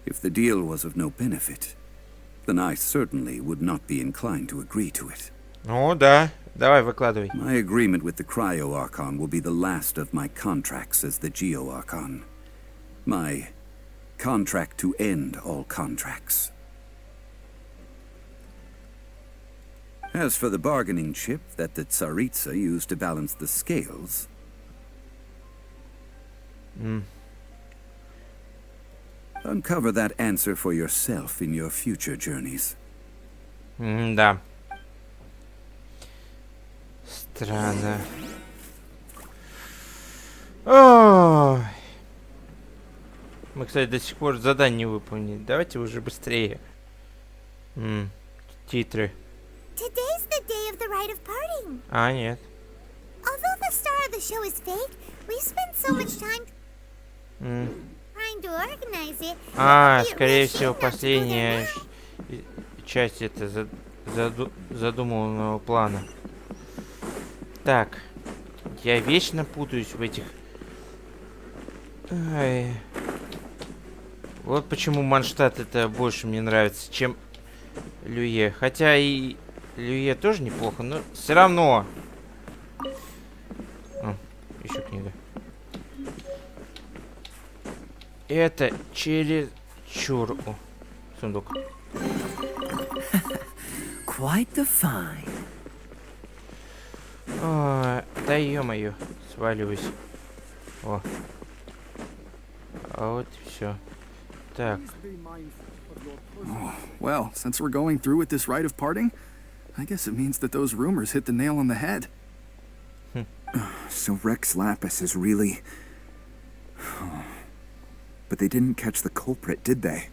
If the deal was of no benefit, then I certainly would not be inclined to agree to it. Ну да, давай выкладывай. My agreement with the Cryo Archon will be the last of my contracts as the Geo Archon. My contract to end all contracts. As for the bargaining chip that the Tsaritsa used to balance the scales... Uncover that answer for yourself in your future journeys. Да. Странно. Ой. Мы, кстати, до сих пор задание не выполнили. Давайте уже быстрее. Титры. Today's the day of the rite of parting. А, нет. Although the star of the show is fake, we spend so much time trying time to organize it. А, It would be a скорее real всего, shame not to go there последняя now. часть это задуманного плана. Так, я вечно путаюсь в этих. Ай. Вот почему Манштадт это больше мне нравится, чем Люе. Хотя и Люе тоже неплохо, но все равно. Еще книга. Это чересчур. О, сундук. Quite the find. Да ё-моё, сваливаюсь. О. А вот и все. Так. Oh, well, since we're going through with this rite of parting, I guess it means that those rumors hit the nail on the head. So Rex Lapis is really... But they didn't catch the culprit, did they?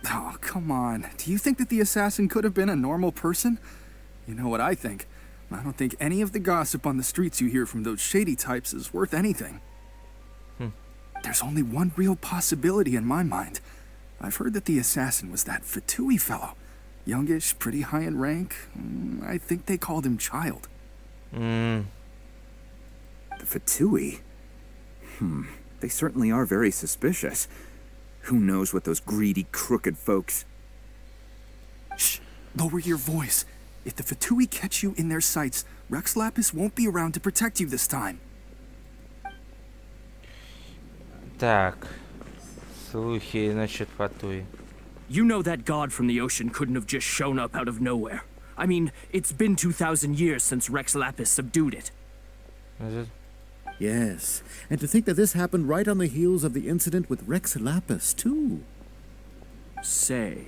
Oh, come on. Do you think that the assassin could have been a normal person? You know what I think. I don't think any of the gossip on the streets you hear from those shady types is worth anything. There's only one real possibility in my mind. I've heard that the assassin was that Fatui fellow. Youngish, pretty high in rank. I think they called him Child. The Fatui? They certainly are very suspicious. Who knows what those greedy, crooked folks... Shh! Lower your voice. If the Fatui catch you in their sights, Rex Lapis won't be around to protect you this time. Так. Слухи насчет Фатуи. You know that god from the ocean couldn't have just shown up out of nowhere. I mean, it's been 2,000 years since Rex Lapis subdued it. Yes, and to think that this happened right on the heels of the incident with Rex Lapis, too. Say,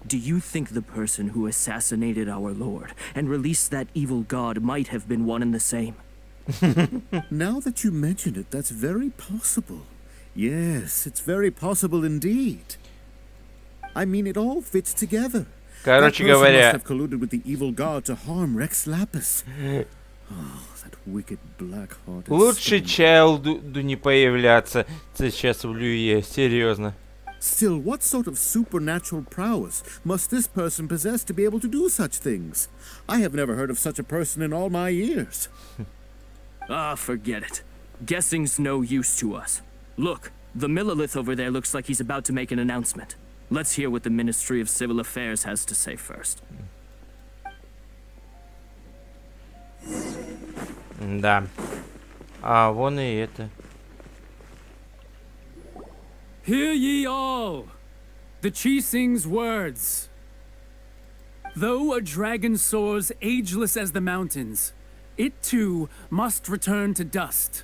do you think the person who assassinated our lord and released that evil god might have been one and the same? Now that you mention it, that's very possible. Yes, it's very possible indeed. I mean, it all fits together. Короче that person говоря, must have colluded with the evil god to harm Rex Lapis. Oh, that wicked black-hearted. Лучше Чайлду не появляться сейчас в Люе, серьезно. Still, what sort of supernatural prowess must this person possess to be able to do such things? I have never heard of such a person in all my years. Forget it. Guessing's no use to us. Look, the Millilith over there looks like he's about to make an announcement. Let's hear what the Ministry of Civil Affairs has to say first. Да. А вон и это. Hear ye all, the Chising's words. Though a dragon soars ageless as the mountains, it too must return to dust.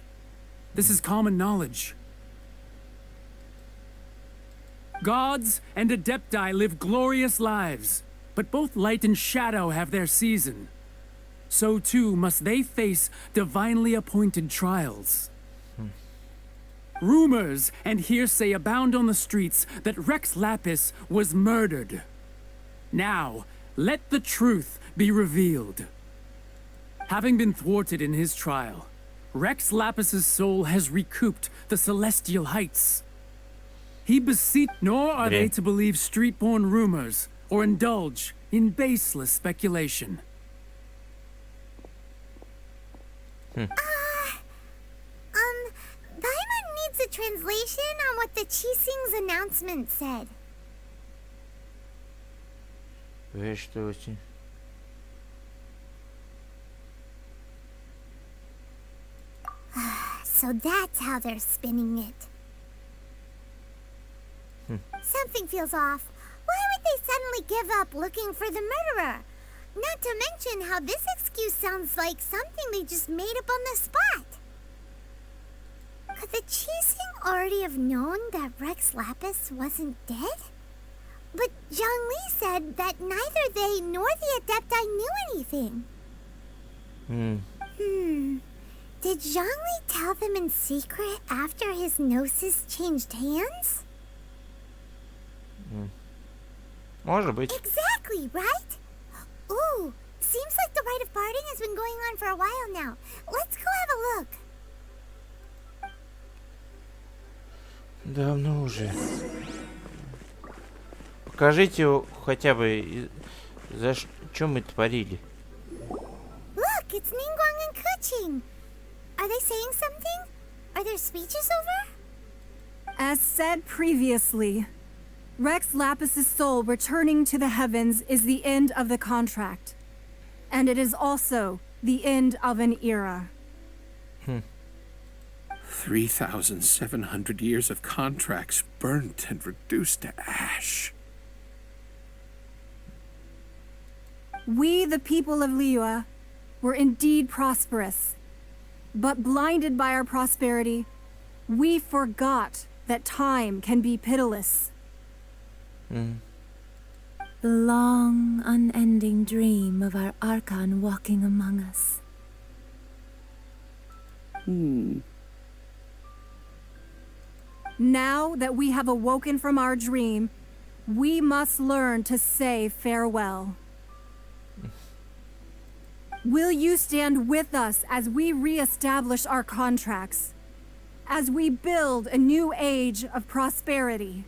This is common knowledge. Gods and Adepti live glorious lives, but both light and shadow have their season. So too must they face divinely appointed trials. Rumors and hearsay abound on the streets that Rex Lapis was murdered. Now, let the truth be revealed. Having been thwarted in his trial, Rex Lapis's soul has recouped the celestial heights. He beseech, nor are they to believe street-born rumors or indulge in baseless speculation. Paimon needs a translation on what the Chising's announcement said. Что очень. So that's how they're spinning it. Something feels off. Why would they suddenly give up looking for the murderer? Not to mention how this excuse sounds like something they just made up on the spot. Could the Chising already have known that Rex Lapis wasn't dead? But Zhongli said that neither they nor the Adepti knew anything. Did Zhongli tell them in secret after his gnosis changed hands? Может быть. Exactly, right? Ooh, seems like the rite of parting has been going on for a while now. Let's go have a look. Давно уже. Покажите хотя бы, за что мы творили. Look, it's Ningguang and Keqing. Are they saying something? Are their speeches over? As said previously, Rex Lapis's soul returning to the heavens is the end of the contract. And it is also the end of an era. 3,700 years of contracts burnt and reduced to ash. We, the people of Liyue, were indeed prosperous. But blinded by our prosperity, we forgot that time can be pitiless. The long, unending dream of our Archon walking among us. Now that we have awoken from our dream, we must learn to say farewell. Will you stand with us as we re-establish our contracts? As we build a new age of prosperity?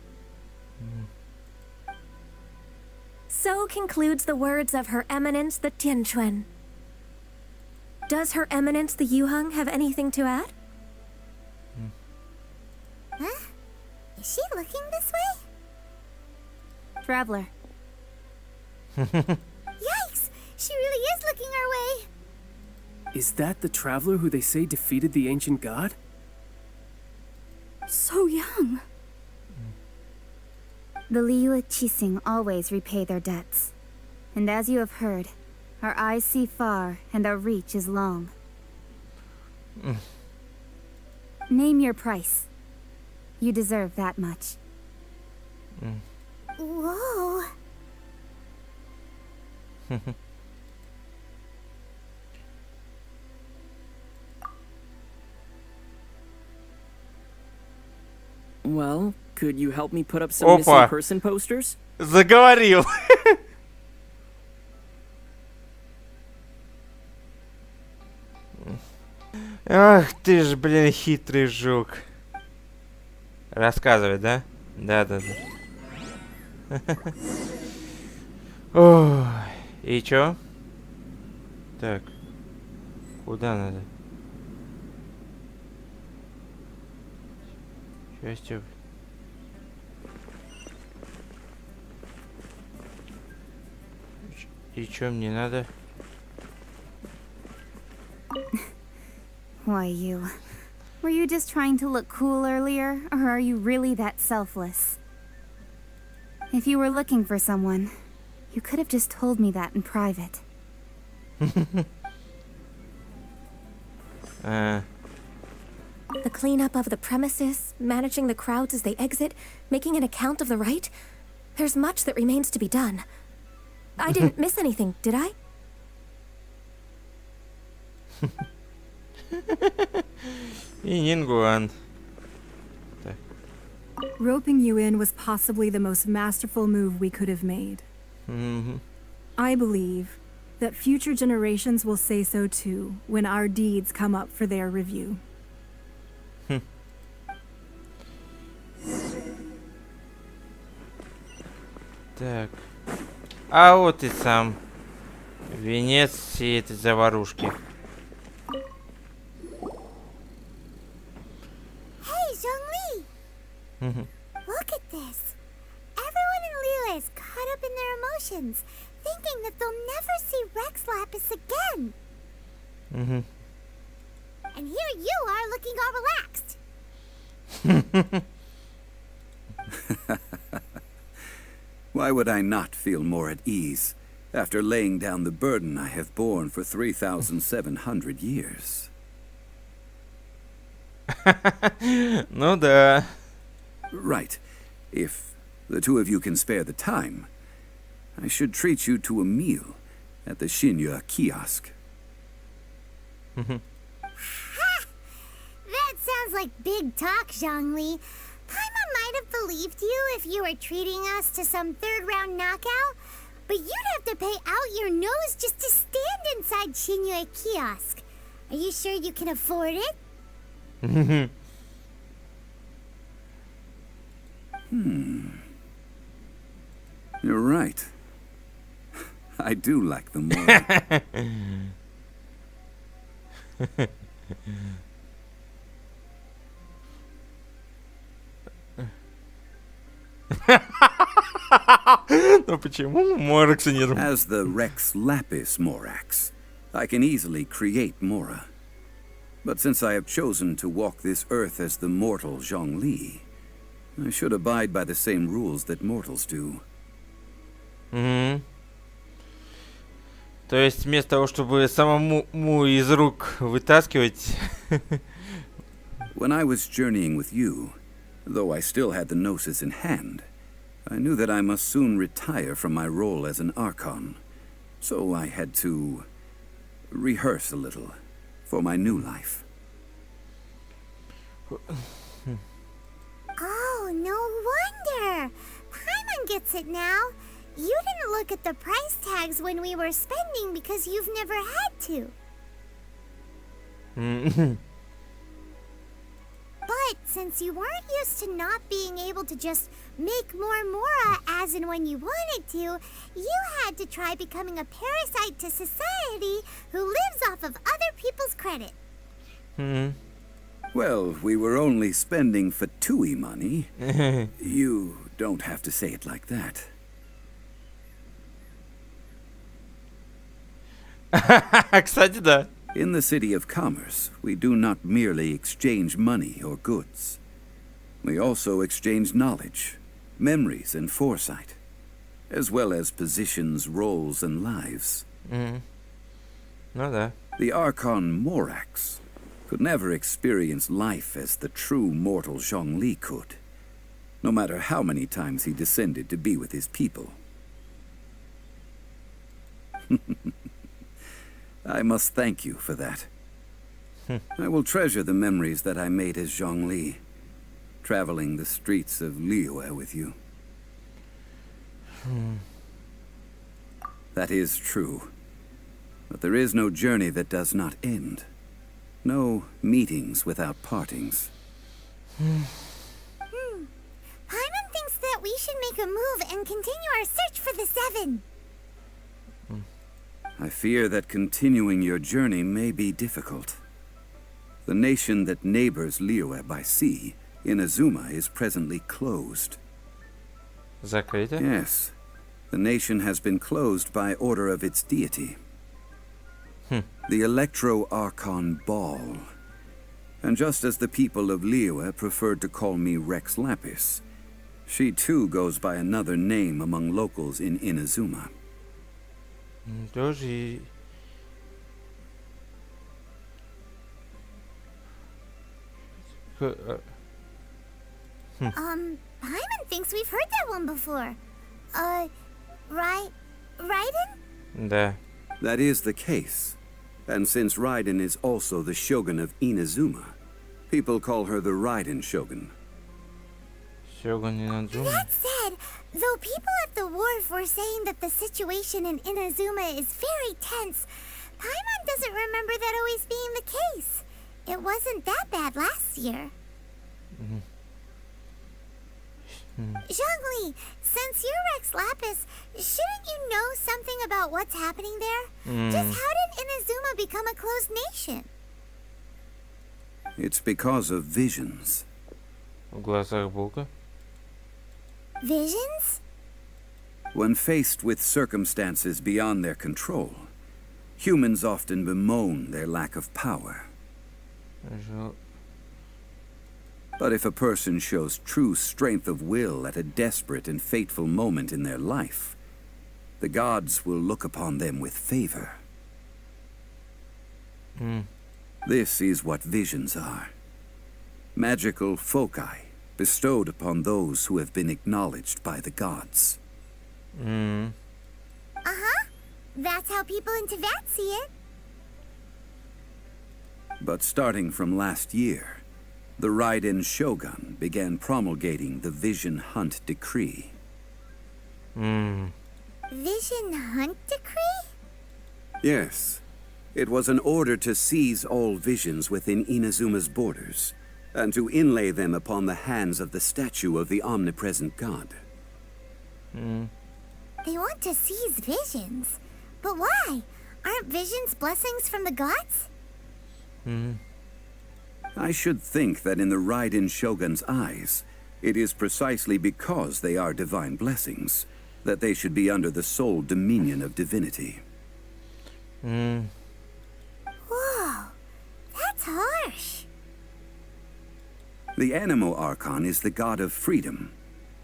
So concludes the words of Her Eminence the Tianquan. Does Her Eminence the Yuheng have anything to add? Huh? Is she looking this way? Traveler. Yikes! She really is looking our way! Is that the traveler who they say defeated the ancient god? So young. The Liyue Qixing always repay their debts. And as you have heard, our eyes see far and our reach is long. Name your price. You deserve that much. Whoa! Well, could you help me put up some missing person posters? Заговорил. Ах ты ж, блин, хитрый жук. Рассказывай, да? Да. Ой, и чё? Так, куда надо? Счастье. И чё мне надо? Why you? Were you just trying to look cool earlier, or are you really that selfless? If you were looking for someone, you could have just told me that in private. The cleanup of the premises, managing the crowds as they exit, making an account of the rite. There's much that remains to be done. I didn't miss anything, did I? И Нингуан. Roping you in was possibly the most masterful move we could have made. I believe that future generations will say so too when our deeds come up for their review. Так. А вот и сам венец всей этой заварушки. Hey, Zhongli! Look at this. Everyone in Liyue is caught up in their emotions, thinking that they'll never see Rex Lapis again. And here you are looking all relaxed. Why would I not feel more at ease after laying down the burden I have borne for 3,700 years? Ну да. Right. If the two of you can spare the time, I should treat you to a meal at the Xinyue kiosk. That sounds like big talk, Zhongli. Paimon might have believed you if you were treating us to some third-round knockout, but you'd have to pay out your nose just to stand inside Xinyue kiosk. Are you sure you can afford it? You're right. I do like them more. Ну почему Моракса нет? As the Rex Lapis Morax, I can easily create Mora. But since I have chosen to walk this earth as the mortal Zhongli, I should abide by the same rules that mortals do. То есть вместо того, чтобы самому из рук вытаскивать. When I was journeying with you, though I still had the Gnosis in hand, I knew that I must soon retire from my role as an Archon. So I had to rehearse a little for my new life. Oh, no wonder. Paimon gets it now. You didn't look at the price tags when we were spending because you've never had to. But since you weren't used to not being able to just make more Mora as and when you wanted to, you had to try becoming a parasite to society who lives off of other people's credit. Well, we were only spending Fatui money. You don't have to say it like that. Кстати, да. In the City of Commerce, we do not merely exchange money or goods. We also exchange knowledge, memories, and foresight, as well as positions, roles, and lives. Ну да. The Archon Morax could never experience life as the true mortal Zhongli could, no matter how many times he descended to be with his people. I must thank you for that. I will treasure the memories that I made as Zhongli, traveling the streets of Liyue with you. That is true. But there is no journey that does not end. No meetings without partings. Paimon thinks that we should make a move and continue our search for the Seven. I fear that continuing your journey may be difficult. The nation that neighbors Liyue by sea, Inazuma, is presently closed. Закрыто? Yes. The nation has been closed by order of its deity. The Electro-Archon Ball. And just as the people of Liyue preferred to call me Rex Lapis, she too goes by another name among locals in Inazuma. Тоже. Paimon thinks we've heard that one before. Raiden? Да. That is the case. And since Raiden is also the Shogun of Inazuma, people call her the Raiden Shogun. Shogun Inazuma. That said, though people at the wharf were saying that the situation in Inazuma is very tense, Paimon doesn't remember that always being the case. It wasn't that bad last year. Zhongli, since you're Rex Lapis, shouldn't you know something about what's happening there? Just how did Inazuma become a closed nation? It's because of visions. В глазах Бога. Visions? When faced with circumstances beyond their control, humans often bemoan their lack of power. But if a person shows true strength of will at a desperate and fateful moment in their life, the gods will look upon them with favor. This is what visions are. Magical foci bestowed upon those who have been acknowledged by the gods. That's how people in Teyvat see it. But starting from last year, the Raiden Shogun began promulgating the Vision Hunt Decree. Vision Hunt Decree? Yes. It was an order to seize all visions within Inazuma's borders, and to inlay them upon the hands of the statue of the omnipresent God. They want to seize visions. But why? Aren't visions blessings from the gods? I should think that in the Raiden Shogun's eyes, it is precisely because they are divine blessings that they should be under the sole dominion of divinity. Whoa, that's harsh. The Anemo Archon is the god of freedom,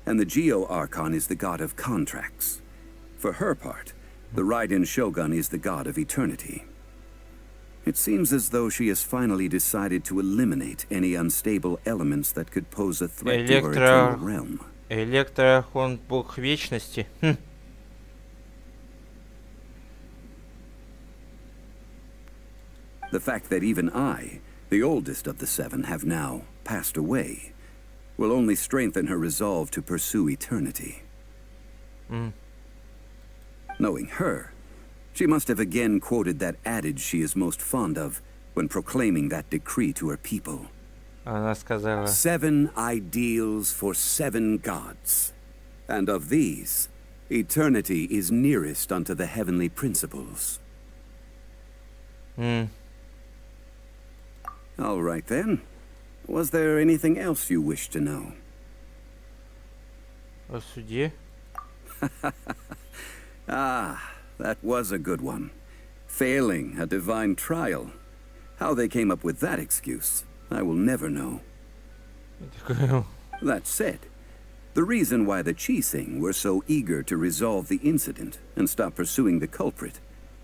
and the Geo Archon is the god of contracts. For her part, the Raiden Shogun is the god of eternity. It seems as though she has finally decided to eliminate any unstable elements that could pose a threat to her eternal realm. Электроархонт бог вечности. The fact that even I, the oldest of the seven, have now passed away, will only strengthen her resolve to pursue eternity. Knowing her, she must have again quoted that adage she is most fond of when proclaiming that decree to her people. Она сказала: 7 ideals for 7 gods, and of these, eternity is nearest unto the heavenly principles. All right then. Was there anything else you wished to know? О суде? Ah, that was a good one. Failing a divine trial. How they came up with that excuse, I will never know. That said, the reason why the Qixing were so eager to resolve the incident and stop pursuing the culprit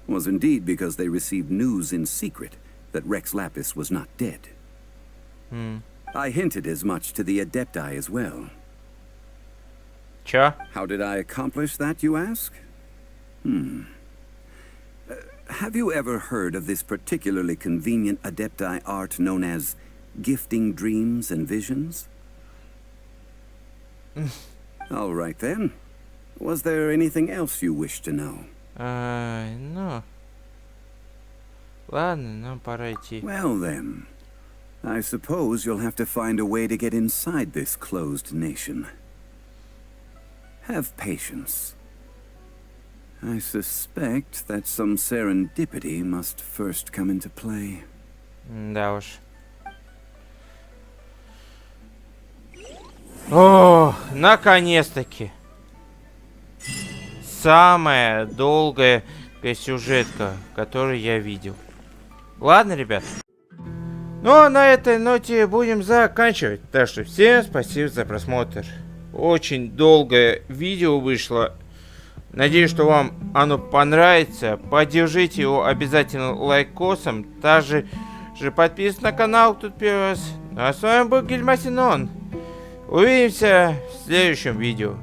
was indeed because they received news in secret that Rex Lapis was not dead. I hinted as much to the Adepti as well. Чё? How did I accomplish that, you ask? Have you ever heard of this particularly convenient Adepti art known as gifting dreams and visions? All right then. Was there anything else you wish to know? Ну. Ладно, нам пора идти. Well then, I suppose you'll have to find a way to get inside this closed nation. Have patience. I suspect that some serendipity must first come into play. Да уж. О, наконец-таки. Самая долгая сюжетка, которую я видел. Ладно, ребят. Ну, а на этой ноте будем заканчивать. Так что всем спасибо за просмотр. Очень долгое видео вышло. Надеюсь, что вам оно понравится. Поддержите его обязательно лайкосом. Также подписывайтесь на канал, кто первый раз. А с вами был Гильдия. Увидимся в следующем видео.